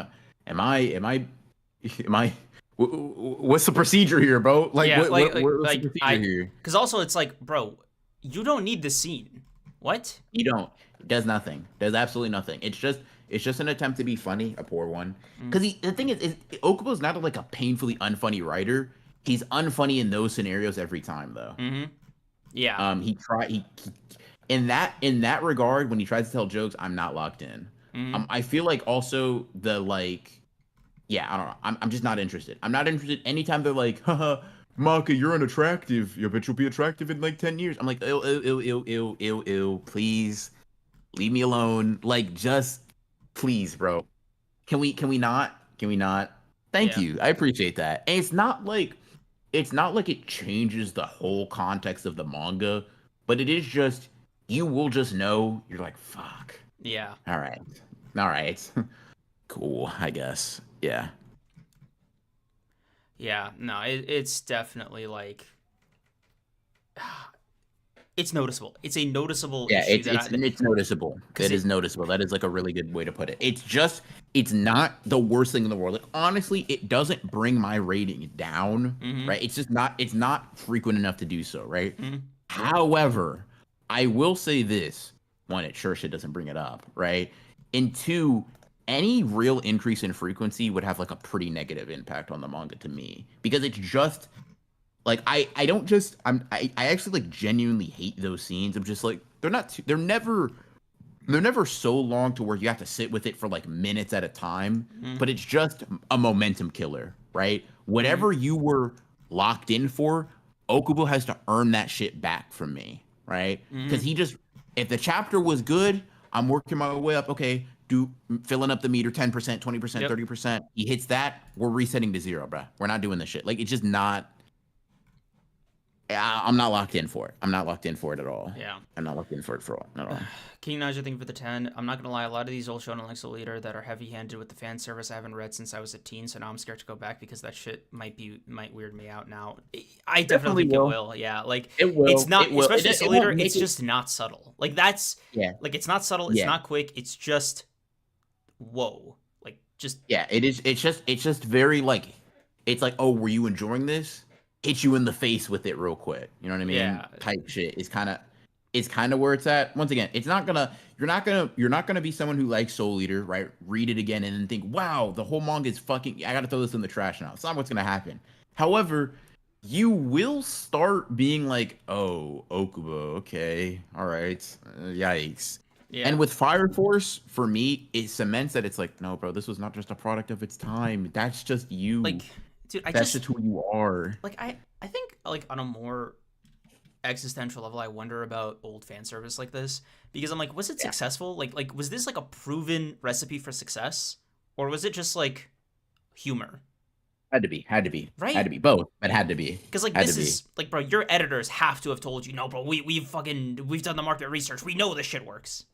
I what's the procedure here, bro? Like Yeah, what's the procedure here? because also it's like, bro, you don't need the scene. What? You don't. It does nothing. Does absolutely nothing. It's just an attempt to be funny, a poor one. Mm, Because the thing is Okubo's not like a painfully unfunny writer. He's unfunny in those scenarios every time, though. mm-hmm. Yeah. He in that regard, when he tries to tell jokes, I'm not locked in. Mm-hmm. I feel like also the like, yeah, I don't know. I'm just not interested. I'm not interested anytime they're like, haha, Maka, you're unattractive. You bet you'll be attractive in like 10 years. I'm like, ew, ew, ew, ew, ew, ew, ew, please leave me alone. Like, just please, bro. Can we not? Can we not? Thank Yeah. you. I appreciate that. And it's not like it changes the whole context of the manga, but it is just you will just know you're like, fuck. Yeah. All right. All right. Cool, I guess. Yeah. Yeah. No, it's definitely like it's noticeable. It's a noticeable Yeah, issue that it's noticeable. because It is noticeable. That is like a really good way to put it. It's not the worst thing in the world. Like honestly, it doesn't bring my rating down, mm-hmm. right? It's not frequent enough to do so, right? Mm-hmm. However, I will say this: one, it sure shit doesn't bring it up, right? And two, any real increase in frequency would have like a pretty negative impact on the manga to me because it's just like I don't just I actually like genuinely hate those scenes. I'm just like they're never so long to where you have to sit with it for like minutes at a time, Mm-hmm. but it's just a momentum killer, right? Mm-hmm. Whatever you were locked in for, Okubo has to earn that shit back from me, right? Because Mm-hmm. he just if the chapter was good, I'm working my way up. Okay, do filling up the meter 10%, 20%, Yep. 30%. He hits that, we're resetting to zero, bro. We're not doing this shit. Like it's just not I'm not locked in for it. I'm not locked in for it at all. Yeah. I'm not locked in for it for all at all. King Naja, thank you for the 10. I'm not gonna lie, a lot of these old shonen like Soul Leader that are heavy-handed with the fan service I haven't read since I was a teen, so now I'm scared to go back because that shit might weird me out now. I definitely think it will. Yeah, like It will. it's not, It will. especially Soul It won't Leader. make It's it. just not subtle. Like that's Yeah. like it's not subtle. It's Yeah. not quick. It's just whoa. Like just Yeah. It is. It's just very like. It's like, oh, were you enjoying this? Hit you in the face with it real quick. You know what I mean? yeah. Type shit is kind of where it's at. Once again, it's not gonna. You're not gonna be someone who likes Soul Eater, right? Read it again and then think, wow, the whole manga is fucking. I gotta throw this in the trash now. It's not what's gonna happen. However, you will start being like, oh, Okubo, okay, all right, yikes. Yeah. And with Fire Force, for me, it cements that it's like, no, bro, this was not just a product of its time. That's just you. Like, dude, That's just who you are. like I think like on a more existential level, I wonder about old fan service like this because I'm like, was it Yeah. successful? Like was this like a proven recipe for success, or was it just like humor? Had to be, Right? had to be both, but had to be, Because like had this to be. is like, bro, your editors have to have told you, no, bro, we've done the market research, we know this shit works.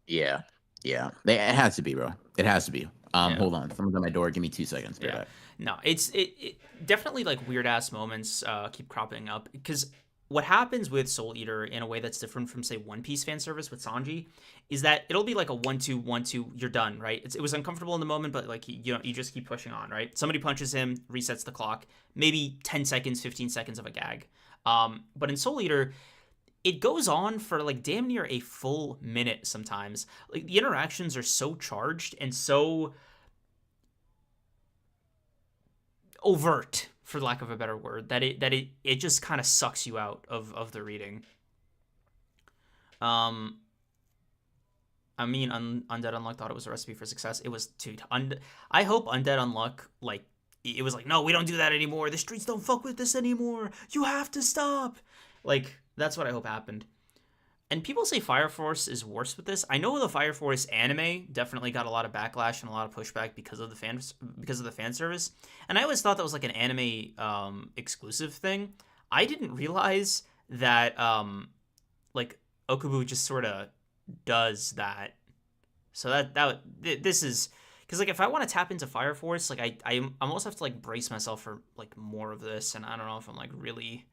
Yeah, yeah. It has to be, bro. It has to be. Yeah. Hold on, someone's at my door. Give me 2 seconds. Yeah. No, it definitely like weird ass moments keep cropping up because what happens with Soul Eater in a way that's different from say One Piece fan service with Sanji is that it'll be like a 1-2 1-2, you're done, right? It was uncomfortable in the moment, but like you just keep pushing on, right? Somebody punches him, resets the clock, maybe 10 seconds, 15 seconds of a gag. But in Soul Eater, it goes on for like damn near a full minute sometimes. Like the interactions are so charged and so overt, for lack of a better word, that it just kind of sucks you out of the reading. Um, I mean, Undead Unluck thought it was a recipe for success. It was, dude. I hope Undead Unluck, like, it was like, no, we don't do that anymore. The streets don't fuck with this anymore. You have to stop. Like, that's what I hope happened. And people say Fire Force is worse with this. I know the Fire Force anime definitely got a lot of backlash and a lot of pushback because of the fan service. And I always thought that was like an anime exclusive thing. I didn't realize that like Okubo just sort of does that. So this is because like if I want to tap into Fire Force, like I almost have to like brace myself for like more of this, and I don't know if I'm like really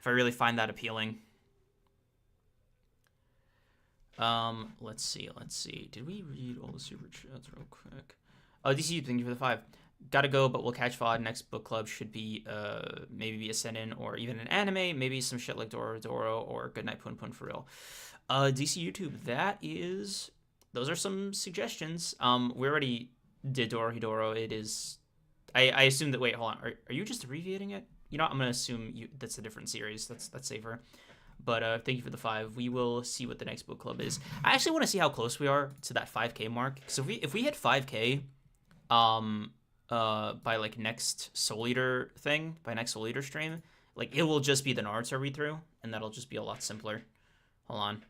if I really find that appealing. Let's see. Did we read all the super chats real quick? Oh, DC, thank you for the 5. Gotta go, but we'll catch VOD. Next book club should be maybe be a send-in or even an anime, maybe some shit like Doro Doro or Goodnight Pun Pun for real. DC YouTube, those are some suggestions. We already did Doro Hidoro. It is I assume that wait, hold on. Are you just abbreviating it? You know, I'm gonna assume that's a different series. That's safer. But thank you for the 5. We will see what the next book club is. I actually want to see how close we are to that 5K mark. So if we hit 5K, by like next Soul Eater thing, by next Soul Eater stream, like it will just be the Naruto read through, and that'll just be a lot simpler. Hold on.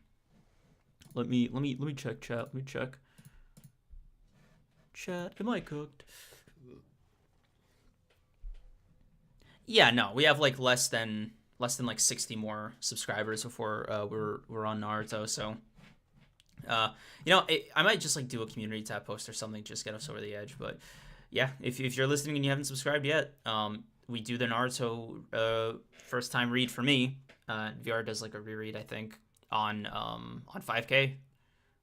Let me check chat. Let me check. Chat, am I cooked? Yeah, no, we have like less than like 60 more subscribers before we're on Naruto. So, I might just like do a community tab post or something, just get us over the edge. But yeah, if you're listening and you haven't subscribed yet, we do the Naruto first time read for me. VR does like a reread, I think, on 5K.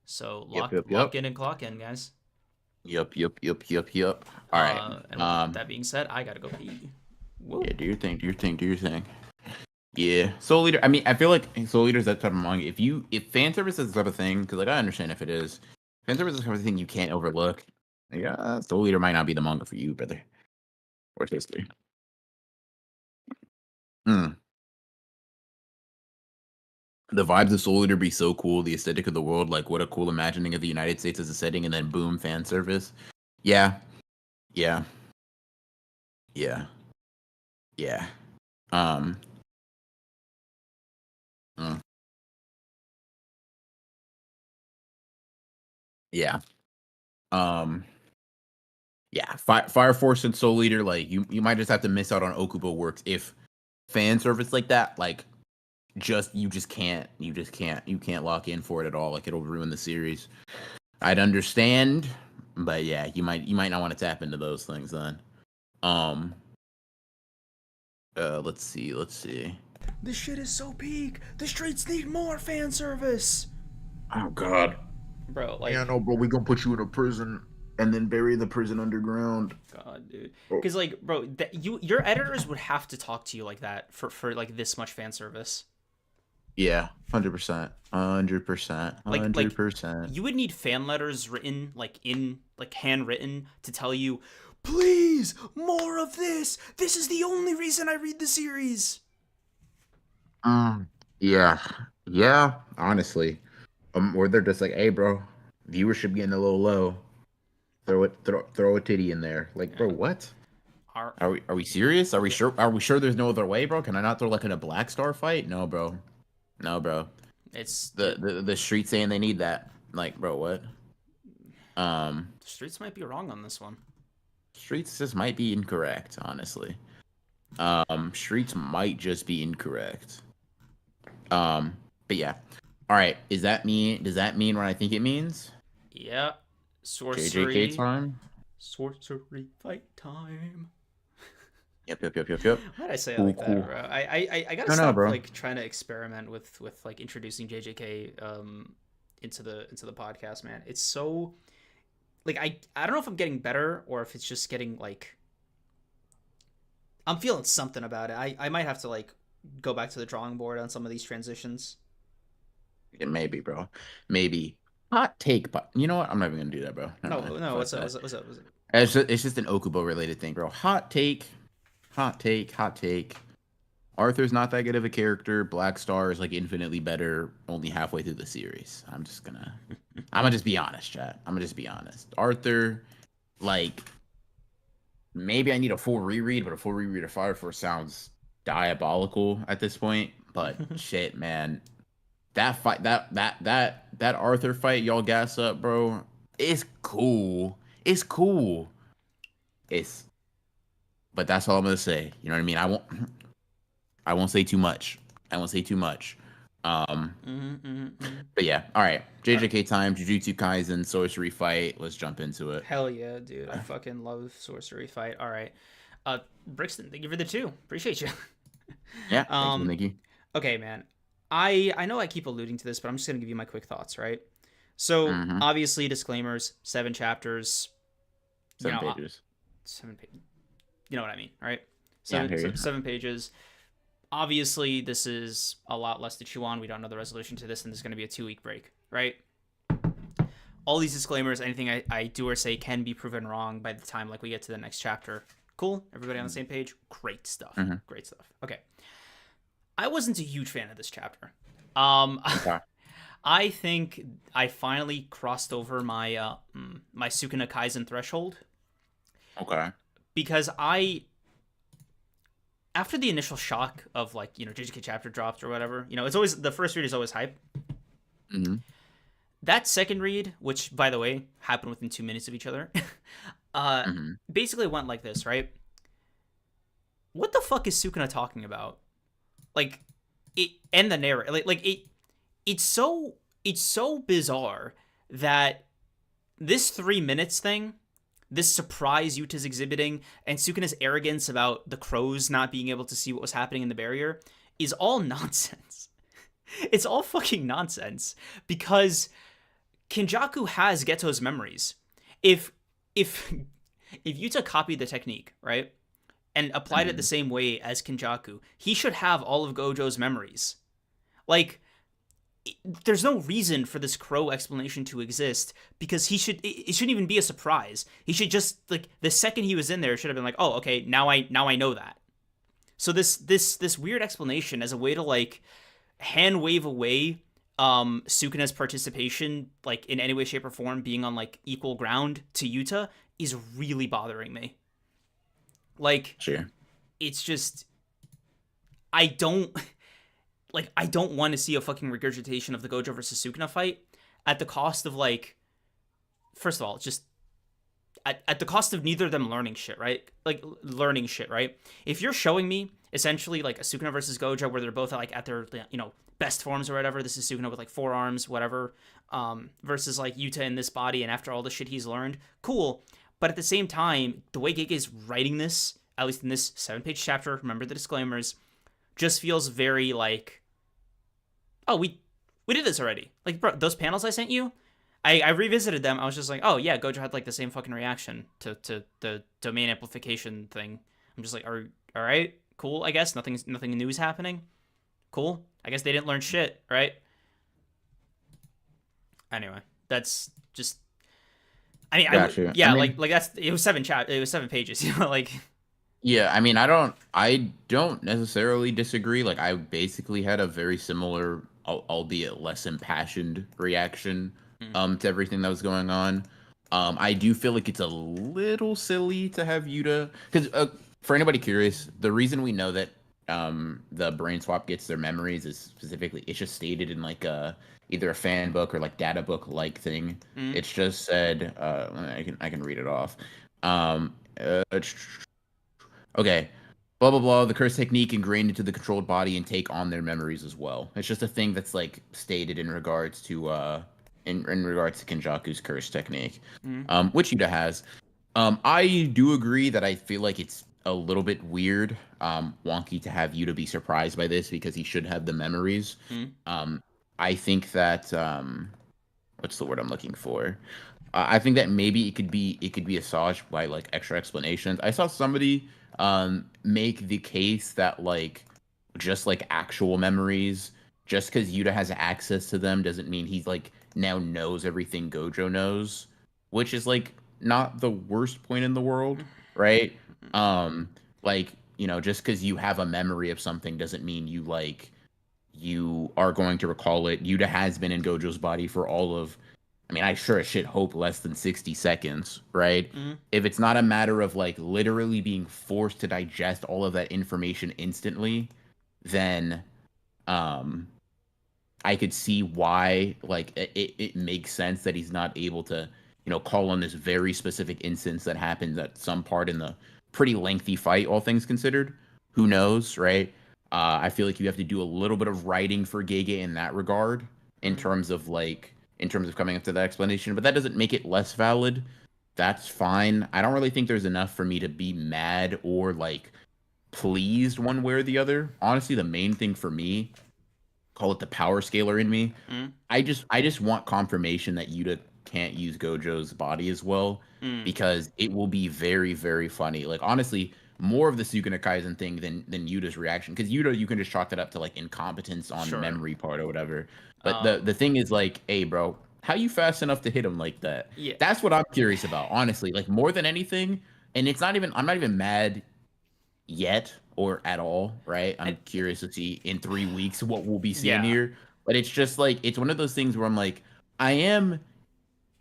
So lock in and clock in, guys. Yep. All right. And with that being said, I gotta go pee. Whoa. Yeah, do your thing. Yeah, Soul Eater. I mean, I feel like Soul Eater is that type of manga. If fan service is the type of thing, because like I understand if it is, fan service is the type of thing you can't overlook. Yeah, Soul Eater might not be the manga for you, brother. Or sister. The vibes of Soul Eater be so cool. The aesthetic of the world, like what a cool imagining of the United States as a setting, and then boom, fan service. Yeah. Yeah. Yeah. Fire Force and Soul Eater, like you might just have to miss out on Okubo works if fan service like that, like you can't lock in for it at all. Like it'll ruin the series. I'd understand, but yeah, you might not want to tap into those things then. Let's see. This shit is so peak. The streets need more fan service. Oh God, bro. Like, yeah, no, bro. We gonna put you in a prison and then bury the prison underground. God, dude. Because like, bro, your editors would have to talk to you like that for like this much fan service. Yeah, 100%. Like, you would need fan letters written like handwritten to tell you, please, more of this. This is the only reason I read the series. Yeah, honestly. Or they're just like, hey, bro, viewership getting a little low. Throw a titty in there. Like, bro, what? Are we serious? Are we sure there's no other way, bro? Can I not throw like in a Black Star fight? No, bro. It's the streets saying they need that. Like, bro, what? The streets might be wrong on this one. Streets just might be incorrect, honestly. Streets might just be incorrect. But yeah. All right. Does that mean what I think it means? Yeah. Sorcery. JJK time. Sorcery fight time. Yep. Why did I say it Cool, like that, cool. bro? I gotta No, no, stop bro. like trying to experiment with like introducing JJK into the podcast, man. It's so like I don't know if I'm getting better or if it's just getting like I'm feeling something about it. I might have to like go back to the drawing board on some of these transitions. Yeah, maybe, bro. Maybe. Hot take, but you know what? I'm not even gonna do that, bro. Never mind. No, Fuck what's up? that. What's up? What's up? It's just an Okubo related thing, bro. Hot take. Hot take. Hot take. Arthur's not that good of a character. Black Star is like infinitely better only halfway through the series. I'm gonna just be honest, chat. I'm gonna just be honest. Arthur, like, maybe I need a full reread, but a full reread of Fire Force sounds diabolical at this point. But shit, man, that fight, that Arthur fight, y'all gas up, bro. It's cool. It's cool. It's, but that's all I'm gonna say. You know what I mean? I won't say too much. I won't say too much. Um, but yeah, all right. All right. JJK time, Jujutsu Kaisen, sorcery fight. Let's jump into it. Hell yeah, dude. I fucking love sorcery fight. All right. Brixton, thank you for the two. Appreciate you. Yeah, thank you, um, thank you. okay, man. I know I keep alluding to this, but I'm just gonna give you my quick thoughts, right? So Mm-hmm. obviously, disclaimers, 7 chapters. You Seven know, pages. 7 pages. You know what I mean, right? Yeah, I hear you. 7 pages. Obviously, this is a lot less to chew on. We don't know the resolution to this, and there's going to be a 2 week break, right? All these disclaimers, anything I do or say can be proven wrong by the time like we get to the next chapter. Cool? Everybody on the same page? Great stuff. Mm-hmm. Great stuff. Okay. I wasn't a huge fan of this chapter. Okay. I think I finally crossed over my my Sukuna Kaisen threshold Okay. because I after the initial shock of like JJK chapter dropped or whatever, it's always the first read is always hype. Mm-hmm. That second read, which by the way happened within 2 minutes of each other, uh, Mm-hmm. basically went like this, right? What the fuck is Sukuna talking about? Like it and the narrative, it's so bizarre that this 3 minutes thing, this surprise Yuta's exhibiting, and Sukuna's arrogance about the crows not being able to see what was happening in the barrier is all nonsense. It's all fucking nonsense because Kinjaku has Geto's memories. If if if Yuta copied the technique, right, and applied it the Mm-hmm. same way as Kinjaku, he should have all of Gojo's memories. Like there's no reason for this crow explanation to exist because it shouldn't even be a surprise. He should just like the second he was in there should have been like, "Oh, okay, now I know that." So this weird explanation as a way to like hand wave away Sukuna's participation like in any way shape or form being on like equal ground to Yuta is really bothering me. Like Sure. it's just I don't I don't want to see a fucking regurgitation of the Gojo versus Sukuna fight at the cost of like first of all, just at the cost of neither of them learning shit, right? Like learning shit, right? If you're showing me essentially like a Sukuna versus Gojo where they're both like at their best forms or whatever, this is Sukuna with like 4 arms, whatever, versus like Yuta in this body and after all the shit he's learned, cool. But at the same time, the way Gege is writing this, at least in this 7 page chapter, remember the disclaimers, just feels very like, oh, we did this already. Like, bro, those panels I sent you, I revisited them. I was just like, oh yeah, Gojo had like the same fucking reaction to the domain amplification thing. I'm just like, all right, cool. I guess nothing new is happening. Cool. I guess they didn't learn shit, right? Anyway, that's just. I mean, Gotcha. I yeah, mean, like that's it was 7 pages, like. yeah, I mean, I don't necessarily disagree. Like, I basically had a very similar, albeit less impassioned reaction, Mm. to everything that was going on. I do feel like it's a little silly to have Yuta, because for anybody curious, the reason we know that the brain swap gets their memories is specifically it's just stated in like either a fan book or like data book like thing. Mm. It's just said, I can read it off. Um, uh, Okay. Blah blah blah. The curse technique ingrained into the controlled body and take on their memories as well. It's just a thing that's like stated in regards to in regards to Kenjaku's curse technique, Mm. which Yuta has. I do agree that I feel like it's a little bit weird, wonky to have you to be surprised by this because he should have the memories. Mm, Um, I think that what's the word I'm looking for? I think that maybe it could be assuaged by like extra explanations. I saw somebody make the case that like just like actual memories, just because Yuta has access to them doesn't mean he's like now knows everything Gojo knows, which is like not the worst point in the world, right? Um, like, just because you have a memory of something doesn't mean you are going to recall it. Yuta has been in Gojo's body for all of, I mean, I sure as shit hope less than 60 seconds, right? mm, If it's not a matter of like literally being forced to digest all of that information instantly, then um I could see why like it makes sense that he's not able to, call on this very specific instance that happened at some part in the pretty lengthy fight, all things considered. Who knows, right? I feel like you have to do a little bit of writing for Gege in that regard, mm. in terms of coming up to that explanation, but that doesn't make it less valid. That's fine. I don't really think there's enough for me to be mad or like pleased one way or the other. Honestly, the main thing for me, call it the power scaler in me. Mm, I just want confirmation that Yuta can't use Gojo's body as well, mm. because it will be very, very funny. Like honestly, more of the Sukuna Kaisen thing than Yuta's reaction. Because Yuta, you can just chalk that up to like incompetence on Sure. memory part or whatever. But the Um, thing is like, hey bro, how you fast enough to hit him like that? yeah. That's what I'm curious about, honestly. Like more than anything. And I'm not even mad yet or at all, right? I, I'm curious to see in 3 weeks what we'll be seeing yeah. here. But it's just like it's one of those things where I'm like, I am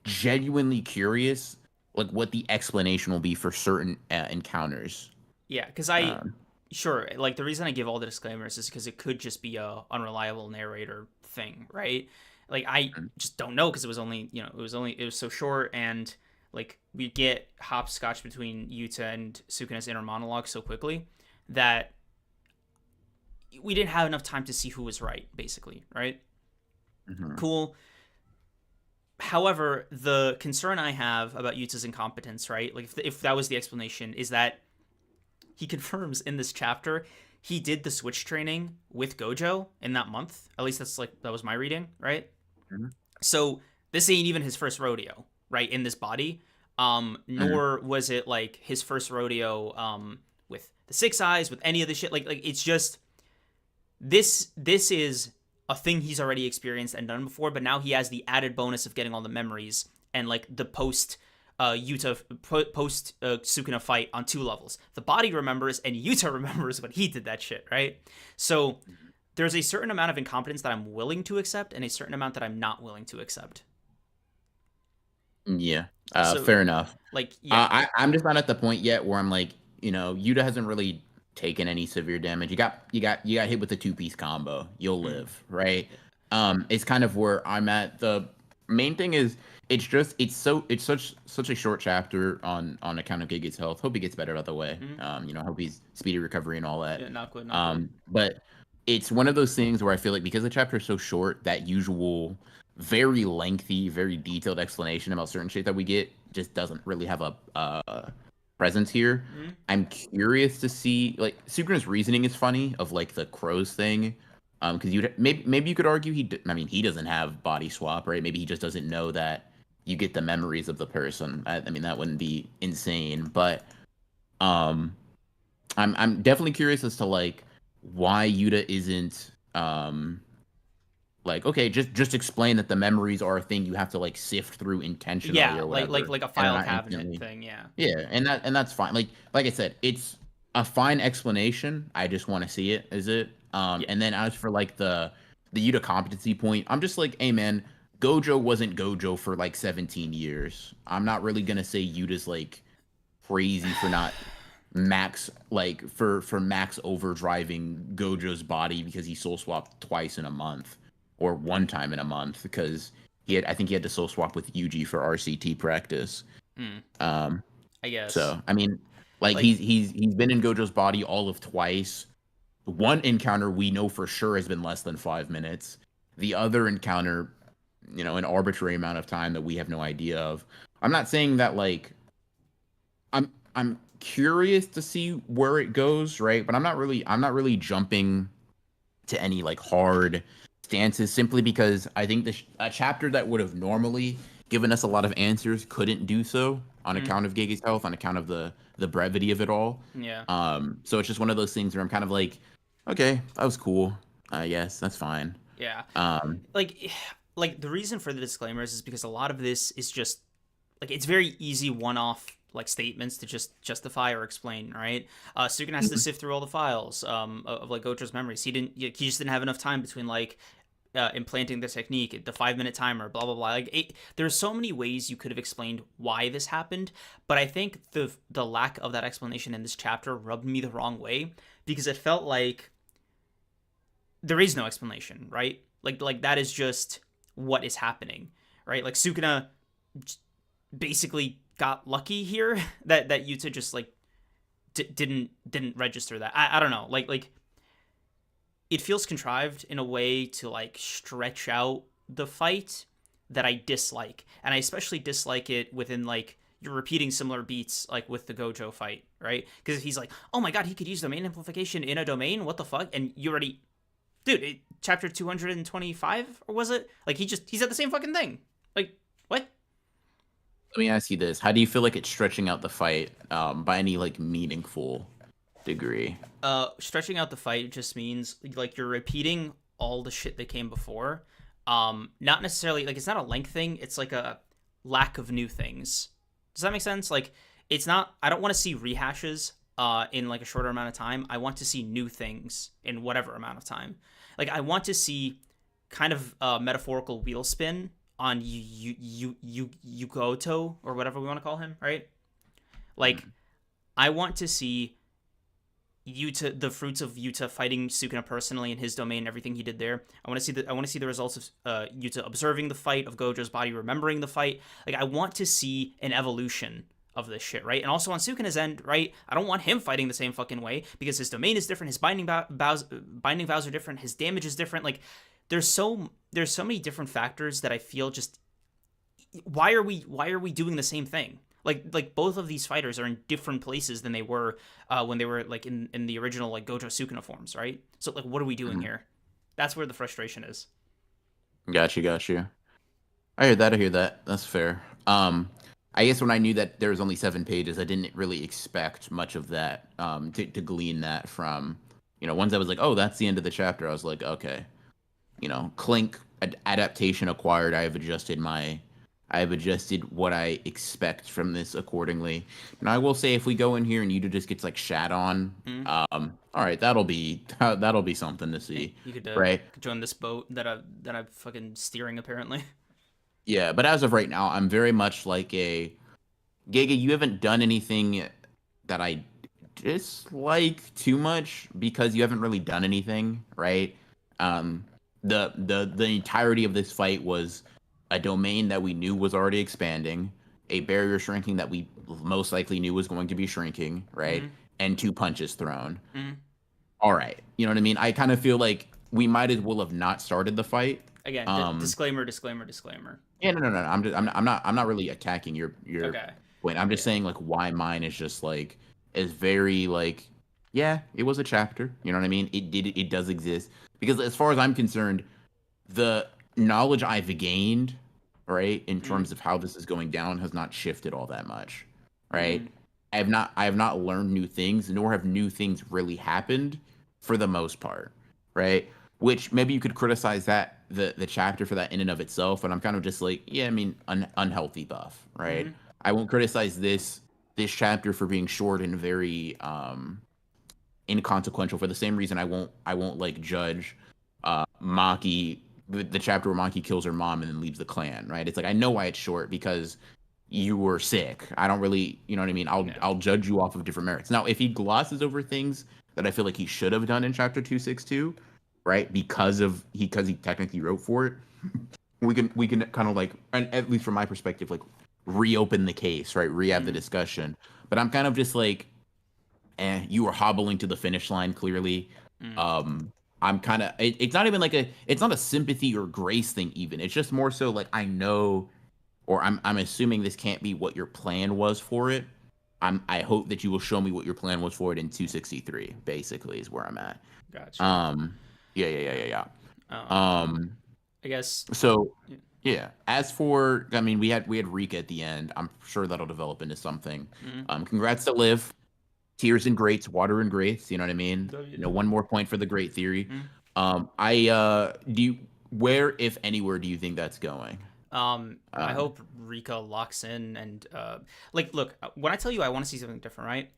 genuinely curious, like what the explanation will be for certain encounters. Yeah, because Um, sure, like the reason I give all the disclaimers is because it could just be a unreliable narrator thing, right? Like I just don't know because it was only, it was so short, and like we get hopscotch between Yuta and Sukuna's inner monologue so quickly that we didn't have enough time to see who was right, basically, right? mhm. Cool. However, the concern I have about Yuta's incompetence, right? Like if that was the explanation, is that he confirms in this chapter he did the switch training with Gojo in that month. At least that was my reading, right? Mhm. So this ain't even his first rodeo, right? In this body. Mhm. Nor was it like his first rodeo with the six eyes, with any of the shit. Like it's just this is a thing he's already experienced and done before, but now he has the added bonus of getting all the memories and like the post Sukuna fight on two levels. The body remembers and Yuta remembers when he did that shit, right? So there's a certain amount of incompetence that I'm willing to accept and a certain amount that I'm not willing to accept. Yeah, So fair enough. like yeah. I'm just not at the point yet where I'm like, Yuta hasn't really taken any severe damage. You got hit with a two-piece combo. You'll Mm, live, right? yeah. It's kind of where I'm at. The main thing is it's such a short chapter on account of Giga's health. Hope he gets better, by the way. Mm, Hope he's speedy recovery and all that. yeah, not good, not good. But it's one of those things where I feel like because the chapter is so short, that usual very lengthy, very detailed explanation about certain shit that we get just doesn't really have a presence here. Mm, I'm curious to see like Sukuna's reasoning is funny of like the crows thing. Because you maybe you could argue I mean he doesn't have body swap, right? Maybe he just doesn't know that you get the memories of the person. I mean that wouldn't be insane, but um I'm definitely curious as to like why Yuta isn't like okay, just explain that the memories are a thing you have to like sift through intentionally yeah, or like like whatever, like a and file not cabinet instantly. thing, yeah. Yeah, and that's fine. Like I said, it's a fine explanation. I just want to see it. Is it? Yeah. And then as for like the Yuta competency point, I'm just like, hey man, Gojo wasn't Gojo for like 17 years. I'm not really gonna say Yuta's like crazy for not max like for max overdriving Gojo's body because he soul swapped twice in a month or one time in a month because I think he had to soul swap with Yuji for RCT practice. Mm, Um, I guess. so I mean, like Like he's been in Gojo's body all of twice. One encounter we know for sure has been less than 5 minutes. The other encounter, an arbitrary amount of time that we have no idea of. I'm not saying that like I'm curious to see where it goes, right? But I'm not really jumping to any like hard stances simply because I think a chapter that would have normally given us a lot of answers couldn't do so on Mm, account of Gege's health, on account of the brevity of it all. yeah. So it's just one of those things where I'm kind of like, okay, that was cool. Yes, that's fine. Yeah. Um, Like like the reason for the disclaimers is because a lot of this is just like it's very easy one-off like statements to just justify or explain, right? Sukuna has to sift through all the files of like Gojo's memories. He just didn't have enough time between like implanting the technique, the 5 minute timer, blah blah blah. There's so many ways you could have explained why this happened, but I think the lack of that explanation in this chapter rubbed me the wrong way because it felt like there is no explanation, right? Like that is just what is happening, right? Like Sukuna basically got lucky here that Yuta just like didn't register that. I don't know. Like it feels contrived in a way to like stretch out the fight that I dislike. And I especially dislike it within like you're repeating similar beats like with the Gojo fight, right? Because he's like, "Oh my god, he could use domain amplification in a domain. What the fuck?" And you already chapter 225 or was it? Like he's at the same fucking thing. Like what? Let me ask you this: how do you feel like it's stretching out the fight by any like meaningful degree? Stretching out the fight just means like you're repeating all the shit that came before. Not necessarily like it's not a length thing, it's like a lack of new things. Does that make sense? Like it's not I don't want to see rehashes in like a shorter amount of time. I want to see new things in whatever amount of time. Like I want to see kind of metaphorical wheel spin on Yugoto or whatever we want to call him, right? Like I want to see Yuta, the fruits of Yuta fighting Sukuna personally in his domain and everything he did there. I want to see the results of Yuta observing the fight, of Gojo's body remembering the fight. Like I want to see an evolution of this shit, right? And also on Sukuna's end, right? I don't want him fighting the same fucking way because his domain is different, his binding vows are different, his damage is different. Like there's so many different factors that I feel just why are we doing the same thing? Like both of these fighters are in different places than they were when they were like in the original like Gojo Sukuna forms, right? So like what are we doing here? That's where the frustration is. Got you. I hear that. That's fair. I guess when I knew that there was only 7 pages, I didn't really expect much of that. To glean that from, once I was like, oh, that's the end of the chapter. I was like, okay, Clink adaptation acquired. I have adjusted what I expect from this accordingly. And I will say, if we go in here and Yuta just gets like shat on, all right, that'll be something to see, You could right? join this boat that I'm fucking steering apparently. Yeah, but as of right now, I'm very much like a Gege. You haven't done anything that I dislike too much because you haven't really done anything, right? Um, the entirety of this fight was a domain that we knew was already expanding, a barrier shrinking that we most likely knew was going to be shrinking, right? And 2 punches thrown. All right, you know what I mean? I kind of feel like we might as well have not started the fight. Again, disclaimer. Yeah, no. I'm not really attacking your Okay. point. I'm just saying like why mine is just like is very like, yeah, it was a chapter. You know what I mean? It does exist because as far as I'm concerned, the knowledge I've gained, right, in terms of how this is going down has not shifted all that much, right? I have not learned new things, nor have new things really happened for the most part, right? Which maybe you could criticize that the chapter for that in and of itself, but I'm kind of just like, yeah, I mean, unhealthy buff, right? I won't criticize this chapter for being short and very inconsequential for the same reason I won't like judge Maki the chapter where Maki kills her mom and then leaves the clan, right? It's like I know why it's short because you were sick. I don't really, you know what I mean? I'll judge you off of different merits. Now, if he glosses over things that I feel like he should have done in chapter 262, right? Because he technically wrote for it, we can kind of like, and at least from my perspective, like reopen the case, right? Re-have the discussion. But I'm kind of just like, you were hobbling to the finish line clearly. I'm kind of it's not even like it's not a sympathy or grace thing even. It's just more so like I know or I'm assuming this can't be what your plan was for it, I hope that you will show me what your plan was for it in 263. Basically, is where I'm at. Gotcha. Um, yeah. Um, Um, I guess. so Yeah. yeah. As for, I mean, we had Rika at the end. I'm sure that'll develop into something. Mm-hmm. Congrats to Liv. Tears and greats, water and greats. You know what I mean? One more point for the great theory. Mm-hmm. Do you, where, if anywhere, do you think that's going? I Um, hope Rika locks in and like, look, when I tell you I want to see something different, right?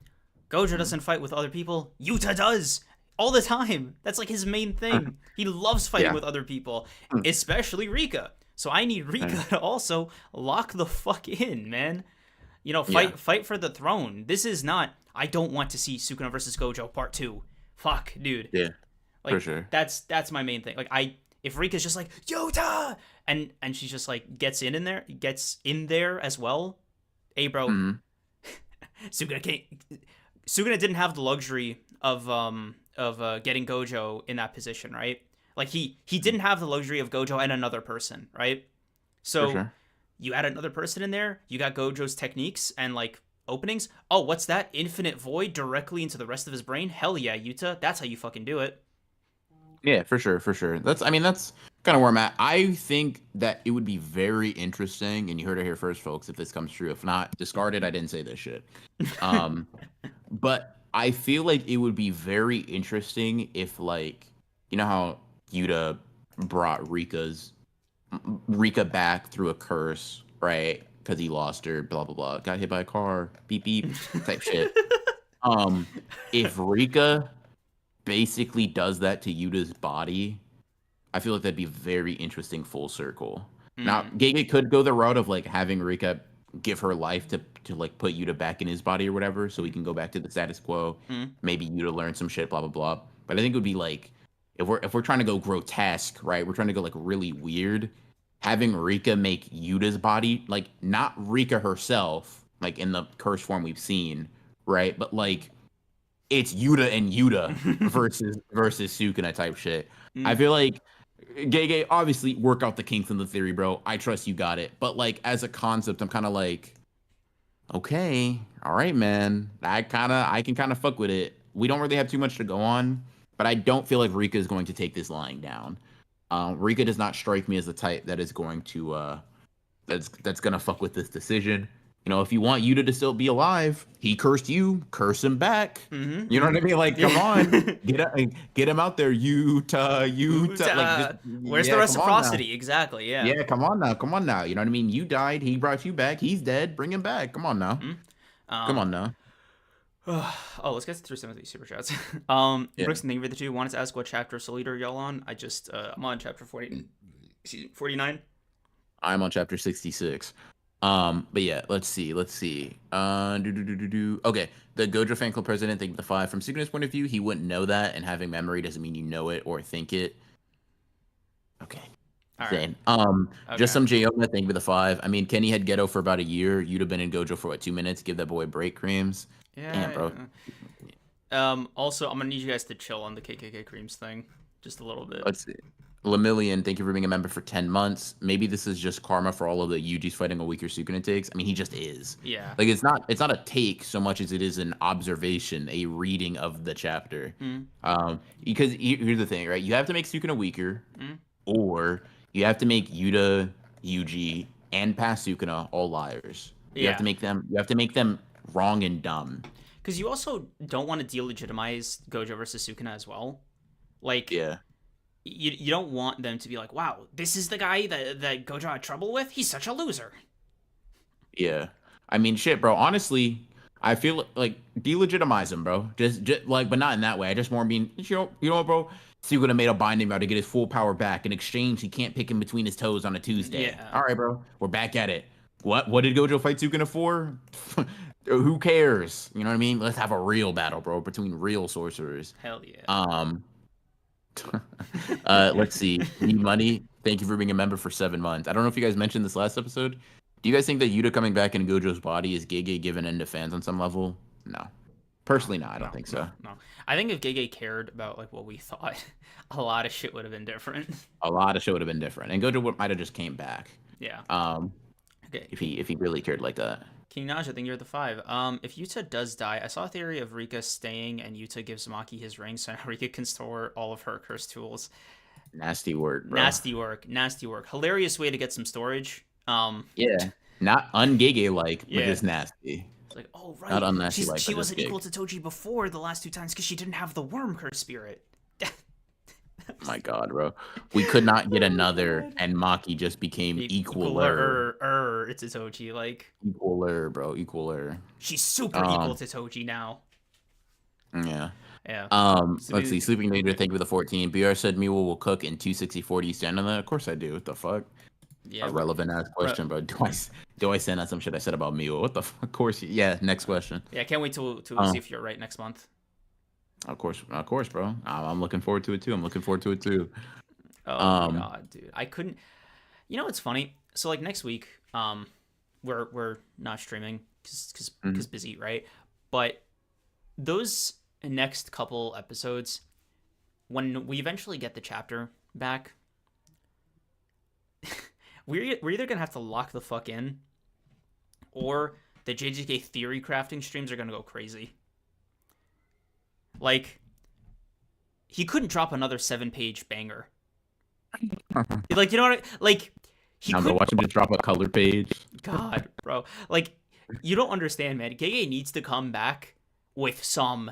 Gojo mm, doesn't fight with other people. Yuta does all the time. That's like his main thing. He loves fighting yeah. with other people, Mm, especially Rika. So I need Rika mm, to also lock the fuck in, man. yeah. Fight for the throne. This is not. I don't want to see Sukuna versus Gojo part 2. Fuck, dude. Yeah. For Like sure. that's my main thing. Like if Rika's just like Yuta and she's just like gets in there as well. Hey, bro, Hmm. Sukuna can't. Suguna didn't have the luxury of getting Gojo in that position, right? Like he didn't have the luxury of Gojo and another person, right? For So sure. you add another person in there, you got Gojo's techniques and like openings. Oh, what's that? Infinite void directly into the rest of his brain? Hell yeah, Yuta. That's how you fucking do it. Yeah, for sure, for sure. I mean, that's kind of where I'm at. I think that it would be very interesting, and you heard it here first, folks, if this comes true. If not, discard it. I didn't say this shit. Um, but I feel like it would be very interesting if, like, you know how Yuta brought Rika back through a curse, right? Because he lost her, blah blah blah, got hit by a car, beep beep, type shit. Um, if Rika basically does that to Yuta's body, I feel like that'd be very interesting full circle. Now, Mm, Gege could go the route of like having Rika give her life to like put Yuta back in his body or whatever, so he can go back to the status quo. mm. Maybe Yuta learn some shit, blah blah blah. But I think it would be like if we're trying to go grotesque, right? We're trying to go like really weird. Having Rika make Yuta's body like not Rika herself, like in the curse form we've seen, right? But like it's Yuta and Yuta versus Sukuna type shit. I Mm. feel like Gege, obviously work out the kinks in the theory, bro. I trust you got it. But like as a concept, I'm kind of like, okay, all right, man. I can kind of fuck with it. We don't really have too much to go on, but I don't feel like Rika is going to take this lying down. Rika does not strike me as the type that is going to that's gonna fuck with this decision. You know, if you want Yuta to still be alive, he cursed you, curse him back. Mm-hmm, You know what I mm-hmm. mean? Like, come on, Yeah. get him out there, Yuta. Like, just Where's the yeah, come on now. reciprocity? Exactly. Yeah. Yeah, come on now. You know what I mean? You died, he brought you back. He's dead. Bring him back. Come on now. Mm. Come Um. on now. Oh, let's get through some of these super chats. Yeah, Brooks and Thank you for the two. Wanted to ask what chapter Soul Eater y'all on. I'm on chapter 40, excuse me, 49. I'm on chapter 66. But yeah, let's see. Okay, the Gojo fan club president think the five from Sukuna's point of view, he wouldn't know that, and having memory doesn't mean you know it or think it. Okay. All right. Same. Just Okay. some Jayoma thing with the five. I mean, Kenny had Ghetto for about a year. You'd have been in Gojo for what, 2 minutes? Give that boy break creams. Damn, Yeah. bro. Also, I'm gonna need you guys to chill on the KKK creams thing just a little bit. Let's see. Lemillion, thank you for being a member for 10 months. Maybe this is just karma for all of the Yuji's fighting a weaker Sukuna takes. I mean, he just is. Yeah. Like it's not a take so much as it is an observation, a reading of the chapter. Mm, Because here's the thing, right? You have to make Sukuna weaker, mm. or you have to make Yuta, Yuji, and past Sukuna all liars. You have Yeah. to make them wrong and dumb. Because you also don't want to delegitimize Gojo versus Sukuna as well. Like, Yeah. you don't want them to be like, wow, this is the guy that Gojo had trouble with? He's such a loser. Yeah. I mean, shit, bro. Honestly, I feel like delegitimize him, bro. Just like, but not in that way. I just more mean, you know what, bro? Sukuna made a binding vow to get his full power back. In exchange, he can't pick him between his toes on a Tuesday. Yeah. All right, bro. We're back at it. What did Gojo fight Sukuna for? Who cares? You know what I mean? Let's have a real battle, bro, between real sorcerers. Hell yeah. Let's see. Need money. Thank you for being a member for 7 months. I don't know if you guys mentioned this last episode. Do you guys think that Yuta coming back in Gojo's body is Gege given in to fans on some level? No. Personally, no, I don't think so. No. I think if Gege cared about like what we thought, a lot of shit would have been different. A lot of shit would have been different, and Gojo might have just came back. Yeah. Um, Okay. if he really cared like that. King Naj, I think you're the 5. If Yuta does die, I saw a theory of Rika staying and Yuta gives Maki his ring, so now Rika can store all of her cursed tools. Nasty work, bro. Nasty work. Nasty work. Hilarious way to get some storage. Yeah. Not ungege like, but Yeah. just nasty. It's like, oh right, Not unnasty like, she but wasn't just equal gig. to Toji before the last 2 times because she didn't have the worm curse spirit. Oh my god, bro. We could not get another, God. and Maki just became Equaler. It's a Toji. Like, equaler, bro. Equaler. she's super equal to Toji now. Yeah. Yeah. Let's see. Sleeping Danger, thank you for the 14. BR said Miwa will cook in 264. Do you stand on that? Of course I do. What the fuck? Yeah. A relevant ass question, bro. Do I stand on some shit I said about Miwa? What the fuck? Of course. Yeah. Next question. Yeah, I can't wait to see if you're right next month. Of course, bro. I'm looking forward to it too. Oh my god, dude. I couldn't. You know what's funny? So like next week, we're not streaming because busy, right? But those next couple episodes, when we eventually get the chapter back, we're either gonna have to lock the fuck in, or the JJK theory crafting streams are gonna go crazy. Like, he couldn't drop another 7-page banger. Like, you know what? Like, he could. Watch him just drop a color page. God, bro. Like, you don't understand, man. Gege needs to come back with some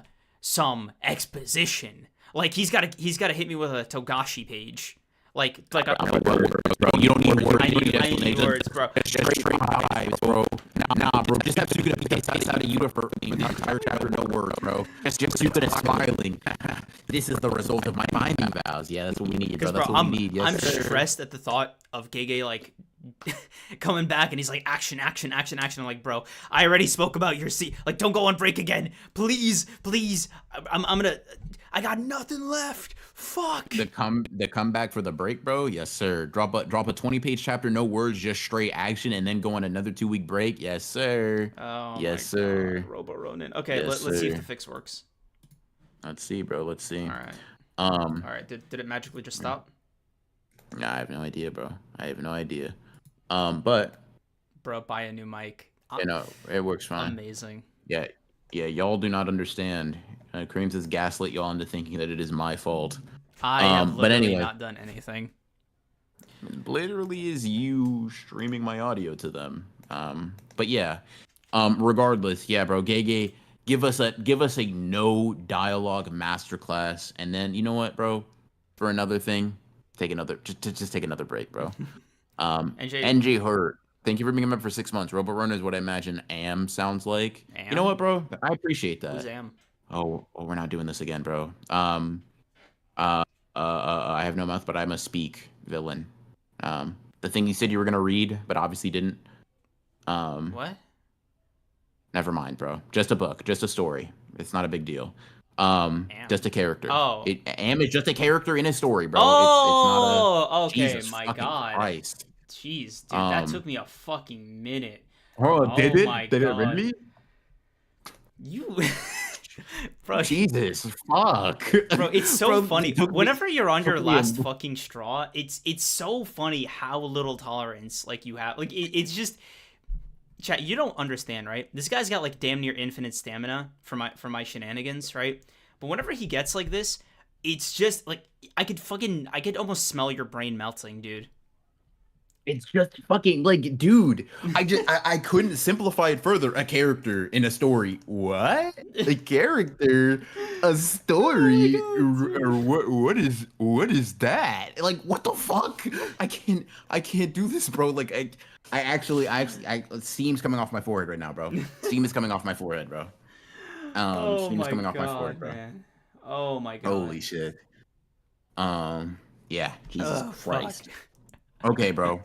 exposition. Like, he's got to hit me with a Togashi page. Like bro. You don't need words. I need words, bro. Straight vibes, bro. Nah, bro. Just have Suga face outside of Yuta for the entire chapter, no words, bro. Just Suga smiling. This is the result of my binding vows. Yeah, that's what we need, bro. That's what we need. Yes, I'm stressed at the thought of Gege like coming back and he's like action. I'm like, bro, I already spoke about your like, don't go on break again, please. I got nothing left. Fuck. The comeback for the break, bro. Yes, sir. Drop a 20-page chapter, no words, just straight action, and then go on another 2-week break. Yes, sir. Oh, yes, sir. God. Robo Ronin. Okay, yes, let's see if the fix works. Let's see, bro. Let's see. All right. Did it magically just stop? Nah, I have no idea, bro. But bro, buy a new mic. You know, it works fine. Amazing. Yeah. Y'all do not understand. Kareem has gaslit y'all into thinking that it is my fault. I have literally not done anything. It literally is you streaming my audio to them. But yeah. Regardless, yeah, bro. Gege, give us a no dialogue masterclass, and then you know what, bro? For another thing, just take another break, bro. NJ Hurt. Thank you for being a member for 6 months. Robo Run is what I imagine Am sounds like. Am? You know what, bro? I appreciate that. Who's Am? Oh, we're not doing this again, bro. I have no mouth, but I must speak. Villain. The thing you said you were gonna read, but obviously didn't. What? Never mind, bro. Just a book, just a story. It's not a big deal. Just a character. Oh. Am is just a character in a story, bro. Oh, it's not a, okay. Jesus my fucking God. Christ. Jeez, dude, that took me a fucking minute. Oh, did it? My did God. it really? You, bro. Jesus, fuck. Bro, it's so funny. Whenever you're on your last me. fucking straw, it's so funny how little tolerance like you have. Like it's just, chat. You don't understand, right? This guy's got like damn near infinite stamina for my shenanigans, right? But whenever he gets like this, it's just like I could almost smell your brain melting, dude. It's just fucking like, dude. I couldn't simplify it further. A character in a story. What? A character, a story, or what is that? Like, what the fuck? I can't do this, bro. Like, I actually, steam's coming off my forehead right now, bro. Steam is coming off my forehead, bro. Steam is coming off my forehead, bro. Man. Oh my God. Holy shit. Yeah. Jesus Christ. Fuck. Okay, bro.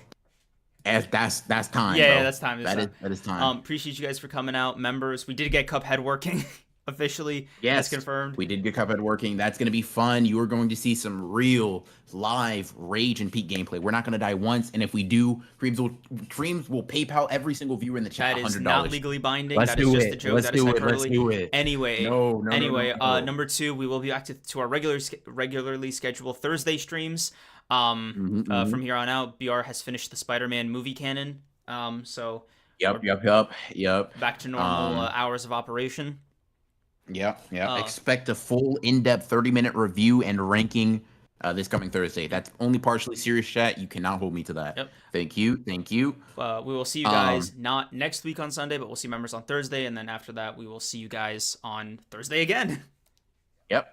That's time. Yeah, bro. that's time. That is time. Appreciate you guys for coming out, members. We did get Cuphead working officially. Yes, that's confirmed. We did get Cuphead working. That's gonna be fun. You are going to see some real live Rage and Peak gameplay. We're not gonna die once, and if we do, Creams will PayPal every single viewer in the chat $100. That is not legally binding. Let's that is do just it. a joke. Let's that is do it. hyperbole. Let's do it. Anyway, no. Number 2, we will be back to our regularly scheduled Thursday streams. From here on out, BR has finished the Spider-Man movie canon. So Yep, We're yep, yep, yep. back to normal Um, hours of operation. yep, yep. Uh, Expect a full in-depth 30-minute review and ranking this coming Thursday. yep, That's only partially serious, chat. You cannot hold me to that. yep. Thank you, thank you. We will see you Um, guys not next week on Sunday, but we'll see members on Thursday, and then after that, we will see you guys on Thursday again. yep.